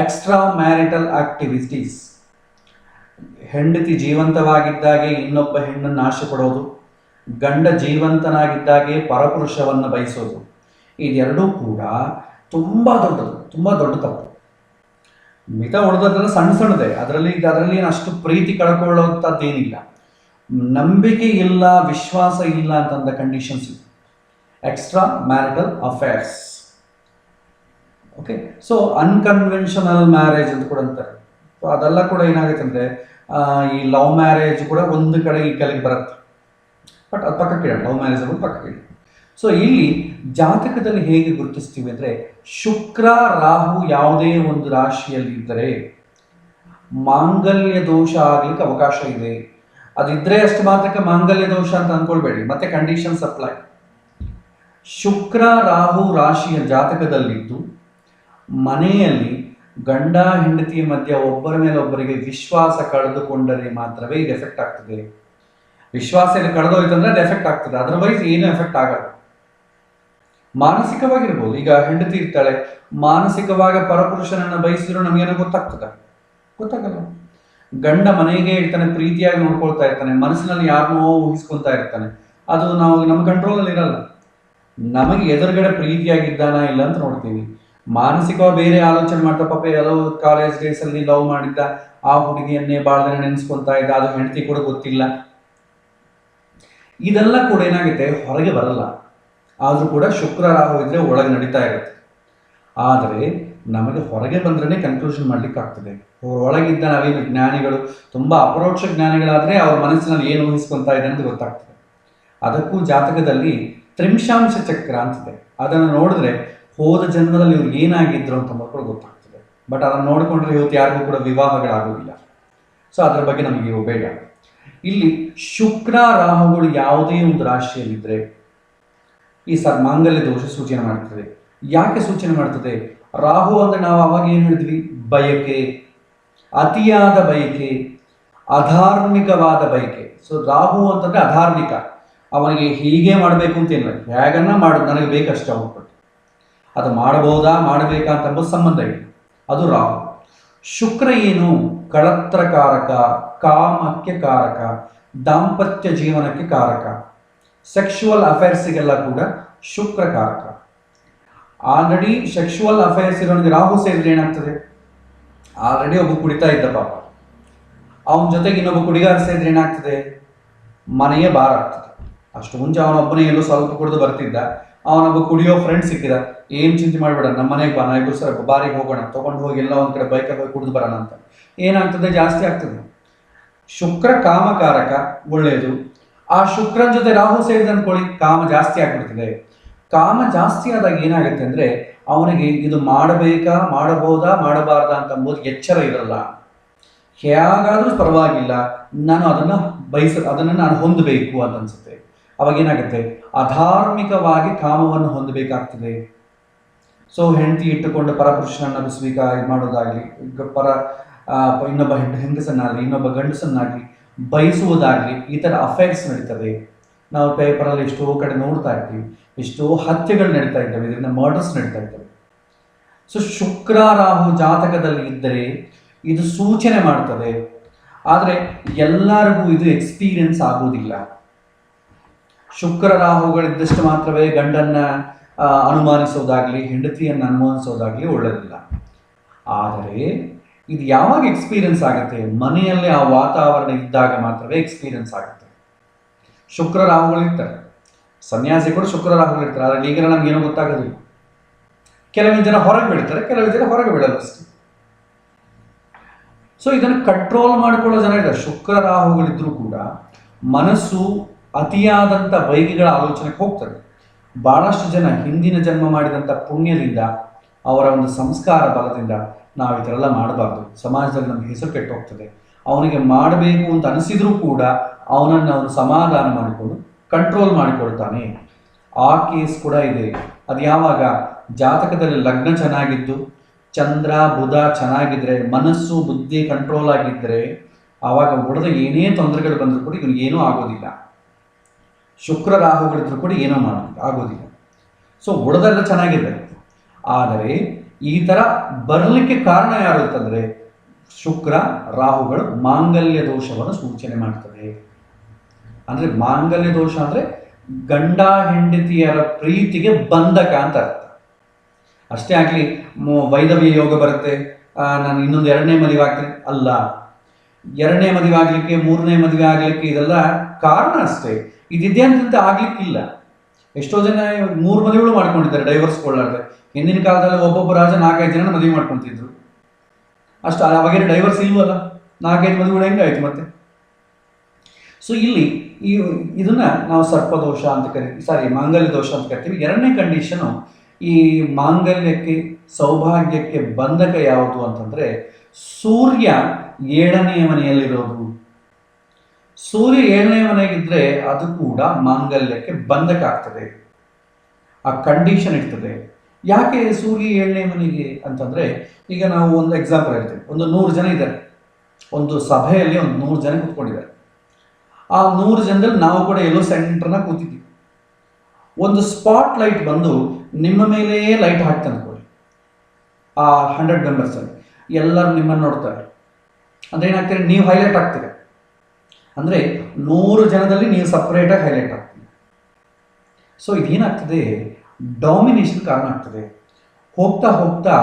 ಎಕ್ಸ್ಟ್ರಾ ಮ್ಯಾರಿಟಲ್ ಆಕ್ಟಿವಿಟೀಸ್. ಹೆಂಡತಿ ಜೀವಂತವಾಗಿದ್ದಾಗೆ ಇನ್ನೊಬ್ಬ ಹೆಣ್ಣನ್ನು ಆಶೆ ಪಡೋದು, ಗಂಡ ಜೀವಂತನಾಗಿದ್ದಾಗೆ ಪರಪುರುಷವನ್ನು ಬಯಸೋದು, ಇದೆರಡೂ ಕೂಡ ತುಂಬ ದೊಡ್ಡ ತಪ್ಪು. ಮಿತ ಉಳಿದದ್ರೆಲ್ಲ ಸಣ್ಣ ಸಣ್ಣದೇ, ಅದರಲ್ಲಿ ಏನು ಅಷ್ಟು ಪ್ರೀತಿ ಕಳ್ಕೊಳ್ಳೋಂಥದ್ದೇನಿಲ್ಲ. ನಂಬಿಕೆ ಇಲ್ಲ, ವಿಶ್ವಾಸ ಇಲ್ಲ ಅಂತಂದ ಕಂಡೀಷನ್ಸ್ ಇದೆ. Extra marital affairs, okay. So unconventional marriage ಅಂತ ಕೂಡ ಅಂತಾರೆ. ಸೊ ಅದೆಲ್ಲ ಕೂಡ ಏನಾಗುತ್ತೆ ಅಂದರೆ ಈ ಲವ್ ಮ್ಯಾರೇಜ್ ಕೂಡ ಒಂದು ಕಡೆ ಈ ಕೆಳಗೆ ಬರುತ್ತೆ. ಬಟ್ ಅದು ಪಕ್ಕಕ್ಕೆ ಇಡೋಣ, ಲವ್ ಮ್ಯಾರೇಜ್ ಅನ್ನೋದು ಪಕ್ಕಕ್ಕೆ ಇಡಿ. ಸೊ ಇಲ್ಲಿ ಜಾತಕದಲ್ಲಿ ಹೇಗೆ ಗುರುತಿಸ್ತೀವಿ ಅಂದರೆ, ಶುಕ್ರ ರಾಹು ಯಾವುದೇ ಒಂದು ರಾಶಿಯಲ್ಲಿ ಇದ್ದರೆ ಮಾಂಗಲ್ಯ ದೋಷ ಆಗ್ಲಿಕ್ಕೆ ಅವಕಾಶ ಇದೆ. ಅದಿದ್ರೆ ಅಷ್ಟು ಮಾತ್ರಕ್ಕೆ ಮಾಂಗಲ್ಯ ದೋಷ ಅಂತ ಅಂದ್ಕೊಳ್ಬೇಡಿ, ಮತ್ತೆ ಕಂಡೀಷನ್ಸ್ ಅಪ್ಲೈ. ಶುಕ್ರ ರಾಹು ರಾಶಿಯ ಜಾತಕದಲ್ಲಿದ್ದು ಮನೆಯಲ್ಲಿ ಗಂಡ ಹೆಂಡತಿಯ ಮಧ್ಯೆ ಒಬ್ಬರ ಮೇಲೆ ಒಬ್ಬರಿಗೆ ವಿಶ್ವಾಸ ಕಳೆದುಕೊಂಡರೆ ಮಾತ್ರವೇ ಇದು ಎಫೆಕ್ಟ್ ಆಗ್ತದೆ. ವಿಶ್ವಾಸ ಇಲ್ಲಿ ಕಳೆದೋಯ್ತಂದ್ರೆ ಅದು ಎಫೆಕ್ಟ್ ಆಗ್ತದೆ, ಅದರ್ವೈಸ್ ಏನು ಎಫೆಕ್ಟ್ ಆಗಲ್ಲ. ಮಾನಸಿಕವಾಗಿರ್ಬೋದು, ಈಗ ಹೆಂಡತಿ ಇರ್ತಾಳೆ, ಮಾನಸಿಕವಾಗಿ ಪರಪುರುಷನನ್ನು ಬಯಸಿದ್ರು ನಮಗೇನೋ ಗೊತ್ತಾಗ್ತದೆ? ಗೊತ್ತಾಗಲ್ಲ. ಗಂಡ ಮನೆಗೆ ಇರ್ತಾನೆ, ಪ್ರೀತಿಯಾಗಿ ನೋಡ್ಕೊಳ್ತಾ ಇರ್ತಾನೆ, ಮನಸ್ಸಿನಲ್ಲಿ ಯಾರನ್ನೋ ಊಹಿಸ್ಕೊಳ್ತಾ ಇರ್ತಾನೆ, ಅದು ನಮ್ಮ ಕಂಟ್ರೋಲಲ್ಲಿ ಇರಲ್ಲ. ನಮಗೆ ಎದುರುಗಡೆ ಪ್ರೀತಿಯಾಗಿದ್ದಾನ ಇಲ್ಲ ಅಂತ ನೋಡ್ತೀವಿ. ಮಾನಸಿಕವಾಗಿ ಬೇರೆ ಆಲೋಚನೆ ಮಾಡ್ತಾ, ಪಾಪ ಎಲ್ಲೋ ಕಾಲೇಜ್ ಡೇಸಲ್ಲಿ ಲವ್ ಮಾಡಿದ್ದ ಆ ಹುಡುಗಿಯನ್ನೇ ಭಾಳ ದಿನ ನೆನೆಸ್ಕೊತಾ ಇದ್ದ, ಅದು ಹೆಂಡತಿ ಕೂಡ ಗೊತ್ತಿಲ್ಲ. ಇದೆಲ್ಲ ಕೂಡ ಏನಾಗುತ್ತೆ, ಹೊರಗೆ ಬರಲ್ಲ. ಆದರೂ ಕೂಡ ಶುಕ್ರ ರಾಹು ಇದ್ರೆ ಒಳಗೆ ನಡೀತಾ ಇರುತ್ತೆ. ಆದರೆ ನಮಗೆ ಹೊರಗೆ ಬಂದ್ರೇ ಕನ್ಕ್ಲೂಷನ್ ಮಾಡ್ಲಿಕ್ಕೆ ಆಗ್ತದೆ. ಒಳಗಿದ್ದ ನಾವೇನು ಜ್ಞಾನಿಗಳು, ತುಂಬ ಅಪರೋಕ್ಷ ಜ್ಞಾನಿಗಳಾದರೆ ಅವ್ರ ಮನಸ್ಸಿನಲ್ಲಿ ಏನು ಊಹಿಸ್ಕೊತಾ ಇದೆ ಅಂತ ಗೊತ್ತಾಗ್ತದೆ. ಅದಕ್ಕೂ ಜಾತಕದಲ್ಲಿ ತ್ರಿಂಶಾಂಶ ಚಕ್ರ ಅಂತಿದೆ. ಅದನ್ನು ನೋಡಿದ್ರೆ ಹೋದ ಜನ್ಮದಲ್ಲಿ ಇವ್ರು ಏನಾಗಿದ್ರು ಅಂತ ಮಕ್ಕಳು ಗೊತ್ತಾಗ್ತದೆ. ಬಟ್ ಅದನ್ನು ನೋಡಿಕೊಂಡ್ರೆ ಇವತ್ತು ಯಾರಿಗೂ ಕೂಡ ವಿವಾಹಗಳಾಗೋದಿಲ್ಲ. ಸೊ ಅದ್ರ ಬಗ್ಗೆ ನಮಗೆ ಬೇಡ. ಇಲ್ಲಿ ಶುಕ್ರ ರಾಹುಗಳು ಯಾವುದೇ ಒಂದು ರಾಶಿಯಲ್ಲಿದ್ದರೆ ಈ ಮಾಂಗಲ್ಯ ದೋಷ ಸೂಚನೆ ಮಾಡ್ತದೆ. ಯಾಕೆ ಸೂಚನೆ ಮಾಡ್ತದೆ? ರಾಹು ಅಂದರೆ ನಾವು ಅವಾಗ ಏನು ಹೇಳಿದ್ವಿ, ಬಯಕೆ, ಅತಿಯಾದ ಬಯಕೆ, ಅಧಾರ್ಮಿಕವಾದ ಬಯಕೆ. ಸೊ ರಾಹು ಅಂತಂದ್ರೆ ಅಧಾರ್ಮಿಕ, ಅವನಿಗೆ ಹೀಗೆ ಮಾಡಬೇಕು ಅಂತೇನಿಲ್ಲ, ಹೇಗನ್ನ ಮಾಡೋದು, ನನಗೆ ಬೇಕಷ್ಟೇ ಅವ್ರು, ಅದು ಮಾಡಬಹುದಾ ಮಾಡಬೇಕಾ ಅಂತ ಎಂಬುದು ಸಂಬಂಧ ಇಲ್ಲ, ಅದು ರಾಹು. ಶುಕ್ರ ಏನು? ಕಳತ್ರಕಾರಕ, ಕಾಮಕ್ಕೆ ಕಾರಕ, ದಾಂಪತ್ಯ ಜೀವನಕ್ಕೆ ಕಾರಕ, ಸೆಕ್ಷುವಲ್ ಅಫೇರ್ಸಿಗೆಲ್ಲ ಕೂಡ ಶುಕ್ರ ಕಾರಕ. ಆಲ್ರೆಡಿ ಸೆಕ್ಷುವಲ್ ಅಫೇರ್ಸ್ ಇರೋನಿಗೆ ರಾಹು ಸೇರಿದ್ರೆ ಏನಾಗ್ತದೆ? ಆಲ್ರೆಡಿ ಒಬ್ಬ ಕುಡಿತಾ ಇದ್ದ ಪಾಪ, ಅವನ ಜೊತೆಗೆ ಇನ್ನೊಬ್ಬ ಕುಡಿಗಾರ ಸೇರಿದ್ರೆ ಏನಾಗ್ತದೆ? ಮನೆಯೇ ಬಾರ್ ಆಗ್ತದೆ. ಅಷ್ಟು ಮುಂಚೆ ಅವನೊಬ್ಬನೇ ಎಲ್ಲೋ ಸ್ವಲ್ಪ ಕುಡಿದು ಬರ್ತಿದ್ದ, ಅವನೊಬ್ಬ ಕುಡಿಯೋ ಫ್ರೆಂಡ್ ಸಿಕ್ಕಿದ, ಏನು ಚಿಂತೆ ಮಾಡಬೇಡ, ನಮ್ಮ ಮನೆಗೆ ಬಾ, ನಾವಿಬ್ಬರು ಸರ್ ಬಾರಿಗೆ ಹೋಗೋಣ, ತೊಗೊಂಡು ಹೋಗಿ ಎಲ್ಲ ಒಂದು ಕಡೆ ಬೈಕಲ್ಲಿ ಹೋಗಿ ಕುಡಿದು ಬರೋಣ ಅಂತ. ಏನಾಗ್ತದೆ? ಜಾಸ್ತಿ ಆಗ್ತದೆ. ಶುಕ್ರ ಕಾಮಕಾರಕ, ಒಳ್ಳೆಯದು. ಆ ಶುಕ್ರನ ಜೊತೆ ರಾಹು ಸೇರಿದ ಅಂದ್ಕೊಳ್ಳಿ, ಕಾಮ ಜಾಸ್ತಿ ಆಗ್ಬಿಡ್ತದೆ. ಕಾಮ ಜಾಸ್ತಿ ಆದಾಗ ಏನಾಗುತ್ತೆ ಅಂದರೆ ಅವನಿಗೆ ಇದು ಮಾಡಬೇಕಾ, ಮಾಡಬಹುದಾ, ಮಾಡಬಾರ್ದಾ ಅಂತ ಅಂಬೋದು ಎಚ್ಚರ ಇರಲ್ಲ. ಹೇಗಾದರೂ ಪರವಾಗಿಲ್ಲ, ನಾನು ಅದನ್ನು ನಾನು ಹೊಂದಬೇಕು ಅಂತ ಅನ್ಸುತ್ತೆ. ಅವಾಗ ಏನಾಗುತ್ತೆ? ಅಧಾರ್ಮಿಕವಾಗಿ ಕಾಮವನ್ನು ಹೊಂದಬೇಕಾಗ್ತದೆ. ಸೊ ಹೆಂಡತಿ ಇಟ್ಟುಕೊಂಡು ಪರಪುರುಷನನ್ನು ಇದು ಮಾಡೋದಾಗಲಿ, ಇನ್ನೊಬ್ಬ ಹೆಂಗಸನ್ನಾಗಲಿ ಇನ್ನೊಬ್ಬ ಗಂಡಸನ್ನಾಗಲಿ ಬಯಸುವುದಾಗಲಿ, ಈ ಥರ ಅಫೇರ್ಸ್ ನಡೀತದೆ. ನಾವು ಪೇಪರಲ್ಲಿ ಎಷ್ಟೋ ಕಡೆ ನೋಡ್ತಾ ಇರ್ತೀವಿ, ಎಷ್ಟೋ ಹತ್ಯೆಗಳು ನಡೀತಾ ಇದ್ದಾವೆ, ಇದರಿಂದ ಮರ್ಡರ್ಸ್ ನಡೀತಾ ಇದ್ದಾವೆ. ಸೊ ಶುಕ್ರ ರಾಹು ಜಾತಕದಲ್ಲಿ ಇದ್ದರೆ ಇದು ಸೂಚನೆ ಮಾಡ್ತದೆ. ಆದರೆ ಎಲ್ಲರಿಗೂ ಇದು ಎಕ್ಸ್ಪೀರಿಯನ್ಸ್ ಆಗೋದಿಲ್ಲ. ಶುಕ್ರ ರಾಹುಗಳಿದ್ದಷ್ಟು ಮಾತ್ರವೇ ಗಂಡನ್ನ ಅನುಮಾನಿಸೋದಾಗಲಿ, ಹೆಂಡತಿಯನ್ನು ಅನುಮಾನಿಸೋದಾಗಲಿ ಒಳ್ಳೆಯದಿಲ್ಲ. ಆದರೆ ಇದು ಯಾವಾಗ ಎಕ್ಸ್ಪೀರಿಯನ್ಸ್ ಆಗುತ್ತೆ? ಮನೆಯಲ್ಲಿ ಆ ವಾತಾವರಣ ಇದ್ದಾಗ ಮಾತ್ರವೇ ಎಕ್ಸ್ಪೀರಿಯನ್ಸ್ ಆಗುತ್ತೆ. ಶುಕ್ರ ರಾಹುಗಳಿರ್ತಾರೆ, ಸನ್ಯಾಸಿ ಕೂಡ ಶುಕ್ರ ರಾಹುಗಳಿರ್ತಾರೆ. ಆದರೆ ಈಗ ನಮ್ಗೆ ಏನೋ ಗೊತ್ತಾಗೋದಿಲ್ಲ. ಕೆಲವಿನ ಜನ ಹೊರಗೆ ಬೀಳ್ತಾರೆ, ಕೆಲವಿನ ಜನ ಹೊರಗೆ ಬೀಳಲ್ಲ ಅಷ್ಟೇ. ಸೊ ಇದನ್ನು ಕಂಟ್ರೋಲ್ ಮಾಡಿಕೊಳ್ಳೋ ಜನ ಇದ್ದಾರೆ. ಶುಕ್ರ ರಾಹುಗಳಿದ್ರೂ ಕೂಡ ಮನಸ್ಸು ಅತಿಯಾದಂಥ ಬೈಕಿಗಳ ಆಲೋಚನೆಗೆ ಹೋಗ್ತಾರೆ. ಬಹಳಷ್ಟು ಜನ ಹಿಂದಿನ ಜನ್ಮ ಮಾಡಿದಂಥ ಪುಣ್ಯದಿಂದ, ಅವರ ಒಂದು ಸಂಸ್ಕಾರ ಬಲದಿಂದ ನಾವು ಈ ಥರ ಎಲ್ಲ ಮಾಡಬಾರ್ದು, ಸಮಾಜದಲ್ಲಿ ನಮಗೆ ಹೆಸರು ಕೆಟ್ಟು ಹೋಗ್ತದೆ, ಅವನಿಗೆ ಮಾಡಬೇಕು ಅಂತ ಅನಿಸಿದ್ರೂ ಕೂಡ ಅವನನ್ನು ಅವನು ಸಮಾಧಾನ ಮಾಡಿಕೊಂಡು ಕಂಟ್ರೋಲ್ ಮಾಡಿಕೊಳ್ತಾನೆ. ಆ ಕೇಸ್ ಕೂಡ ಇದೆ. ಅದು ಯಾವಾಗ? ಜಾತಕದಲ್ಲಿ ಲಗ್ನ ಚೆನ್ನಾಗಿದ್ದು, ಚಂದ್ರ ಬುಧ ಚೆನ್ನಾಗಿದ್ರೆ, ಮನಸ್ಸು ಬುದ್ಧಿ ಕಂಟ್ರೋಲ್ ಆಗಿದ್ದರೆ, ಆವಾಗ ಉಳಿದ ಏನೇ ತೊಂದರೆಗಳು ಬಂದರೂ ಕೂಡ ಇವನಿಗೇನೂ ಆಗೋದಿಲ್ಲ. ಶುಕ್ರ ರಾಹುಗಳಿದ್ರೂ ಕೂಡ ಏನೋ ಆಗೋದಿಲ್ಲ. ಸೊ ಉಳಿದೆಲ್ಲ ಚೆನ್ನಾಗಿರ್ಬೇಕು. ಆದರೆ ಈ ಥರ ಬರಲಿಕ್ಕೆ ಕಾರಣ ಯಾರು ಅಂತಂದರೆ ಶುಕ್ರ ರಾಹುಗಳು ಮಾಂಗಲ್ಯ ದೋಷವನ್ನು ಸೂಚನೆ ಮಾಡ್ತದೆ. ಅಂದರೆ ಮಾಂಗಲ್ಯ ದೋಷ ಅಂದರೆ ಗಂಡ ಹೆಂಡತಿಯರ ಪ್ರೀತಿಗೆ ಬಂಧಕ ಅಂತ ಅರ್ಥ. ಅಷ್ಟೇ ಆಗಲಿ ವೈದವ್ಯ ಯೋಗ ಬರುತ್ತೆ, ನಾನು ಇನ್ನೊಂದು ಎರಡನೇ ಮದುವೆ ಆಗ್ತೀನಿ ಅಲ್ಲ. ಎರಡನೇ ಮದುವೆ ಆಗಲಿಕ್ಕೆ, ಮೂರನೇ ಮದುವೆ ಆಗಲಿಕ್ಕೆ ಇದೆಲ್ಲ ಕಾರಣ ಅಷ್ಟೇ. ಇದಿದೆ ಅಂತ ಆಗ್ಲಿಕ್ಕಿಲ್ಲ. ಎಷ್ಟೋ ಜನ 3 ಮದುವೆಗಳು ಮಾಡ್ಕೊಂಡಿದ್ದಾರೆ ಡೈವರ್ಸ್ ಕೊಳ್ಳಾರ್ದೆ. ಹಿಂದಿನ ಕಾಲದಲ್ಲಿ ಒಬ್ಬೊಬ್ಬ ರಾಜ 4-5 ಜನ ಮದುವೆ ಮಾಡ್ಕೊಂತಿದ್ರು. ಅಷ್ಟು ಅವಾಗೇನು ಡೈವರ್ಸ್ ಇಲ್ವಲ್ಲ, 4-5 ಮದುವೆಗಳು ಹೆಂಗಾಯ್ತು ಮತ್ತೆ. ಸೊ ಇಲ್ಲಿ ಇದನ್ನ ನಾವು ಸರ್ಪದೋಷ ಅಂತ ಕರಿತೀವಿ, ಮಾಂಗಲ್ಯ ದೋಷ ಅಂತ ಕರಿತೀವಿ. ಎರಡನೇ ಕಂಡೀಷನು, ಈ ಮಾಂಗಲ್ಯಕ್ಕೆ, ಸೌಭಾಗ್ಯಕ್ಕೆ ಬಂಧಕ ಯಾವುದು ಅಂತಂದ್ರೆ ಸೂರ್ಯ 7ನೇ ಮನೆಯಲ್ಲಿರೋದು. ಸೂರ್ಯ 7ನೇ ಮನೆಗಿದ್ರೆ ಅದು ಕೂಡ ಮಾಂಗಲ್ಯಕ್ಕೆ ಬಂಧಕ ಆಗ್ತದೆ, ಆ ಕಂಡೀಷನ್ ಇರ್ತದೆ. ಯಾಕೆ ಸೂರ್ಯ 7ನೇ ಮನೆಗೆ ಅಂತಂದ್ರೆ, ಈಗ ನಾವು ಒಂದು ಎಕ್ಸಾಂಪಲ್ ಹೇಳ್ತೇವೆ. ಒಂದು 100 ಜನ ಇದ್ದಾರೆ, ಒಂದು ಸಭೆಯಲ್ಲಿ ಒಂದು 100 ಜನ ಕೂತ್ಕೊಂಡಿದ್ದಾರೆ. ಆ 100 ಜನದಲ್ಲಿ ನಾವು ಕೂಡ ಎಲ್ಲೋ ಸೆಂಟರ್ನ ಕೂತಿದ್ದೀವಿ. ಒಂದು ಸ್ಪಾಟ್ ಲೈಟ್ ಬಂದು ನಿಮ್ಮ ಮೇಲೆ ಲೈಟ್ ಹಾಕ್ತಾನೆ ಅನ್ಕೊಳ್ಳಿ. ಆ 100 ಮೆಂಬರ್ಸ್ ಅಲ್ಲಿ ಎಲ್ಲರೂ ನಿಮ್ಮನ್ನು ನೋಡ್ತಾರೆ ಅಂದ್ರೆ ಏನಾಗ್ತೀರಿ, ನೀವು ಹೈಲೈಟ್ ಆಗ್ತೀರಿ. ಅಂದ್ರೆ 100 ಜನದಲ್ಲಿ ನೀವು ಸಪ್ರೇಟಾಗಿ ಹೈಲೈಟ್ ಆಗ್ತೀರಿ. ಸೊ ಇದೇನಾಗ್ತದೆ, ಡಾಮಿನೇಷನ್ ಕಾರಣ ಆಗ್ತದೆ. ಹೋಗ್ತಾ ಹೋಗ್ತಾ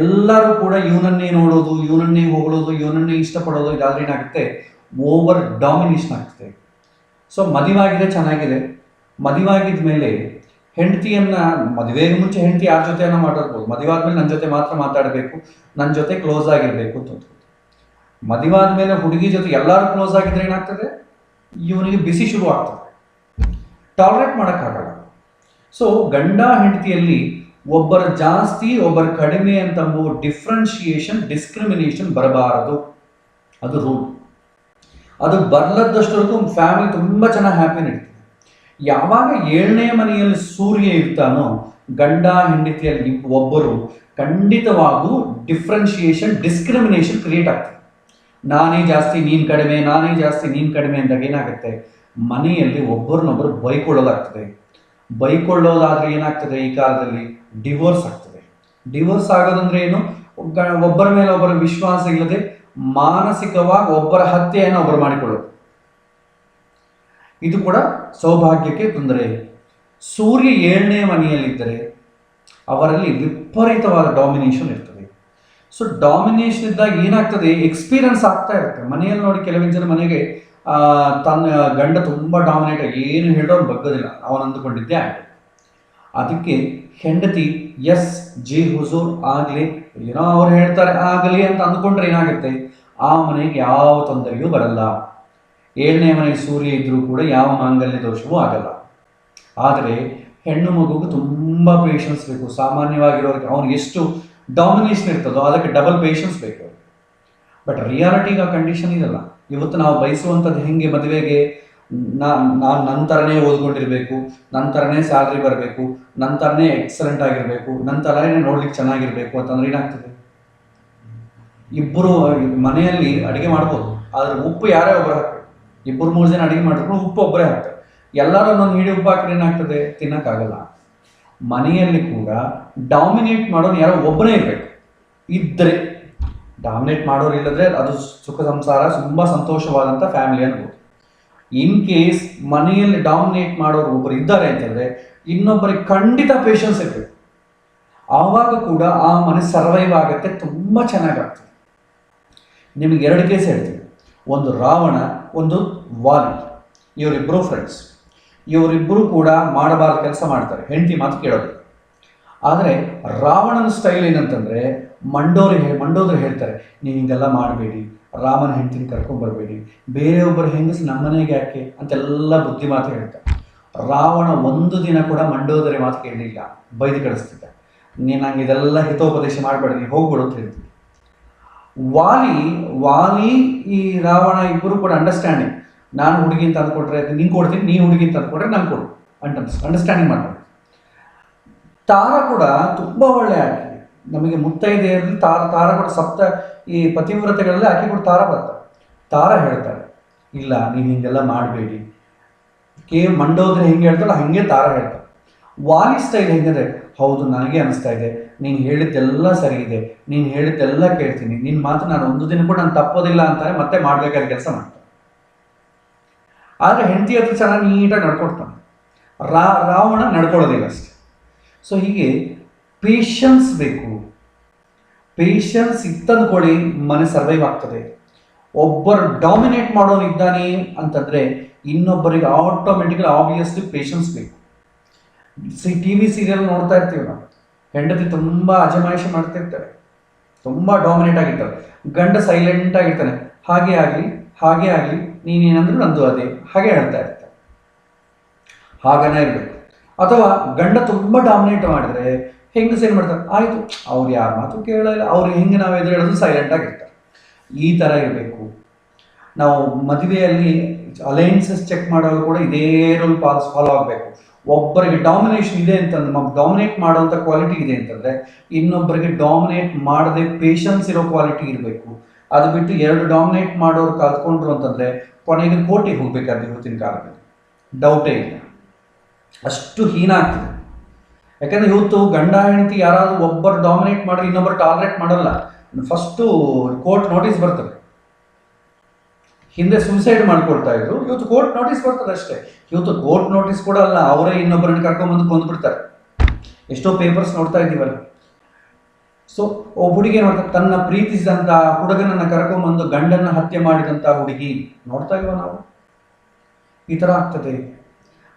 ಎಲ್ಲರೂ ಕೂಡ ಇವನನ್ನೇ ನೋಡೋದು, ಇವನನ್ನೇ ಹೊಗಳೋದು, ಇವನನ್ನೇ ಇಷ್ಟಪಡೋದು. ಇದಾದ್ರೆ ಏನಾಗುತ್ತೆ, ಓವರ್ ಡಾಮಿನೇಷನ್ ಆಗ್ತದೆ. ಸೊ ಮದುವಾಗಿದೆ, ಚೆನ್ನಾಗಿದೆ. ಮದುವಾಗಿದ ಮೇಲೆ ಹೆಂಡತಿಯನ್ನ, ಮದುವೆಗೆ ಮುಂಚೆ ಹೆಂಡತಿ ಯಾರ ಜೊತೆಯನ್ನ ಮಾತಾಡ್ಬೋದು, ಮದುವಾದ್ಮೇಲೆ ನನ್ನ ಜೊತೆ ಮಾತ್ರ ಮಾತಾಡಬೇಕು, ನನ್ನ ಜೊತೆ ಕ್ಲೋಸ್ ಆಗಿರ್ಬೇಕು ಅಂತ. ಮದುವಾದ ಮೇಲೆ ಹುಡುಗಿ ಜೊತೆ ಎಲ್ಲರೂ ಕ್ಲೋಸ್ ಆಗಿದ್ರೆ ಏನಾಗ್ತದೆ, ಇವನಿಗೆ ಬಿಸಿ ಶುರು ಆಗ್ತದೆ, ಟಾಲರೇಟ್ ಮಾಡೋಕ್ಕಾಗಲ್ಲ. ಸೊ ಗಂಡ ಹೆಂಡತಿಯಲ್ಲಿ ಒಬ್ಬರ ಜಾಸ್ತಿ ಒಬ್ಬರ ಕಡಿಮೆ ಅಂತ ಡಿಫ್ರೆನ್ಶಿಯೇಷನ್, ಡಿಸ್ಕ್ರಿಮಿನೇಷನ್ ಬರಬಾರದು. ಅದು ರೂಲ್. ಅದು ಬರ್ಲದ್ದಷ್ಟವರೆಗೂ ಫ್ಯಾಮಿಲಿ ತುಂಬ ಚೆನ್ನಾಗಿ ಹ್ಯಾಪಿ ನಡೀತದೆ. ಯಾವಾಗ 7ನೇ ಮನೆಯಲ್ಲಿ ಸೂರ್ಯ ಇರ್ತಾನೋ, ಗಂಡ ಹೆಂಡತಿಯಲ್ಲಿ ಒಬ್ಬರು ಖಂಡಿತವಾಗೂ ಡಿಫ್ರೆನ್ಶಿಯೇಷನ್, ಡಿಸ್ಕ್ರಿಮಿನೇಷನ್ ಕ್ರಿಯೇಟ್ ಆಗ್ತದೆ. ನಾನೇ ಜಾಸ್ತಿ ನೀನು ಕಡಿಮೆ, ನಾನೇ ಜಾಸ್ತಿ ನೀನು ಕಡಿಮೆ ಅಂದಾಗ ಏನಾಗುತ್ತೆ, ಮನೆಯಲ್ಲಿ ಒಬ್ಬರನ್ನೊಬ್ಬರು ಬೈಕೊಳ್ಳೋದಾಗ್ತದೆ. ಬೈಕೊಳ್ಳೋದಾದ್ರೆ ಏನಾಗ್ತದೆ, ಈ ಕಾಲದಲ್ಲಿ ಡಿವೋರ್ಸ್ ಆಗ್ತದೆ. ಡಿವೋರ್ಸ್ ಆಗೋದಂದ್ರೆ ಏನು, ಒಬ್ಬರ ಮೇಲೆ ಒಬ್ಬರ ವಿಶ್ವಾಸ ಇಲ್ಲದೆ ಮಾನಸಿಕವಾಗಿ ಒಬ್ಬರ ಹತ್ಯೆಯನ್ನು ಒಬ್ಬರು ಮಾಡಿಕೊಳ್ಳೋದು. ಇದು ಕೂಡ ಸೌಭಾಗ್ಯಕ್ಕೆ ತೊಂದರೆ. ಸೂರ್ಯ 7ನೇ ಮನೆಯಲ್ಲಿದ್ದರೆ ಅವರಲ್ಲಿ ವಿಪರೀತವಾದ ಡಾಮಿನೇಷನ್ ಇರ್ತದೆ. ಸೊ ಡಾಮಿನೇಷನ್ ಇದ್ದಾಗ ಏನಾಗ್ತದೆ, ಎಕ್ಸ್ಪೀರಿಯನ್ಸ್ ಆಗ್ತಾ ಇರುತ್ತೆ. ಮನೆಯಲ್ಲಿ ನೋಡಿ, ಕೆಲವೊಂದು ಜನ ಮನೆಗೆ ತನ್ನ ಗಂಡ ತುಂಬ ಡಾಮಿನೇಟ್ ಆಗಿ ಏನು ಹೇಳೋರು ಬಗ್ಗೋದಿಲ್ಲ, ಅವನು ಅಂದುಕೊಂಡಿದ್ದೆ ಆಗಲಿ. ಅದಕ್ಕೆ ಹೆಂಡತಿ ಎಸ್ ಜಿ ಹುಜೂರ್ ಆಗಲಿ, ಏನೋ ಅವ್ರು ಹೇಳ್ತಾರೆ ಆಗಲಿ ಅಂತ ಅಂದ್ಕೊಂಡ್ರೆ ಏನಾಗುತ್ತೆ, ಆ ಮನೆಗೆ ಯಾವ ತೊಂದರೆಯೂ ಬರಲ್ಲ. 7ನೇ ಮನೆಗೆ ಸೂರ್ಯ ಇದ್ರೂ ಕೂಡ ಯಾವ ಮಾಂಗಲ್ಯ ದೋಷವೂ ಆಗಲ್ಲ. ಆದರೆ ಹೆಣ್ಣು ಮಗುಗೆ ತುಂಬ ಪೇಷನ್ಸ್ ಬೇಕು. ಸಾಮಾನ್ಯವಾಗಿರೋರಿಗೆ ಅವ್ನಿಗೆ ಎಷ್ಟು ಡಾಮಿನೇಷನ್ ಇರ್ತದೋ ಅದಕ್ಕೆ ಡಬಲ್ ಪೇಷನ್ಸ್ ಬೇಕು. ಬಟ್ ರಿಯಾಲಿಟಿಗೆ ಆ ಕಂಡೀಷನ್ ಇದಲ್ಲ. ಇವತ್ತು ನಾವು ಬಯಸುವಂಥದ್ದು ಹೆಂಗೆ, ಮದುವೆಗೆ ನಾನು ನಂತರನೇ ಓದ್ಕೊಂಡಿರ್ಬೇಕು, ನಂತರನೇ ಸ್ಯಾಲ್ರಿ ಬರಬೇಕು, ನಂತರನೇ ಎಕ್ಸಲೆಂಟ್ ಆಗಿರಬೇಕು, ನಂತರನೇ ನೋಡ್ಲಿಕ್ಕೆ ಚೆನ್ನಾಗಿರ್ಬೇಕು ಅಂತಂದ್ರೆ ಏನಾಗ್ತದೆ, ಇಬ್ಬರು ಮನೆಯಲ್ಲಿ ಅಡುಗೆ ಮಾಡ್ಬೋದು, ಆದರೆ ಉಪ್ಪು ಯಾರೇ ಒಬ್ಬರು ಹಾಕ್ಬೇಕು. 2-3 ಜನ ಅಡುಗೆ ಮಾಡಿದ್ರು ಉಪ್ಪು ಒಬ್ಬರೇ ಹಾಕ್ತಾರೆ. ಎಲ್ಲರೂ ಒಂದೊಂದು ಹಿಡಿ ಉಪ್ಪು ಹಾಕಿದ್ರೆ ಏನಾಗ್ತದೆ, ತಿನ್ನೋಕ್ಕಾಗಲ್ಲ. ಮನೆಯಲ್ಲಿ ಕೂಡ ಡಾಮಿನೇಟ್ ಮಾಡೋನು ಯಾರೋ ಒಬ್ಬನೇ ಇರಬೇಕು. ಇದ್ದರೆ ಡಾಮಿನೇಟ್ ಮಾಡೋರು ಇಲ್ಲದ್ರೆ ಅದು ಸುಖ ಸಂಸಾರ, ತುಂಬ ಸಂತೋಷವಾದಂಥ ಫ್ಯಾಮಿಲಿ ಅನ್ಬೋದು. ಇನ್ ಕೇಸ್ ಮನೆಯಲ್ಲಿ ಡಾಮಿನೇಟ್ ಮಾಡೋರು ಒಬ್ಬರು ಇದ್ದಾರೆ ಅಂತಂದರೆ ಇನ್ನೊಬ್ಬರಿಗೆ ಖಂಡಿತ ಪೇಷನ್ಸ್ ಇರಬೇಕು. ಆವಾಗ ಕೂಡ ಆ ಮನೆ ಸರ್ವೈವ್ ಆಗುತ್ತೆ, ತುಂಬ ಚೆನ್ನಾಗಾಗ್ತದೆ. ನಿಮಗೆ 2 ಕೇಸ್ ಹೇಳ್ತೀನಿ. ಒಂದು ರಾವಣ, ಒಂದು ವಾಲಿ. ಇವರಿಬ್ಬರು ಫ್ರೆಂಡ್ಸ್. ಇವರಿಬ್ಬರು ಕೂಡ ಮಾಡಬಾರ್ದು ಕೆಲಸ ಮಾಡ್ತಾರೆ, ಹೆಂಡತಿ ಮಾತು ಕೇಳೋದು. ಆದರೆ ರಾವಣನ ಸ್ಟೈಲ್ ಏನಂತಂದರೆ, ಮಂಡೋದ್ರು ಹೇಳ್ತಾರೆ, ನೀವು ಹಿಂಗೆಲ್ಲ ಮಾಡಬೇಡಿ, ರಾಮನ ಹೆಂಡತಿನ ಕರ್ಕೊಂಡ್ಬರ್ಬೇಡಿ, ಬೇರೆಯೊಬ್ಬರು ಹೆಂಗಸು ನಮ್ಮನೆಗೆ ಯಾಕೆ ಅಂತೆಲ್ಲ ಬುದ್ಧಿ ಮಾತು ಹೇಳ್ತಾರೆ. ರಾವಣ ಒಂದು ದಿನ ಕೂಡ ಮಂಡೋದರಿ ಮಾತು ಕೇಳಲಿಲ್ಲ, ಬೈದು ಕಳಿಸ್ತಿದ್ದ. ನೀನು ನಂಗೆ ಇದೆಲ್ಲ ಹಿತೋಪದೇಶ ಮಾಡಬೇಡ, ನೀವು ಹೋಗ್ಬಿಡು ಅಂತ ಹೇಳ್ತೀವಿ. ವಾಲಿ ಈ ರಾವಣ ಇಬ್ಬರು ಕೂಡ ಅಂಡರ್ಸ್ಟ್ಯಾಂಡಿಂಗ್. ನಾನು ಹುಡುಗಿ ಅಂತ ಅಂದ್ಕೊಟ್ರೆ ನಿಂಗೆ ಕೊಡ್ತೀನಿ, ನೀ ಹುಡುಗಿ ಅಂತ ಅಂದ್ಕೊಟ್ರೆ ನಂಗೆ ಕೊಡು, ಅಂಡರ್ಸ್ಟ್ಯಾಂಡಿಂಗ್ ಮಾಡ್ಕೊಂಡು. ತಾರ ಕೂಡ ತುಂಬ ಒಳ್ಳೆ ಆಕೆ. ನಮಗೆ ಮುತ್ತೈದೆಯರಲ್ಲಿ ತಾರ ಕೂಡ ಈ ಪತಿವ್ರತೆಗಳಲ್ಲಿ ಆಕೆ ಕೂಡ ತಾರ ಬರ್ತಾರೆ. ತಾರ ಹೇಳ್ತಾರೆ, ಇಲ್ಲ ನೀವು ಹಿಂಗೆಲ್ಲ ಮಾಡಬೇಡಿ. ಮಂಡೋದ್ರೆ ಹೆಂಗೆ ಹೇಳ್ತಾರೋ ಹಾಗೆ ತಾರ ಹೇಳ್ತಾರೆ. ವಾಲಿ ಸ್ಟೈಲ್ ಹೆಂಗಂದ್ರೆ, ಹೌದು ನನಗೆ ಅನಿಸ್ತಾ ಇದೆ, ನೀನು ಹೇಳಿದ್ದೆಲ್ಲ ಸರಿ ಇದೆ, ನೀನು ಹೇಳಿದ್ದೆಲ್ಲ ಕೇಳ್ತೀನಿ, ನಿನ್ನ ಮಾತು ನಾನು ಒಂದು ದಿನ ಕೂಡ ನಾನು ತಪ್ಪೋದಿಲ್ಲ ಅಂತಾರೆ, ಮತ್ತೆ ಮಾಡಬೇಕಾದ ಕೆಲಸ ಮಾಡ್ತಾರೆ. ಆದರೆ ಹೆಂಡತಿ ಹತ್ರ ಚೆನ್ನಾಗಿ ನೀಟಾಗಿ ನಡ್ಕೊಡ್ತಾನೆ. ರಾವಣ ನಡ್ಕೊಳ್ಳೋದಿಲ್ಲ ಅಷ್ಟೆ. ಸೊ ಹೀಗೆ ಪೇಷನ್ಸ್ ಬೇಕು. ಪೇಷನ್ಸ್ ಇತ್ತಂದ್ಕೊಳ್ಳಿ ಮನೆ ಸರ್ವೈವ್ ಆಗ್ತದೆ. ಒಬ್ಬರು ಡಾಮಿನೇಟ್ ಮಾಡೋನು ಇದ್ದಾನೆ ಅಂತಂದ್ರೆ ಇನ್ನೊಬ್ಬರಿಗೆ ಆಟೋಮೆಟಿಕಲಿ ಆಬ್ವಿಯಸ್ಲಿ ಪೇಷನ್ಸ್ ಬೇಕು. ಟಿ ವಿ ಸೀರಿಯಲ್ ನೋಡ್ತಾ ಇರ್ತೀವಿ ನಾವು, ಹೆಂಡತಿ ತುಂಬ ಅಜಮಾಯಿಷಿ ಮಾಡ್ತಾ ಇರ್ತಾರೆ, ತುಂಬ ಡಾಮಿನೇಟ್ ಆಗಿರ್ತಾರೆ, ಗಂಡ ಸೈಲೆಂಟ್ ಆಗಿರ್ತಾನೆ, ಹಾಗೆ ಆಗಲಿ ನೀನೇನಂದ್ರು ನಂದು ಅದೇ, ಹಾಗೆ ಹೇಳ್ತಾ ಇರ್ತಾರೆ. ಹಾಗನೇ ಇರಬೇಕು. ಅಥವಾ ಗಂಡ ತುಂಬ ಡಾಮಿನೇಟ್ ಮಾಡಿದ್ರೆ ಹೆಂಗಸ ಏನು ಮಾಡ್ತಾರೆ, ಆಯಿತು ಅವ್ರು ಯಾರ ಮಾತು ಕೇಳಲ್ಲ, ಅವ್ರಿಗೆ ಹೆಂಗೆ ನಾವು ಎದುರು ಹೇಳೋದು ಸೈಲೆಂಟ್ ಆಗಿರ್ತಾರೆ. ಈ ಥರ ಇರಬೇಕು. ನಾವು ಮದುವೆಯಲ್ಲಿ ಅಲೈನ್ಸಸ್ ಚೆಕ್ ಮಾಡೋರು ಕೂಡ ಇದೇ ರೂಲ್ ಫಾಲೋ ಆಗಬೇಕು. ಒಬ್ಬರಿಗೆ ಡಾಮಿನೇಷನ್ ಇದೆ ಅಂತಂದ್ರೆ, ಡಾಮಿನೇಟ್ ಮಾಡೋಂಥ ಕ್ವಾಲಿಟಿ ಇದೆ ಅಂತಂದರೆ ಇನ್ನೊಬ್ಬರಿಗೆ ಡಾಮಿನೇಟ್ ಮಾಡದೆ ಪೇಷನ್ಸ್ ಇರೋ ಕ್ವಾಲಿಟಿ ಇರಬೇಕು. ಅದು ಬಿಟ್ಟು ಎರಡು ಡಾಮಿನೇಟ್ ಮಾಡೋರು ಕಲ್ತ್ಕೊಂಡ್ರು ಅಂತಂದರೆ ಕೊನೆಗೆ ಕೋರ್ಟಿಗೆ ಹೋಗ್ಬೇಕಾದ್ರೆ ಇವತ್ತಿನ ಕಾಲದಲ್ಲಿ ಡೌಟೇ ಇಲ್ಲ, ಅಷ್ಟು ಹೀನ ಆಗ್ತದೆ. ಯಾಕಂದರೆ ಇವತ್ತು ಗಂಡ ಹೆಂಡತಿ ಯಾರಾದರೂ ಒಬ್ಬರು ಡಾಮಿನೇಟ್ ಮಾಡಿದ್ರೆ ಇನ್ನೊಬ್ಬರು ಟಾಲರೇಟ್ ಮಾಡಲ್ಲ, ಫಸ್ಟು ಕೋರ್ಟ್ ನೋಟಿಸ್ ಬರ್ತದೆ. ಹಿಂದೆ ಸುಸೈಡ್ ಮಾಡ್ಕೊಳ್ತಾ ಇದ್ರು, ಇವತ್ತು ಕೋರ್ಟ್ ನೋಟಿಸ್ ಬರ್ತದೆ ಅಷ್ಟೇ. ಇವತ್ತು ಕೋರ್ಟ್ ನೋಟಿಸ್ ಕೂಡ ಅಲ್ಲ, ಅವರೇ ಇನ್ನೊಬ್ಬರನ್ನ ಕರ್ಕೊಂಡ್ಬಂದು ಕೊಂದ್ಬಿಡ್ತಾರೆ. ಎಷ್ಟೋ ಪೇಪರ್ಸ್ ನೋಡ್ತಾ ಇದ್ದೀವಲ್ಲ. ಸೊ ಒಬ್ಬ ಹುಡುಗಿ ನೋಡ್ತಾರೆ, ತನ್ನ ಪ್ರೀತಿಸಿದಂಥ ಹುಡುಗನನ್ನು ಕರ್ಕೊಂಡ್ಬಂದು ಗಂಡನ್ನ ಹತ್ಯೆ ಮಾಡಿದಂಥ ಹುಡುಗಿ ನೋಡ್ತಾ ಇಲ್ವ ನಾವು? ಈ ಥರ ಆಗ್ತದೆ.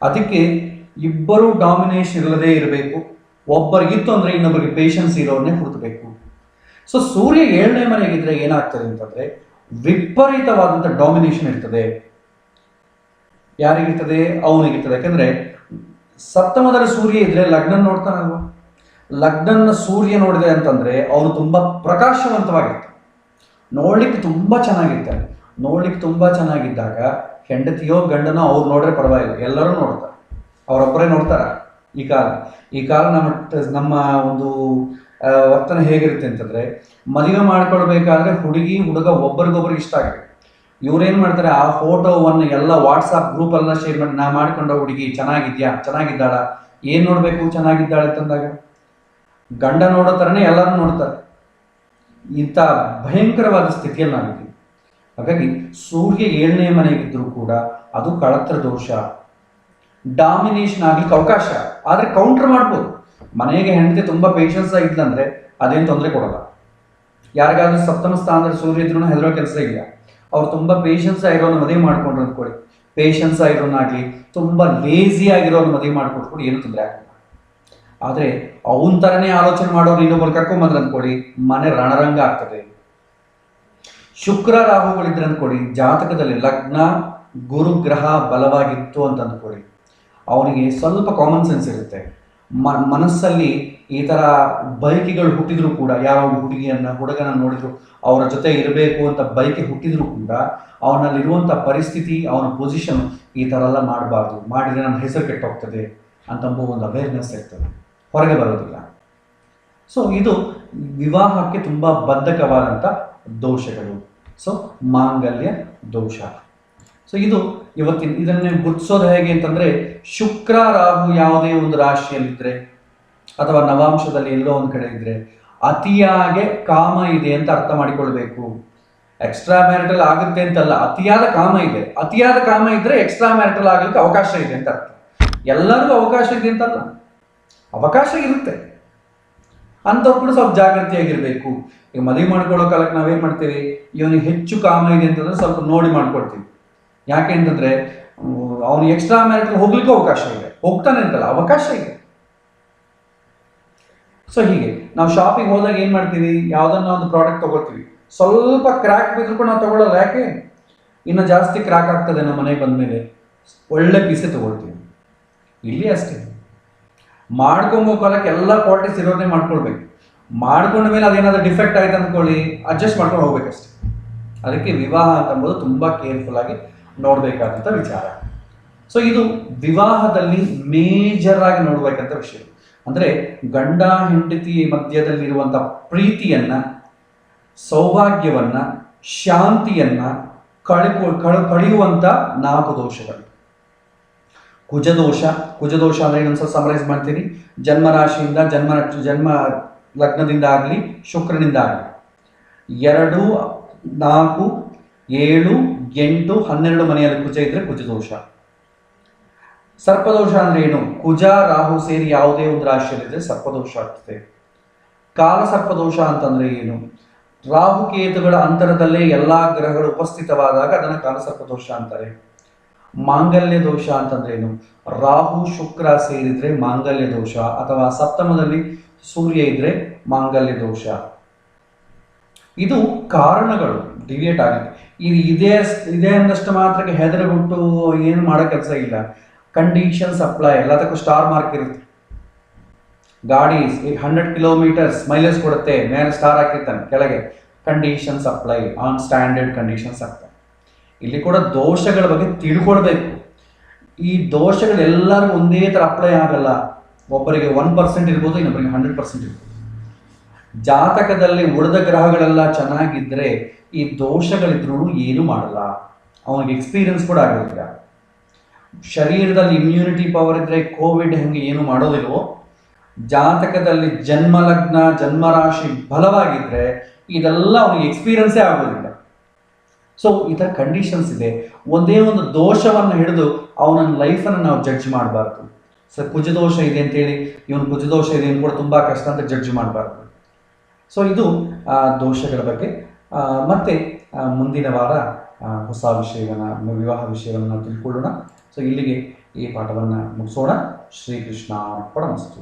ಅದಕ್ಕೆ ಇಬ್ಬರು ಡಾಮಿನೇಷನ್ ಇಲ್ಲದೇ ಇರಬೇಕು. ಒಬ್ಬರಿಗಿತ್ತು ಅಂದರೆ ಇನ್ನೊಬ್ಬರಿಗೆ ಪೇಷನ್ಸ್ ಇರೋರನ್ನೇ ಹುಡುಕಬೇಕು. ಸೊ ಸೂರ್ಯ 7ನೇ ಮನೆಗಿದ್ರೆ ಏನಾಗ್ತದೆ ಅಂತಂದರೆ ವಿಪರೀತವಾದಂಥ ಡಾಮಿನೇಷನ್ ಇರ್ತದೆ. ಯಾರಿಗಿರ್ತದೆ? ಅವನಿಗಿರ್ತದೆ. ಯಾಕಂದರೆ ಸಪ್ತಮದಲ್ಲಿ ಸೂರ್ಯ ಇದ್ರೆ ಲಗ್ನ ನೋಡ್ತಾನಲ್ವ, ಲಗ್ನನ ಸೂರ್ಯ ನೋಡಿದೆ ಅಂತಂದರೆ ಅವನು ತುಂಬ ಪ್ರಕಾಶವಂತವಾಗಿರ್ತಾನೆ, ನೋಡ್ಲಿಕ್ಕೆ ತುಂಬ ಚೆನ್ನಾಗಿರ್ತಾನೆ. ನೋಡ್ಲಿಕ್ಕೆ ತುಂಬ ಚೆನ್ನಾಗಿದ್ದಾಗ ಹೆಂಡತಿಯೋ ಗಂಡನೋ ಅವ್ರು ನೋಡ್ರೆ ಪರವಾಗಿಲ್ಲ, ಎಲ್ಲರೂ ನೋಡ್ತಾರೆ, ಅವರೊಬ್ಬರೇ ನೋಡ್ತಾರ. ಈ ಕಾಲ ನಮ್ಮ ಒಂದು ವರ್ತನೆ ಹೇಗಿರುತ್ತೆ ಅಂತಂದರೆ, ಮದುವೆ ಮಾಡ್ಕೊಳ್ಬೇಕಾದ್ರೆ ಹುಡುಗಿ ಹುಡುಗ ಒಬ್ಬರಿಗೊಬ್ರಿಗೆ ಇಷ್ಟ ಆಗುತ್ತೆ. ಇವ್ರೇನು ಮಾಡ್ತಾರೆ, ಆ ಫೋಟೋವನ್ನು ಎಲ್ಲ ವಾಟ್ಸಪ್ ಗ್ರೂಪೆಲ್ಲ ಶೇರ್ ಮಾಡಿ, ನಾ ಮಾಡ್ಕೊಂಡ ಹುಡುಗಿ ಚೆನ್ನಾಗಿದ್ದಾಳ, ಏನು ನೋಡಬೇಕು ಚೆನ್ನಾಗಿದ್ದಾಳೆ ಅಂತಂದಾಗ ಗಂಡ ನೋಡೋ ಥರನೇ ಎಲ್ಲರೂ ನೋಡ್ತಾರೆ. ಇಂಥ ಭಯಂಕರವಾದ ಸ್ಥಿತಿಯಲ್ಲಿ ನಾವಿದ್ದೀವಿ. ಹಾಗಾಗಿ ಸೂರ್ಯ 7ನೇ ಮನೆಗಿದ್ರೂ ಕೂಡ ಅದು ಕಳತ್ರ ದೋಷ. ಡಾಮಿನೇಷನ್ ಆಗ್ಲಿಕ್ಕೆ ಅವಕಾಶ, ಆದರೆ ಕೌಂಟರ್ ಮಾಡ್ಬೋದು. ಮನೆಗೆ ಹೆಂಡತಿ ತುಂಬ ಪೇಷನ್ಸ್ ಆಗಿದ್ದಂದ್ರೆ ಅದೇನು ತೊಂದರೆ ಕೊಡಲ್ಲ. ಯಾರಿಗಾದ್ರೂ ಸಪ್ತಮ ಸ್ಥಾನದಲ್ಲಿ ಸೂರ್ಯ ಇದ್ರೂ ಹೆದರೋ ಕೆಲಸ ಇಲ್ಲ. ಅವ್ರು ತುಂಬ ಪೇಷನ್ಸ್ ಆಗಿರೋನು ಮದುವೆ ಮಾಡ್ಕೊಂಡ್ರು ಅಂದ್ಕೊಳ್ಳಿ, ಪೇಷನ್ಸ್ ಆಗಿರೋನಾಗಲಿ ತುಂಬ ಲೇಸಿ ಆಗಿರೋನು ಮದುವೆ ಮಾಡ್ಕೊಟ್ಕೊಂಡು ಏನು ತೊಂದರೆ ಆಗಲ್ಲ. ಆದರೆ ಅವನ ಥರನೇ ಆಲೋಚನೆ ಮಾಡೋರು ಇನ್ನೊಬ್ಬರು ಕರ್ಕೊಂಬಂದ್ರೆ ಅಂದ್ಕೊಳ್ಳಿ, ಮನೆ ರಣರಂಗ ಆಗ್ತದೆ. ಶುಕ್ರ ರಾಹುಗಳಿದ್ರೆ ಅಂದ್ಕೊಳ್ಳಿ, ಜಾತಕದಲ್ಲಿ ಲಗ್ನ ಗುರುಗ್ರಹ ಬಲವಾಗಿತ್ತು ಅಂತ ಅಂದ್ಕೊಳ್ಳಿ, ಅವನಿಗೆ ಸ್ವಲ್ಪ ಕಾಮನ್ ಸೆನ್ಸ್ ಇರುತ್ತೆ. ಮನಸ್ಸಲ್ಲಿ ಈ ಥರ ಬಯಕೆಗಳು ಹುಟ್ಟಿದ್ರು ಕೂಡ, ಯಾವ ಹುಡುಗನ ನೋಡಿದ್ರು ಅವರ ಜೊತೆ ಇರಬೇಕು ಅಂತ ಬಯಕೆ ಹುಟ್ಟಿದ್ರು ಕೂಡ ಅವನಲ್ಲಿರುವಂಥ ಪರಿಸ್ಥಿತಿ, ಅವನ ಪೊಸಿಷನ್ ಈ ಥರ ಎಲ್ಲ ಮಾಡಬಾರ್ದು, ಮಾಡಿದರೆ ನನ್ನ ಹೆಸರು ಕೆಟ್ಟೋಗ್ತದೆ ಅಂತಂಬೋ ಒಂದು ಅವೇರ್ನೆಸ್ ಇರ್ತದೆ, ಹೊರಗೆ ಬರೋದಿಲ್ಲ. ಸೊ ಇದು ವಿವಾಹಕ್ಕೆ ತುಂಬ ಬದ್ಧಕವಾದಂಥ ದೋಷಗಳು. ಸೊ ಮಾಂಗಲ್ಯ ದೋಷ. ಸೊ ಇದನ್ನೇ ಗುರ್ತಿಸೋದು ಹೇಗೆ ಅಂತಂದರೆ, ಶುಕ್ರ ರಾಹು ಯಾವುದೇ ಒಂದು ರಾಶಿಯಲ್ಲಿದ್ದರೆ ಅಥವಾ ನವಾಂಶದಲ್ಲಿ ಎಲ್ಲೋ ಒಂದು ಕಡೆ ಇದ್ದರೆ ಅತಿಯಾಗೆ ಕಾಮ ಇದೆ ಅಂತ ಅರ್ಥ ಮಾಡಿಕೊಳ್ಬೇಕು. ಎಕ್ಸ್ಟ್ರಾ ಮ್ಯಾರಿಟಲ್ ಆಗುತ್ತೆ ಅಂತಲ್ಲ, ಅತಿಯಾದ ಕಾಮ ಇದೆ. ಅತಿಯಾದ ಕಾಮ ಇದ್ದರೆ ಎಕ್ಸ್ಟ್ರಾ ಮ್ಯಾರಿಟಲ್ ಆಗಲಿಕ್ಕೆ ಅವಕಾಶ ಇದೆ ಅಂತ ಅರ್ಥ. ಎಲ್ಲರಿಗೂ ಅವಕಾಶ ಇದೆ ಅಂತಲ್ಲ, ಅವಕಾಶ ಇರುತ್ತೆ. ಅಂಥವ್ರು ಕೂಡ ಸ್ವಲ್ಪ ಜಾಗೃತಿಯಾಗಿರಬೇಕು. ಈಗ ಮದುವೆ ಮಾಡ್ಕೊಳ್ಳೋ ಕಾಲಕ್ಕೆ ನಾವೇನು ಮಾಡ್ತೀವಿ, ಇವನಿಗೆ ಹೆಚ್ಚು ಕಾಮ ಇದೆ ಅಂತಂದರೆ ಸ್ವಲ್ಪ ನೋಡಿ ಮಾಡ್ಕೊಳ್ತೀವಿ. ಯಾಕೆ ಅಂತಂದರೆ ಅವನು ಎಕ್ಸ್ಟ್ರಾ ಮ್ಯಾರಿಟಲ್ ಹೋಗ್ಲಿಕ್ಕೂ ಅವಕಾಶ ಇದೆ, ಹೋಗ್ತಾನೆ ಅಂತಲ್ಲ, ಅವಕಾಶ ಇದೆ. ಸೊ ಹೀಗೆ ನಾವು ಶಾಪಿಂಗ್ ಹೋದಾಗ ಏನು ಮಾಡ್ತೀವಿ, ಯಾವುದನ್ನ ಒಂದು ಪ್ರಾಡಕ್ಟ್ ತೊಗೊಳ್ತೀವಿ, ಸ್ವಲ್ಪ ಕ್ರ್ಯಾಕ್ ಬಿದ್ದರೂ ಕೂಡ ನಾವು ತೊಗೊಳ್ಳಲ್ಲ. ಯಾಕೆ? ಇನ್ನು ಜಾಸ್ತಿ ಕ್ರ್ಯಾಕ್ ಆಗ್ತದೆ ನಮ್ಮ ಮನೆಗೆ ಬಂದಮೇಲೆ, ಒಳ್ಳೆ ಪೀಸೇ ತೊಗೊಳ್ತೀವಿ. ಇಲ್ಲಿ ಅಷ್ಟೇ, ಮಾಡ್ಕೊಂಬೋ ಕಾಲಕ್ಕೆ ಎಲ್ಲ ಕ್ವಾಲಿಟೀಸ್ ಇರೋದೇ ಮಾಡ್ಕೊಳ್ಬೇಕು. ಮಾಡ್ಕೊಂಡ ಮೇಲೆ ಅದೇನಾದರೂ ಡಿಫೆಕ್ಟ್ ಆಯ್ತು ಅಂದ್ಕೊಳ್ಳಿ, ಅಡ್ಜಸ್ಟ್ ಮಾಡ್ಕೊಂಡು ಹೋಗ್ಬೇಕಷ್ಟೆ. ಅದಕ್ಕೆ ವಿವಾಹ ಅಂತಂಬೋದು ತುಂಬ ಕೇರ್ಫುಲ್ ಆಗಿ ನೋಡಬೇಕಾದಂಥ ವಿಚಾರ. ಸೊ ಇದು ವಿವಾಹದಲ್ಲಿ ಮೇಜರ್ ಆಗಿ ನೋಡಬೇಕಂತ ವಿಷಯ. ಅಂದರೆ ಗಂಡ ಹೆಂಡತಿ ಮಧ್ಯದಲ್ಲಿರುವಂಥ ಪ್ರೀತಿಯನ್ನು, ಸೌಭಾಗ್ಯವನ್ನು, ಶಾಂತಿಯನ್ನು ಕಳೆಯುವಂಥ 4 ದೋಷಗಳು. ಕುಜದೋಷ ಅಂದರೆ ಇನ್ನೊಂದ್ಸಲ ಸಮರೈಸ್ ಮಾಡ್ತೀನಿ. ಜನ್ಮ ರಾಶಿಯಿಂದ ಜನ್ಮ ಲಗ್ನದಿಂದ ಆಗಲಿ, ಶುಕ್ರನಿಂದ ಆಗಲಿ 2, 4, 7, 8, 12 ಮನೆಯಲ್ಲಿ ಕುಜ ಇದ್ರೆ ಕುಜದೋಷ. ಸರ್ಪದೋಷ ಅಂದ್ರೆ ಏನು? ಕುಜ ರಾಹು ಸೇರಿ ಯಾವುದೇ ಒಂದು ರಾಶಿಯಲ್ಲಿದ್ರೆ ಸರ್ಪದೋಷ ಆಗ್ತದೆ. ಕಾಲಸರ್ಪದೋಷ ಅಂತಂದರೆ ಏನು? ರಾಹುಕೇತುಗಳ ಅಂತರದಲ್ಲೇ ಎಲ್ಲ ಗ್ರಹಗಳು ಉಪಸ್ಥಿತವಾದಾಗ ಅದನ್ನು ಕಾಲಸರ್ಪದೋಷ ಅಂತಾರೆ. ಮಾಂಗಲ್ಯ ದೋಷ ಅಂತಂದ್ರೆ ಏನು? ರಾಹು ಶುಕ್ರ ಸೇರಿದ್ರೆ ಮಾಂಗಲ್ಯ ದೋಷ, ಅಥವಾ ಸಪ್ತಮದಲ್ಲಿ ಸೂರ್ಯ ಇದ್ರೆ ಮಾಂಗಲ್ಯ ದೋಷ. ಇದು ಕಾರಣಗಳು ಡಿವಿಯೇಟ್ ಆಗಿದೆ. ಇದು ಇದೇ ಅನ್ನಷ್ಟು ಮಾತ್ರಕ್ಕೆ ಹೆದರಗುಟ್ಟು ಏನು ಮಾಡೋ ಕೆಲಸ ಇಲ್ಲ. Conditions apply. ಎಲ್ಲದಕ್ಕೂ ಸ್ಟಾರ್ ಮಾರ್ಕ್ ಇರುತ್ತೆ. ಗಾಡಿ 100 ಕಿಲೋಮೀಟರ್ಸ್ ಮೈಲೇಜ್ ಕೊಡುತ್ತೆ, ಮೇಲೆ ಸ್ಟಾರ್ ಹಾಕಿರ್ತಾನೆ, ಕೆಳಗೆ conditions apply on standard conditions ಆಗ್ತವೆ. ಇಲ್ಲಿ ಕೂಡ ದೋಷಗಳ ಬಗ್ಗೆ ತಿಳ್ಕೊಳ್ಬೇಕು. ಈ ದೋಷಗಳೆಲ್ಲರಿಗೂ ಒಂದೇ ಥರ ಅಪ್ಲೈ ಆಗಲ್ಲ. ಒಬ್ಬರಿಗೆ 1% ಇರ್ಬೋದು, ಇನ್ನೊಬ್ಬರಿಗೆ 100% ಇರ್ಬೋದು. ಜಾತಕದಲ್ಲಿ ಉಳಿದ ಗ್ರಹಗಳೆಲ್ಲ ಚೆನ್ನಾಗಿದ್ದರೆ ಈ ದೋಷಗಳಿದ್ರೂ ಏನು ಮಾಡಲ್ಲ, ಅವನಿಗೆ ಎಕ್ಸ್ಪೀರಿಯನ್ಸ್ ಕೂಡ ಆಗೋದಿಲ್ಲ. ಶರೀರದಲ್ಲಿ ಇಮ್ಯುನಿಟಿ ಪವರ್ ಇದ್ದರೆ ಕೋವಿಡ್ ಹೆಂಗೆ ಏನು ಮಾಡೋದಿಲ್ವೋ, ಜಾತಕದಲ್ಲಿ ಜನ್ಮಲಗ್ನ ಜನ್ಮರಾಶಿ ಬಲವಾಗಿದ್ದರೆ ಇದೆಲ್ಲ ಅವನಿಗೆ ಎಕ್ಸ್ಪೀರಿಯನ್ಸೇ ಆಗೋದಿಲ್ಲ. ಸೊ ಈ ಥರ ಕಂಡೀಷನ್ಸ್ ಇದೆ. ಒಂದೇ ಒಂದು ದೋಷವನ್ನು ಹಿಡಿದು ಅವನ ಲೈಫನ್ನು ನಾವು ಜಡ್ಜ್ ಮಾಡಬಾರ್ದು. ಸರ್ ಕುಜದೋಷ ಇದೆ ಅಂತೇಳಿ ಇವನು ಕುಜದೋಷ ಇದೆ ಕೂಡ ತುಂಬ ಕಷ್ಟ ಅಂತ ಜಡ್ಜ್ ಮಾಡಬಾರ್ದು. ಸೊ ಇದು ದೋಷಗಳ ಬಗ್ಗೆ. ಮತ್ತೆ ಮುಂದಿನ ವಾರ ಹೊಸ ವಿಷಯವನ್ನು, ವಿವಾಹ ವಿಷಯವನ್ನು ನಾವು ತಿಳ್ಕೊಳ್ಳೋಣ. ಸೊ ಇಲ್ಲಿಗೆ ಈ ಪಾಠವನ್ನು ಮುಗಿಸೋಣ. ಶ್ರೀಕೃಷ್ಣ ಅರ್ಪಣಮಸ್ತು.